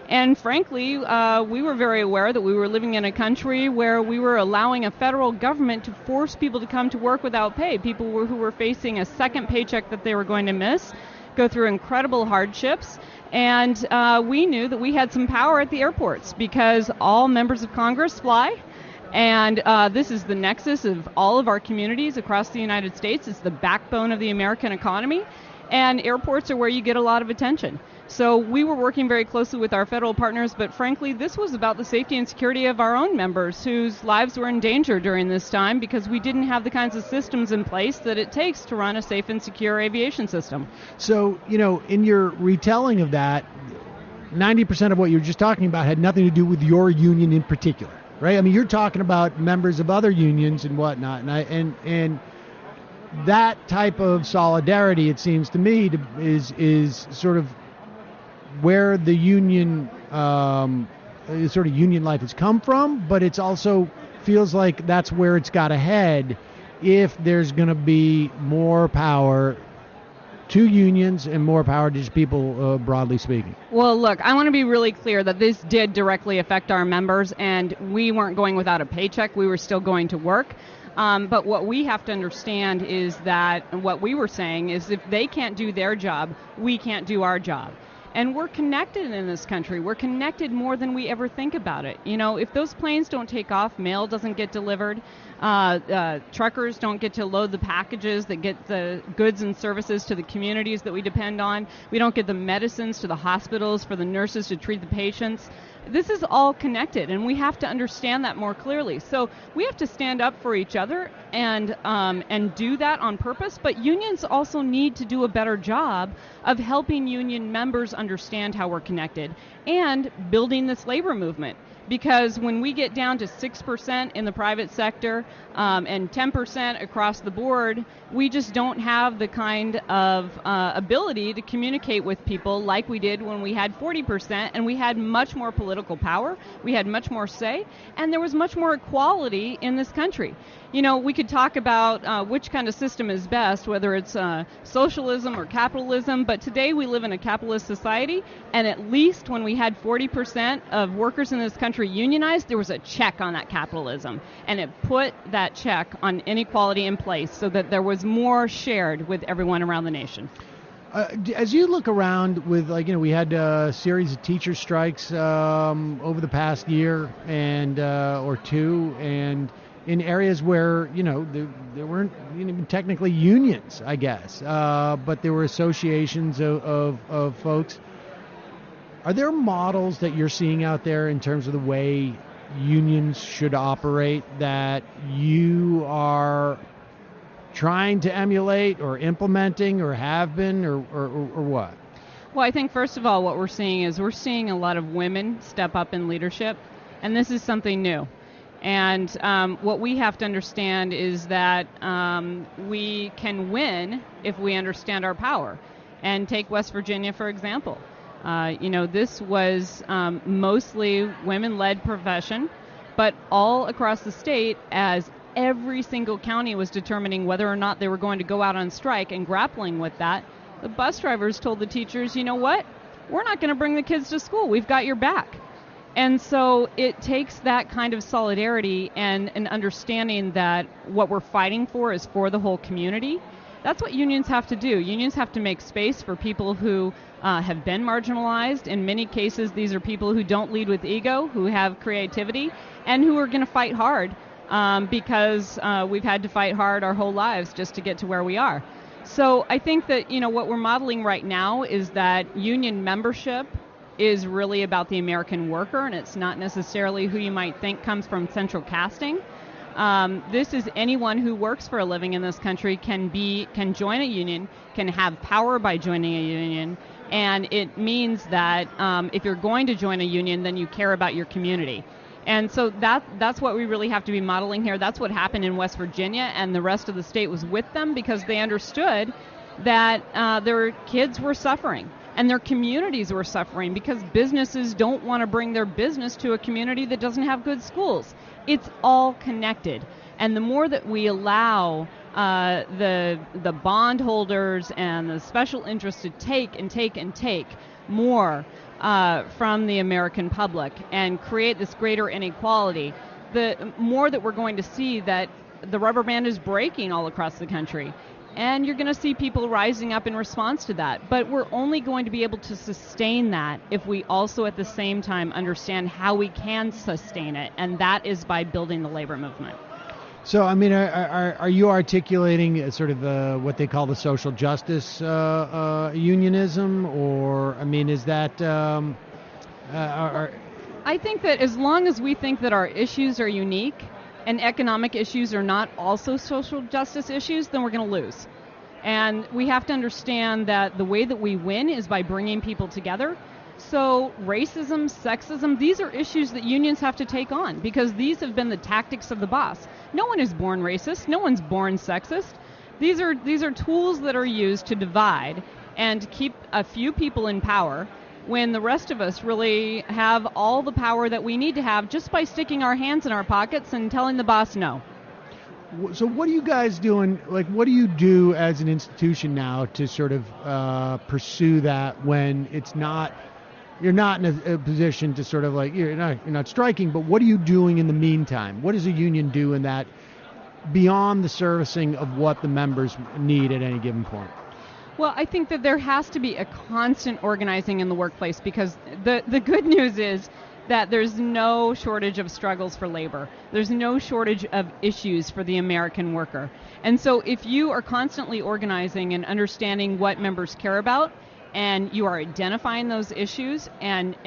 And frankly, we were very aware that we were living in a country where we were allowing a federal government to force people to come to work without pay. People who were facing a second paycheck that they were going to miss, go through incredible hardships. And we knew that we had some power at the airports because all members of Congress fly. And this is the nexus of all of our communities across the United States. It's the backbone of the American economy. And airports are where you get a lot of attention. So we were working very closely with our federal partners, but frankly, this was about the safety and security of our own members whose lives were in danger during this time because we didn't have the kinds of systems in place that it takes to run a safe and secure aviation system. So, in your retelling of that, 90% of what you were just talking about had nothing to do with your union in particular, right? I mean, you're talking about members of other unions and whatnot, and that type of solidarity, it seems to me, is sort of where the union, sort of union life has come from, but it's also feels like that's where it's got to head if there's going to be more power to unions and more power to just people, broadly speaking. Well, look, I want to be really clear that this did directly affect our members, and we weren't going without a paycheck. We were still going to work. But what we have to understand is that what we were saying is if they can't do their job, we can't do our job. And we're connected in this country. We're connected more than we ever think about it. If those planes don't take off, mail doesn't get delivered, truckers don't get to load the packages that get the goods and services to the communities that we depend on. We don't get the medicines to the hospitals for the nurses to treat the patients. This is all connected, and we have to understand that more clearly. So we have to stand up for each other and do that on purpose. But unions also need to do a better job of helping union members understand how we're connected and building this labor movement. Because when we get down to 6% in the private sector and 10% across the board, we just don't have the kind of ability to communicate with people like we did when we had 40%, and we had much more political power, we had much more say, and there was much more equality in this country. We could talk about which kind of system is best, whether it's socialism or capitalism, but today we live in a capitalist society, and at least when we had 40% of workers in this country unionized, there was a check on that capitalism, and it put that check on inequality in place so that there was more shared with everyone around the nation. As you look around with, we had a series of teacher strikes over the past year and or two, and in areas where, there weren't even technically unions, I guess, but there were associations of folks. Are there models that you're seeing out there in terms of the way unions should operate that you are trying to emulate or implementing or have been or what? Well, I think first of all, what we're seeing a lot of women step up in leadership, and this is something new. And what we have to understand is that we can win if we understand our power. And take West Virginia, for example. This was mostly women-led profession, but all across the state, as every single county was determining whether or not they were going to go out on strike and grappling with that, the bus drivers told the teachers, you know what? We're not going to bring the kids to school. We've got your back. And so it takes that kind of solidarity and an understanding that what we're fighting for is for the whole community. That's what unions have to do. Unions have to make space for people who have been marginalized. In many cases, these are people who don't lead with ego, who have creativity, and who are going to fight hard because we've had to fight hard our whole lives just to get to where we are. So I think that, what we're modeling right now is that union membership is really about the American worker, and it's not necessarily who you might think comes from central casting. This is anyone who works for a living in this country can join a union, can have power by joining a union, and it means that if you're going to join a union, then you care about your community. And so that's what we really have to be modeling here. That's what happened in West Virginia, and the rest of the state was with them because they understood that their kids were suffering. And their communities were suffering because businesses don't want to bring their business to a community that doesn't have good schools. It's all connected. And the more that we allow the bondholders and the special interests to take more from the American public and create this greater inequality, the more that we're going to see that the rubber band is breaking all across the country. And you're going to see people rising up in response to that. But we're only going to be able to sustain that if we also at the same time understand how we can sustain it. And that is by building the labor movement. So, I mean, are you articulating sort of what they call the social justice unionism? Or, I mean, is that... I think that as long as we think that our issues are unique and economic issues are not also social justice issues, then we're going to lose. And we have to understand that the way that we win is by bringing people together. So racism, sexism, these are issues that unions have to take on because these have been the tactics of the boss. No one is born racist. No one's born sexist. These are tools that are used to divide and keep a few people in power when the rest of us really have all the power that we need to have just by sticking our hands in our pockets and telling the boss no. So what are you guys doing? Like, what do you do as an institution now to sort of pursue that when it's not, you're not in a position to sort of like, you're not striking, but what are you doing in the meantime? What does a union do in that beyond the servicing of what the members need at any given point? Well, I think that there has to be a constant organizing in the workplace because the good news is that there's no shortage of struggles for labor. There's no shortage of issues for the American worker. And so if you are constantly organizing and understanding what members care about and you are identifying those issues and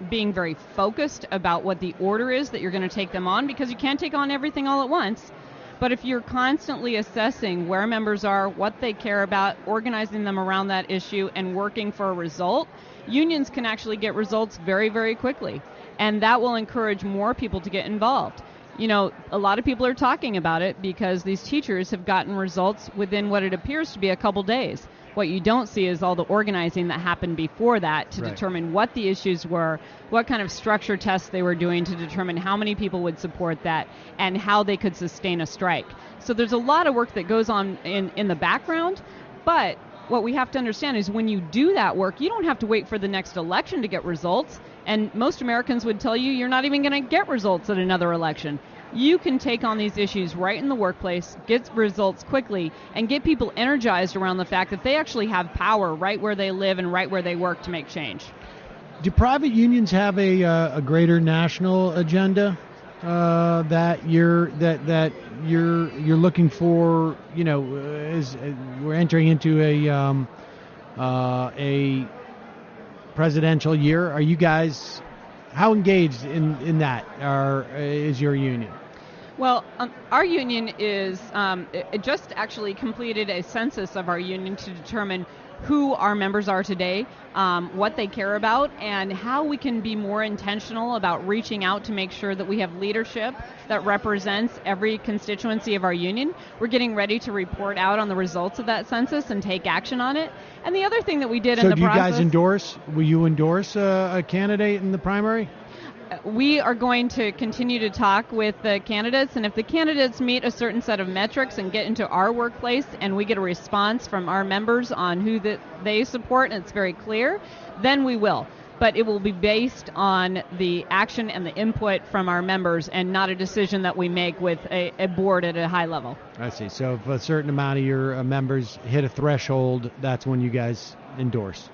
being very focused about what the order is that you're going to take them on, because you can't take on everything all at once. But if you're constantly assessing where members are, what they care about, organizing them around that issue, and working for a result, unions can actually get results very, very quickly. And that will encourage more people to get involved. You know, a lot of people are talking about it because these teachers have gotten results within what it appears to be a couple days. What you don't see is all the organizing that happened before that to determine what the issues were, what kind of structure tests they were doing to determine how many people would support that, and how they could sustain a strike. So there's a lot of work that goes on in the background, but what we have to understand is when you do that work, you don't have to wait for the next election to get results, and most Americans would tell you you're not even going to get results at another election. You can take on these issues right in the workplace, get results quickly, and get people energized around the fact that they actually have power right where they live and right where they work to make change. Do private unions have a greater national agenda that you're looking for? You know, as we're entering into a presidential year, are you guys? How engaged in that is your union? Well, our union is it just actually completed a census of our union to determine who our members are today, what they care about, and how we can be more intentional about reaching out to make sure that we have leadership that represents every constituency of our union. We're getting ready to report out on the results of that census and take action on it. And the other thing that we did in the process... So do you guys endorse, will you endorse a candidate in the primary? We are going to continue to talk with the candidates, and if the candidates meet a certain set of metrics and get into our workplace and we get a response from our members on who they support and it's very clear, then we will. But it will be based on the action and the input from our members and not a decision that we make with a board at a high level. I see. So if a certain amount of your members hit a threshold, that's when you guys endorse.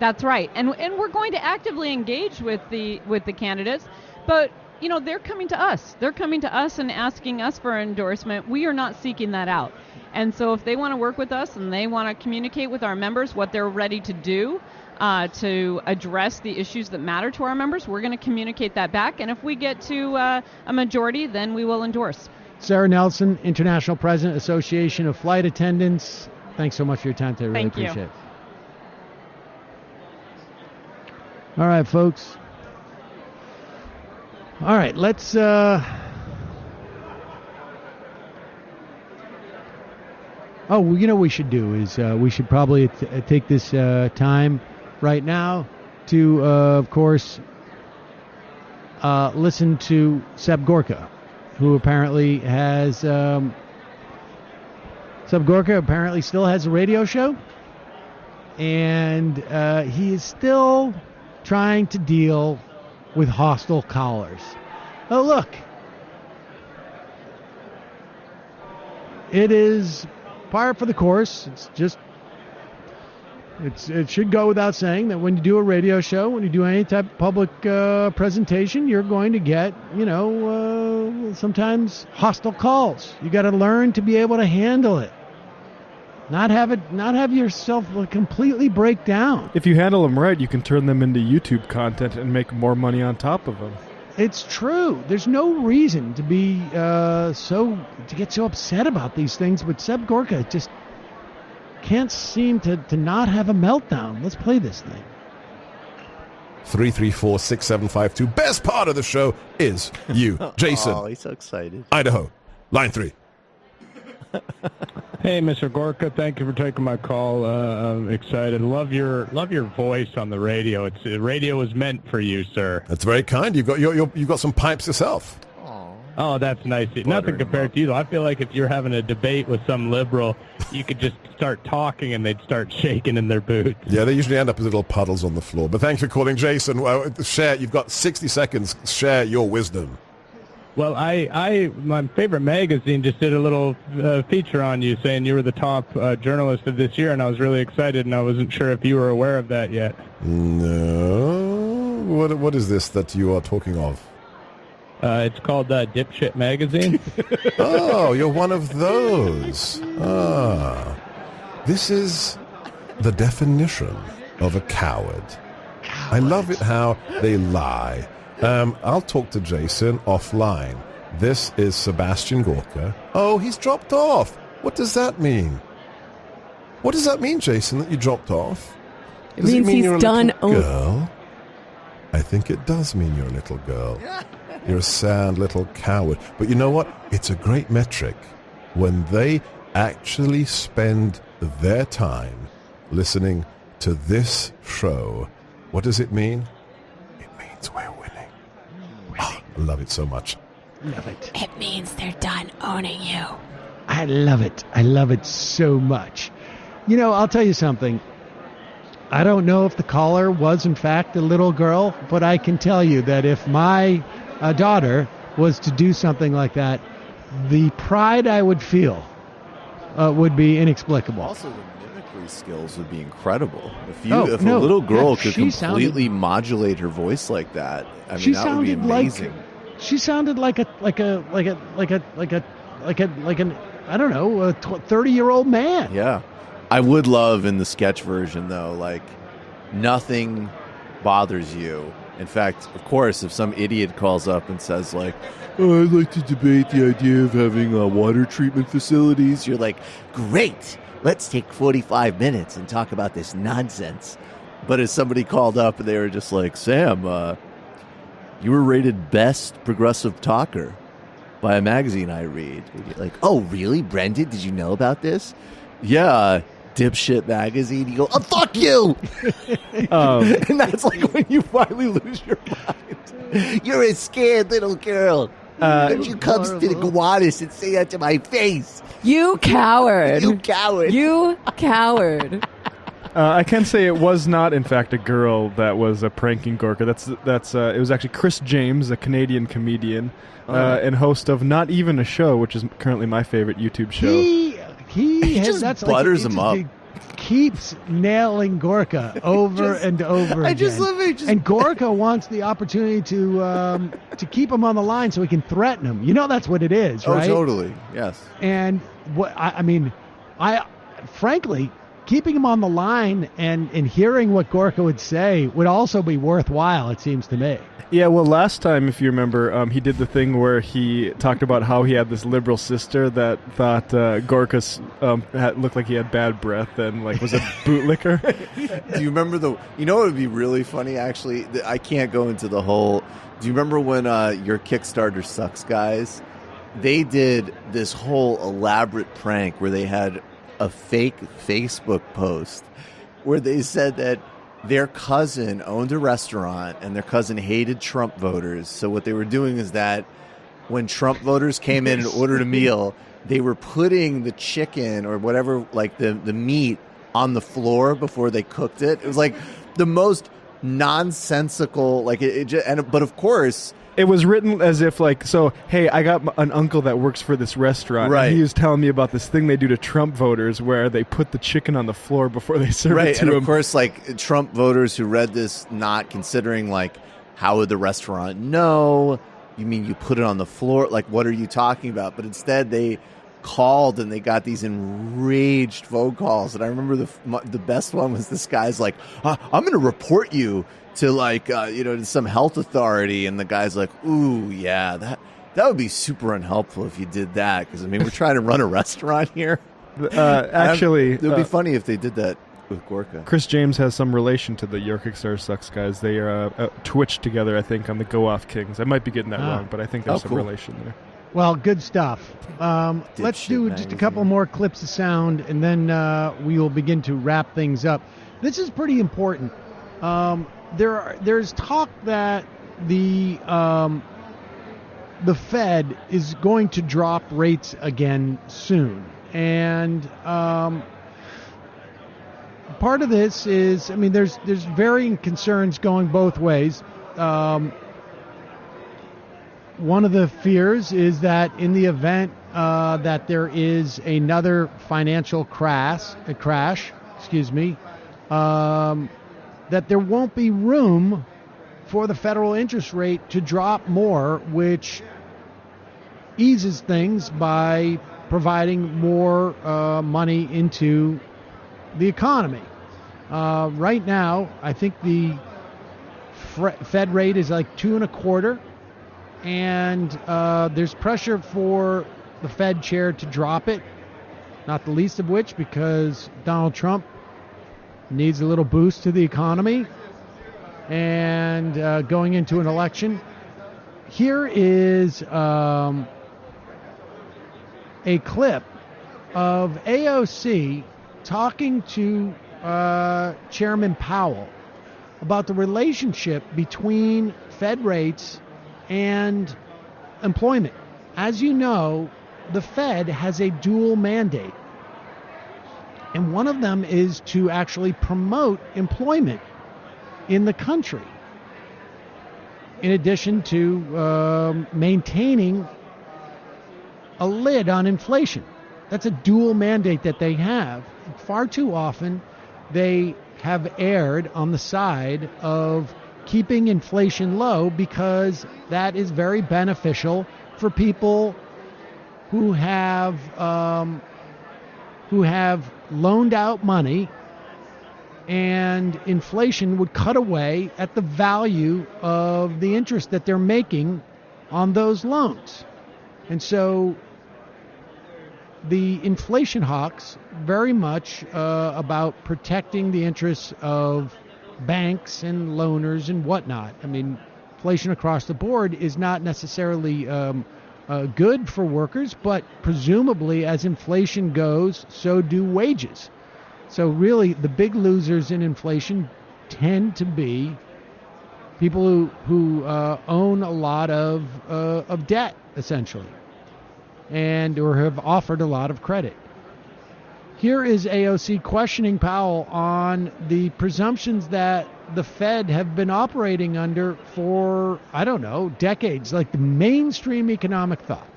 That's right, and we're going to actively engage with the candidates, but you know they're coming to us. They're coming to us and asking us for endorsement. We are not seeking that out, and so if they want to work with us and they want to communicate with our members what they're ready to do to address the issues that matter to our members, we're going to communicate that back. And if we get to a majority, then we will endorse. Sara Nelson, International President, Association of Flight Attendants. Thanks so much for your time today. Really appreciate it. All right, folks. All right, let's oh, well, you know what we should do is we should probably take this time right now to, of course, listen to Seb Gorka, who apparently has Seb Gorka apparently still has a radio show, and he is still trying to deal with hostile callers. Oh, look. It is par for the course. It's just, it should go without saying that when you do a radio show, when you do any type of public presentation, you're going to get, sometimes hostile calls. You got to learn to be able to handle it. Not have yourself completely break down. If you handle them right, you can turn them into YouTube content and make more money on top of them. It's true. There's no reason to be to get so upset about these things, but Seb Gorka just can't seem to not have a meltdown. Let's play this thing. 334-6752. Best part of the show is you, Jason. Oh, he's so excited. Idaho, line 3. Hey, Mr. Gorka, thank you for taking my call. I'm excited. Love your voice on the radio. Radio was meant for you, sir. That's very kind. You've got some pipes yourself. Oh, that's nice. Nothing compared to you, though. I feel like if you're having a debate with some liberal, you could just start talking and they'd start shaking in their boots. Yeah, they usually end up with little puddles on the floor. But thanks for calling, Jason. Share. You've got 60 seconds. Share your wisdom. Well, my favorite magazine just did a little feature on you saying you were the top journalist of this year, and I was really excited, and I wasn't sure if you were aware of that yet. No. What is this that you are talking of? It's called Dipshit Magazine. Oh, you're one of those. This is the definition of a coward. I love it how they lie. I'll talk to Jason offline. This is Sebastian Gorka. Oh, he's dropped off. What does that mean? What does that mean, Jason, that you dropped off? It means he's done. Girl? I think it does mean you're a little girl. You're a sad little coward. But you know what? It's a great metric when they actually spend their time listening to this show. What does it mean? It means we're winning. Oh, I love it so much. Love it. It means they're done owning you. I love it. I love it so much. I'll tell you something. I don't know if the caller was, in fact, a little girl, but I can tell you that if my daughter was to do something like that, the pride I would feel would be inexplicable. Also, the mimicry skills would be incredible. If a little girl could completely modulate her voice like that, that would be amazing. She sounded like an I don't know, a 30-year-old man. Yeah. I would love in the sketch version, though, nothing bothers you. In fact, of course, if some idiot calls up and says, I'd like to debate the idea of having water treatment facilities, you're like, great, let's take 45 minutes and talk about this nonsense. But if somebody called up and they were just like, Sam, you were rated best progressive talker by a magazine I read. And you're like, oh, really? Brendan, did you know about this? Yeah, Dipshit Magazine. You go, oh, fuck you! And that's when you finally lose your mind. You're a scared little girl. Don't you come to the Gowanus and say that to my face. You coward. You coward. You coward. I can say it was not, in fact, a girl that was pranking Gorka. It was actually Chris James, a Canadian comedian, and host of Not Even a Show, which is currently my favorite YouTube show. He just butters him up. Keeps nailing Gorka over and over again. I just love it. And Gorka wants the opportunity to keep him on the line so he can threaten him. That's what it is, right? Oh, totally. Yes. And frankly, keeping him on the line and hearing what Gorka would say would also be worthwhile, it seems to me. Yeah, well, last time, if you remember, he did the thing where he talked about how he had this liberal sister that thought Gorka looked like he had bad breath and was a bootlicker. Do you remember you know what would be really funny, actually? I can't go into the whole... Do you remember when Your Kickstarter Sucks guys? They did this whole elaborate prank where they had a fake Facebook post where they said that their cousin owned a restaurant and their cousin hated Trump voters. So what they were doing is that when Trump voters came in and ordered a meal, they were putting the chicken or whatever, the meat on the floor before they cooked it. It was the most nonsensical, but of course, It was written as if like, so, hey, I got an uncle that works for this restaurant. Right. And he was telling me about this thing they do to Trump voters where they put the chicken on the floor before they serve it to and them. of course, like, Trump voters who read this not considering, like, how would the restaurant know? You mean you put it on the floor? Like, what are you talking about? But instead, they called and they got these enraged phone calls. And I remember the best one was this guy's like, I'm going to report you to like, to some health authority. And the guy's like, ooh, yeah, that would be super unhelpful if you did that. Because, I mean, we're trying to run a restaurant here. Actually, it would be funny if they did that with Gorka. Chris James has some relation to the York Star Sucks guys. They are twitched together, I think, on the Go Off Kings. I might be getting that wrong, but I think there's some relation there. Well, good stuff. Let's do just a couple more clips of sound, and then we will begin to wrap things up. This is pretty important. There's talk that the Fed is going to drop rates again soon, and part of this is, I mean, there's varying concerns going both ways. One of the fears is that in the event that there is another financial crash, that there won't be room for the federal interest rate to drop more, which eases things by providing more money into the economy. Right now, I think the Fed rate is like 2.25%, and there's pressure for the Fed chair to drop it, not the least of which because Donald Trump needs a little boost to the economy and going into an election. Here is a clip of AOC talking to Chairman Powell about the relationship between Fed rates and employment. As you know, the Fed has a dual mandate, and one of them is to actually promote employment in the country, in addition to maintaining a lid on inflation. That's a dual mandate that they have. Far too often, they have erred on the side of keeping inflation low because that is very beneficial for people who have loaned out money, and inflation would cut away at the value of the interest that they're making on those loans. And so the inflation hawks very much about protecting the interests of banks and loaners and whatnot. I mean, inflation across the board is not necessarily good for workers, but presumably as inflation goes, so do wages. So really, the big losers in inflation tend to be people who own a lot of debt, essentially, and or have offered a lot of credit. Here is AOC questioning Powell on the presumptions that the Fed have been operating under for, I don't know, decades, like the mainstream economic thought.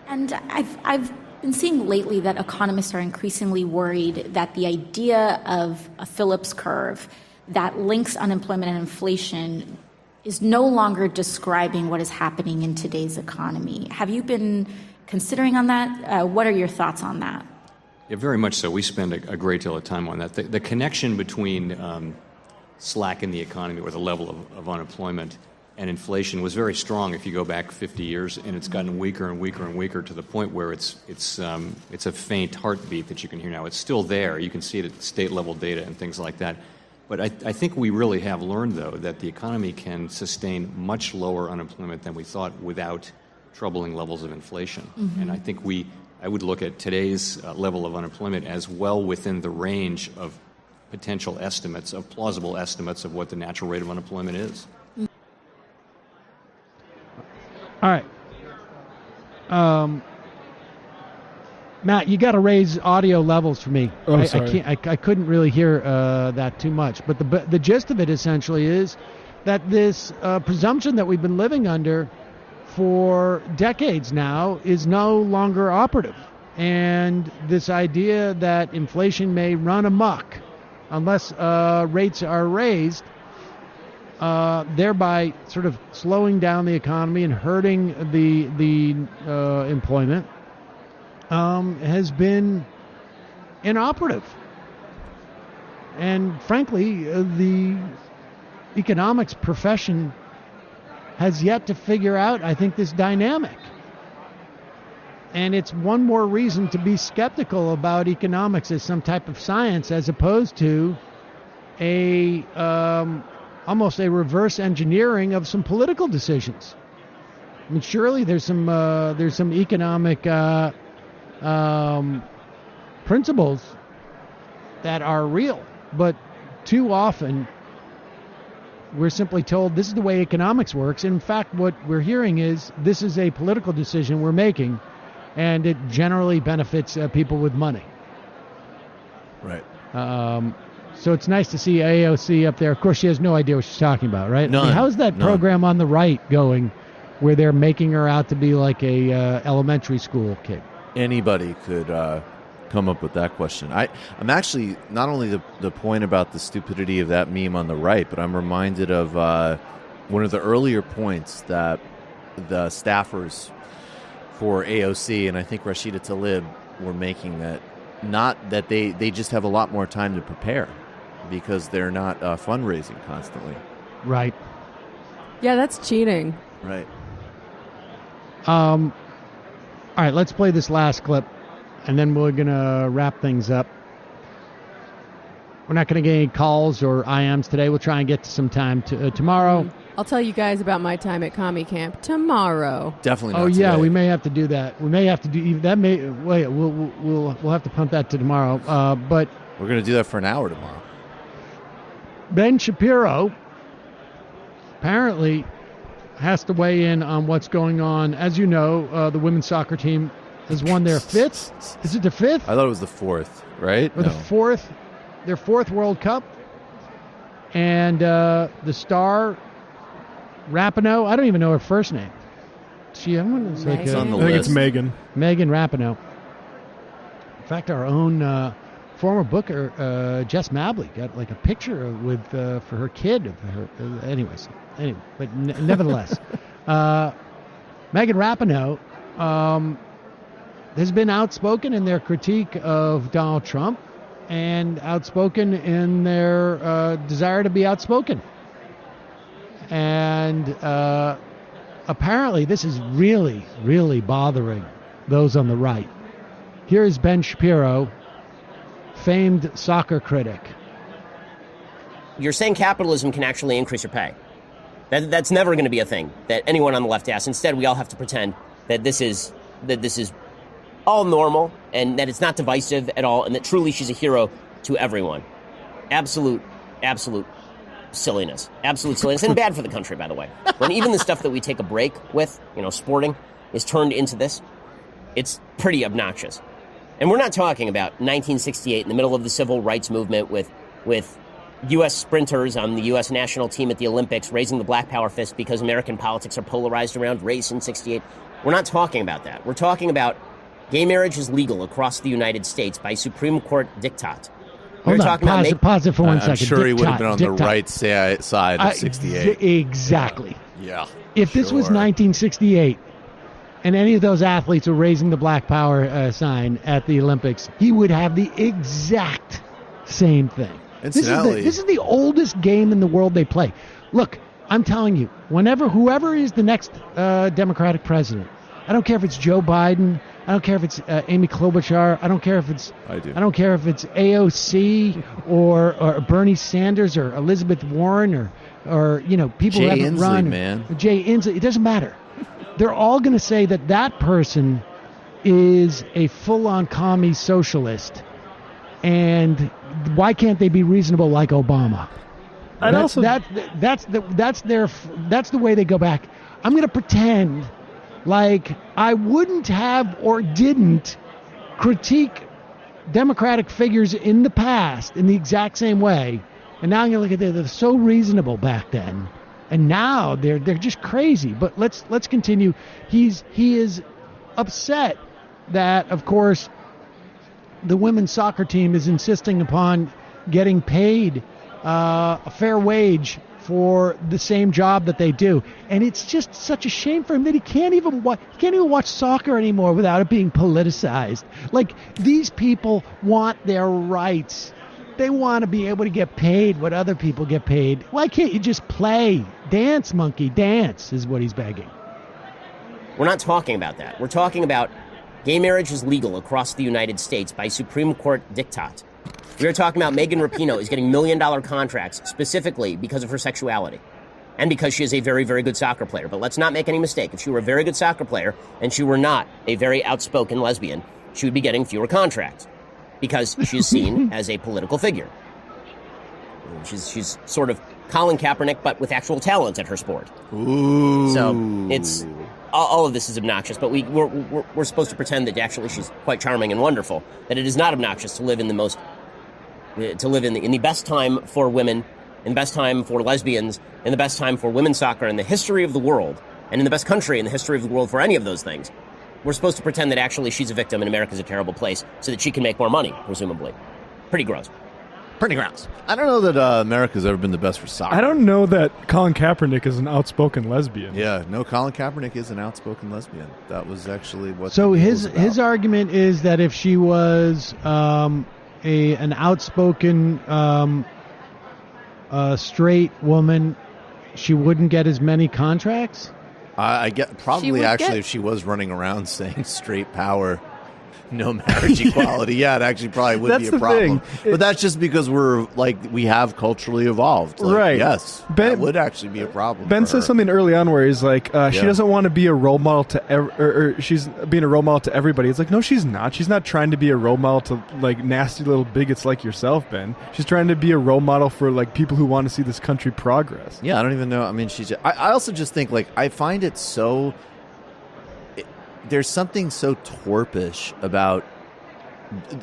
And I've been seeing lately that economists are increasingly worried that the idea of a Phillips curve that links unemployment and inflation is no longer describing what is happening in today's economy. Have you been considering on that? What are your thoughts on that? Yeah, very much so. We spend a great deal of time on that. The connection between slack in the economy, or the level of unemployment, and inflation was very strong if you go back 50 years, and it's gotten weaker and weaker and weaker to the point where it's a faint heartbeat that you can hear now. It's still there. You can see it at state-level data and things like that. But I think we really have learned, though, that the economy can sustain much lower unemployment than we thought without troubling levels of inflation. Mm-hmm. And I think I would look at today's level of unemployment as well within the range of potential estimates, of plausible estimates of what the natural rate of unemployment is. All right. Matt, you got to raise audio levels for me. Oh, sorry. I couldn't really hear that too much. But the gist of it essentially is that this presumption that we've been living under for decades now is no longer operative. And this idea that inflation may run amok unless rates are raised, thereby sort of slowing down the economy and hurting the employment, has been inoperative. And frankly, the economics profession has yet to figure out, I think, this dynamic. And it's one more reason to be skeptical about economics as some type of science, as opposed to a almost a reverse engineering of some political decisions. I mean, surely there's some economic principles that are real, but too often we're simply told this is the way economics works. And in fact, what we're hearing is this is a political decision we're making, and it generally benefits people with money. Right. So it's nice to see AOC up there. Of course, she has no idea what she's talking about, right? None. I mean, how's that program on the right going where they're making her out to be like a elementary school kid? Anybody could come up with that question. I'm actually, not only the point about the stupidity of that meme on the right, but I'm reminded of one of the earlier points that the staffers for AOC and I think Rashida Tlaib were making, that not that they just have a lot more time to prepare because they're not fundraising constantly. Right. Yeah, that's cheating. Right. All right, let's play this last clip, and then we're going to wrap things up. We're not going to get any calls or IMs today. We'll try and get to some time tomorrow. I'll tell you guys about my time at Commie Camp tomorrow. Definitely not yeah, today. we may have to do that. We may have to do that. We'll have to punt that to tomorrow. But we're going to do that for an hour tomorrow. Ben Shapiro apparently has to weigh in on what's going on. As you know, the women's soccer team has won their fifth. Is it their fifth? I thought it was the fourth, right? Or the fourth, their fourth World Cup. And the star, Rapinoe, I don't even know her first name. It's on the I think list. it's Megan. Megan Rapinoe. In fact, our own former booker, Jess Mabley, got like a picture with for her kid of her. Anyway, but nevertheless, Megan Rapinoe has been outspoken in their critique of Donald Trump and outspoken in their desire to be outspoken. And apparently this is really, really bothering those on the right. Here is Ben Shapiro, famed soccer critic. You're saying capitalism can actually increase your pay. That's never going to be a thing that anyone on the left asks. Instead, we all have to pretend that this is all normal and that it's not divisive at all and that truly she's a hero to everyone. Absolute silliness. Absolute silliness. And bad for the country, by the way. When even the stuff that we take a break with, sporting, is turned into this, it's pretty obnoxious. And we're not talking about 1968 in the middle of the civil rights movement with U.S. sprinters on the U.S. national team at the Olympics raising the black power fist because American politics are polarized around race in 68. We're not talking about that. We're talking about gay marriage is legal across the United States by Supreme Court diktat. Hold on, pause it for 1 second. I'm sure he would have been on the diktat. right side of 68. Exactly. Yeah. If this was 1968 and any of those athletes were raising the black power sign at the Olympics, he would have the exact same thing. This is the oldest game in the world they play. Look, I'm telling you, whoever is the next Democratic president, I don't care if it's Joe Biden, I don't care if it's Amy Klobuchar, I don't care if it's AOC or Bernie Sanders or Elizabeth Warren or people who haven't run. Jay Inslee, it doesn't matter. They're all going to say that person is a full-on commie socialist, and why can't they be reasonable like Obama? That's the way they go back. I'm going to pretend like I wouldn't have or didn't critique Democratic figures in the past in the exact same way, and now I'm going to look at they're so reasonable back then And now they're just crazy. But let's continue. He is upset that, of course, the women's soccer team is insisting upon getting paid a fair wage for the same job that they do, and it's just such a shame for him that he can't even watch soccer anymore without it being politicized. Like, these people want their rights. They want to be able to get paid what other people get paid. Why can't you just play? Dance, monkey, dance is what he's begging. We're not talking about that. We're talking about gay marriage is legal across the United States by Supreme Court diktat. We are talking about Megan Rapinoe is getting $1 million contracts specifically because of her sexuality and because she is a very, very good soccer player. But let's not make any mistake. If she were a very good soccer player and she were not a very outspoken lesbian, she would be getting fewer contracts because she is seen as a political figure. She's sort of Colin Kaepernick, but with actual talent at her sport. Ooh. So it's all of this is obnoxious, but we're supposed to pretend that actually she's quite charming and wonderful. That it is not obnoxious to live in the best time for women, in the best time for lesbians, in the best time for women's soccer in the history of the world, and in the best country in the history of the world for any of those things. We're supposed to pretend that actually she's a victim and America's a terrible place so that she can make more money, presumably. Pretty gross. Pretty gross. I don't know that America's ever been the best for soccer. I don't know that Colin Kaepernick is an outspoken lesbian. Yeah, no, Colin Kaepernick is an outspoken lesbian. That was actually what. So his argument is that if she was an outspoken straight woman, she wouldn't get as many contracts. I get probably actually if she was running around saying straight power, no marriage equality, yeah, it actually probably would be a problem. But that's just because we have culturally evolved. Like, right. Yes. That would actually be a problem. Ben says something early on where he's like, she doesn't want to be a role model to or she's being a role model to everybody. It's like, no, she's not. She's not trying to be a role model to like nasty little bigots like yourself, Ben. She's trying to be a role model for like people who want to see this country progress. Yeah, I don't even know. I mean, I also just think like I find it so. There's something so torpish about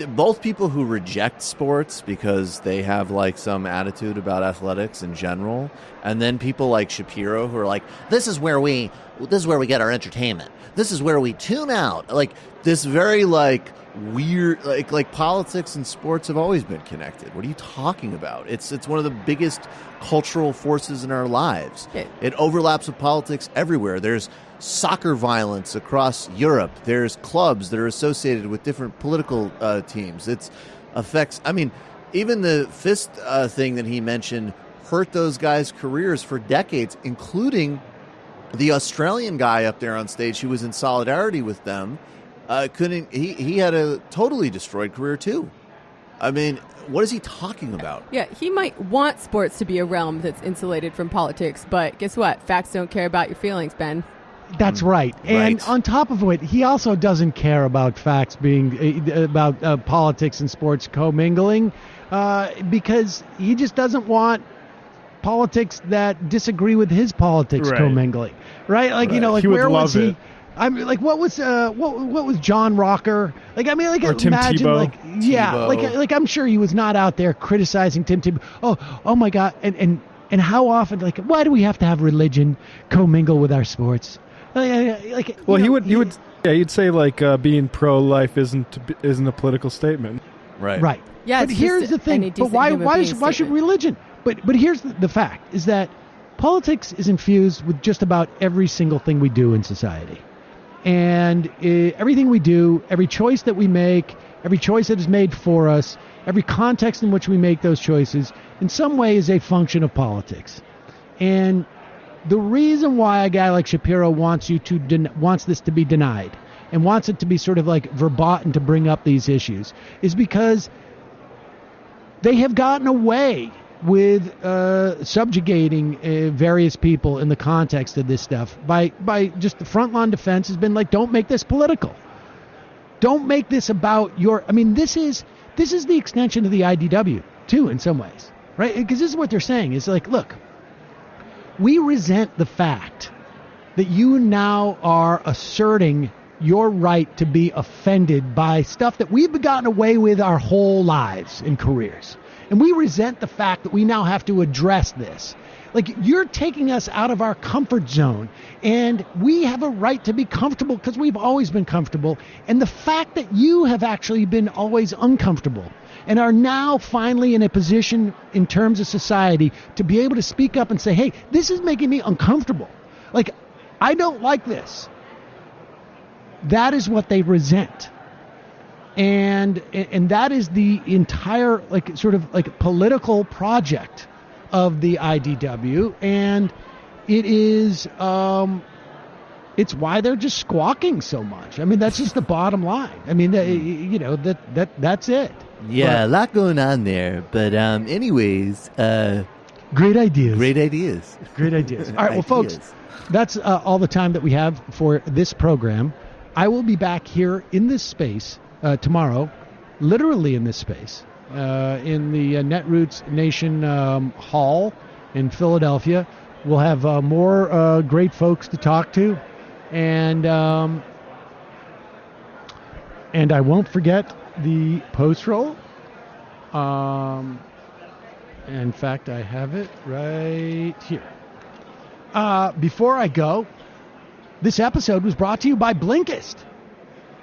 both people who reject sports because they have like some attitude about athletics in general, and then people like Shapiro who are like, this is where we get our entertainment. This is where we tune out. Like this very like weird like politics and sports have always been connected. What are you talking about? It's one of the biggest cultural forces in our lives. It overlaps with politics everywhere. There's soccer violence across Europe. There's clubs that are associated with different political teams. It affects. I mean, even the fist thing that he mentioned hurt those guys' careers for decades, including the Australian guy up there on stage who was in solidarity with them. He had a totally destroyed career too. I mean, what is he talking about? Yeah, he might want sports to be a realm that's insulated from politics, but guess what? Facts don't care about your feelings, Ben. That's right. And on top of it, he also doesn't care about facts being about politics and sports commingling because he just doesn't want politics that disagree with his politics commingling. Right? Like, you know, like where was he? I mean, like, what was John Rocker? Like, I mean, like, or imagine, Tim Tebow. like, yeah, Tebow. like, I'm sure he was not out there criticizing Tim Tebow. Oh my God, and how often? Like, why do we have to have religion commingle with our sports? Well, he'd say like being pro-life isn't a political statement. Right. Yeah, but here's the thing. But why should religion? But here's the fact is that politics is infused with just about every single thing we do in society. And everything we do, every choice that we make, every choice that is made for us, every context in which we make those choices, in some way is a function of politics. And the reason why a guy like Shapiro wants this to be denied and wants it to be sort of like verboten to bring up these issues is because they have gotten away with subjugating various people in the context of this stuff by just the frontline defense has been like, don't make this political. Don't make this about I mean, this is the extension of the IDW too in some ways, right? Because this is what they're saying is like, look, we resent the fact that you now are asserting your right to be offended by stuff that we've gotten away with our whole lives and careers. And we resent the fact that we now have to address this. Like, you're taking us out of our comfort zone, and we have a right to be comfortable because we've always been comfortable. And the fact that you have actually been always uncomfortable and are now finally in a position in terms of society to be able to speak up and say, hey, this is making me uncomfortable. Like, I don't like this. That is what they resent. And that is the entire, like, sort of like political project of the IDW, and it is it's why they're just squawking so much. I mean, that's just the bottom line. I mean, you know, that's it. Yeah, a lot going on there, but anyways, great ideas. Great ideas. All right, well, folks, that's all the time that we have for this program. I will be back here in this space tomorrow, literally in this space. In the Netroots Nation Hall in Philadelphia. We'll have more great folks to talk to, and I won't forget the post roll. In fact, I have it right here. Before I go, this episode was brought to you by Blinkist.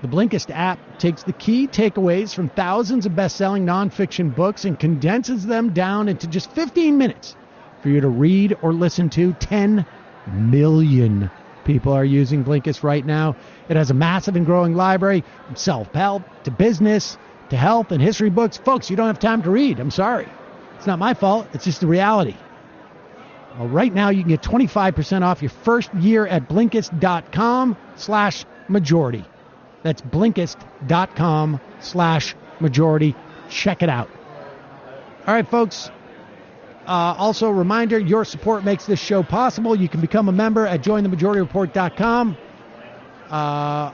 The Blinkist app takes the key takeaways from thousands of best-selling nonfiction books and condenses them down into just 15 minutes for you to read or listen to. 10 million people are using Blinkist right now. It has a massive and growing library from self-help to business to health and history books. Folks, you don't have time to read. I'm sorry. It's not my fault. It's just the reality. Well, right now you can get 25% off your first year at Blinkist.com/majority. That's Blinkist.com/majority. Check it out. All right, folks. Also, a reminder, your support makes this show possible. You can become a member at jointhemajorityreport.com. I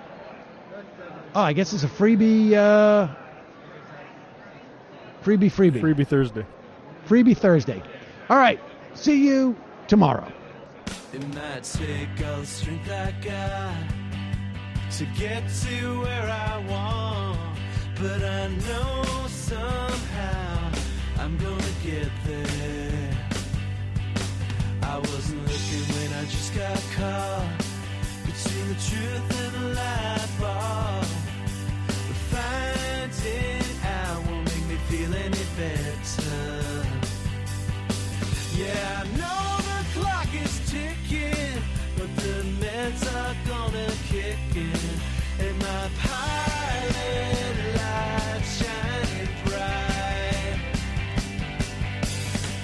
guess it's a freebie. Freebie Thursday. Freebie Thursday. All right. See you tomorrow. It might take all the strength I got to get to where I want, but I know somehow I'm gonna get there. I wasn't looking when I just got caught between the truth and the light bar, but finding out won't make me feel any better. Yeah, I know the clock is ticking, but the meds are gonna kick in, and my pilot light shining bright.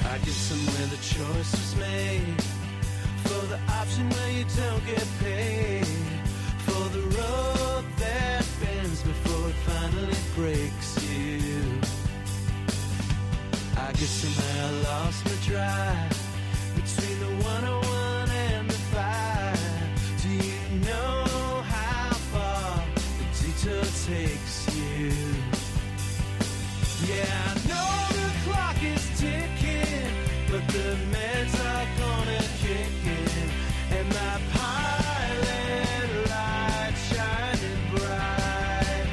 I guess somewhere the choice was made for the option where you don't get paid, for the road that bends before it finally breaks you. I guess somehow I lost my drive between the 101 and the 5. Do you know how far the detour takes you? Yeah, I know the clock is ticking, but the meds are gonna kick in, and my pilot light shining bright.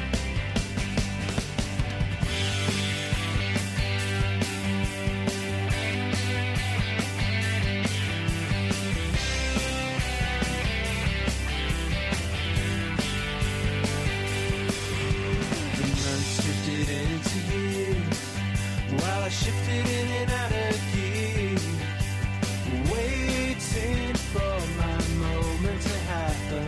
While I shifted in and out of gear, waiting for my moment to happen.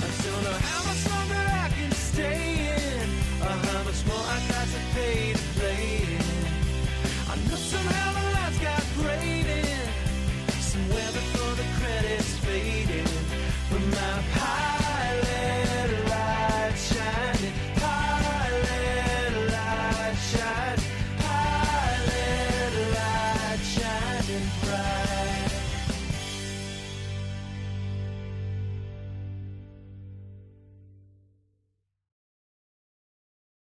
I don't know how much longer I can stay in, or how much more I got to pay to play in. I know somehow the lights got graded somewhere before the credits faded, but my pilot light shining. Pilot light shining bright.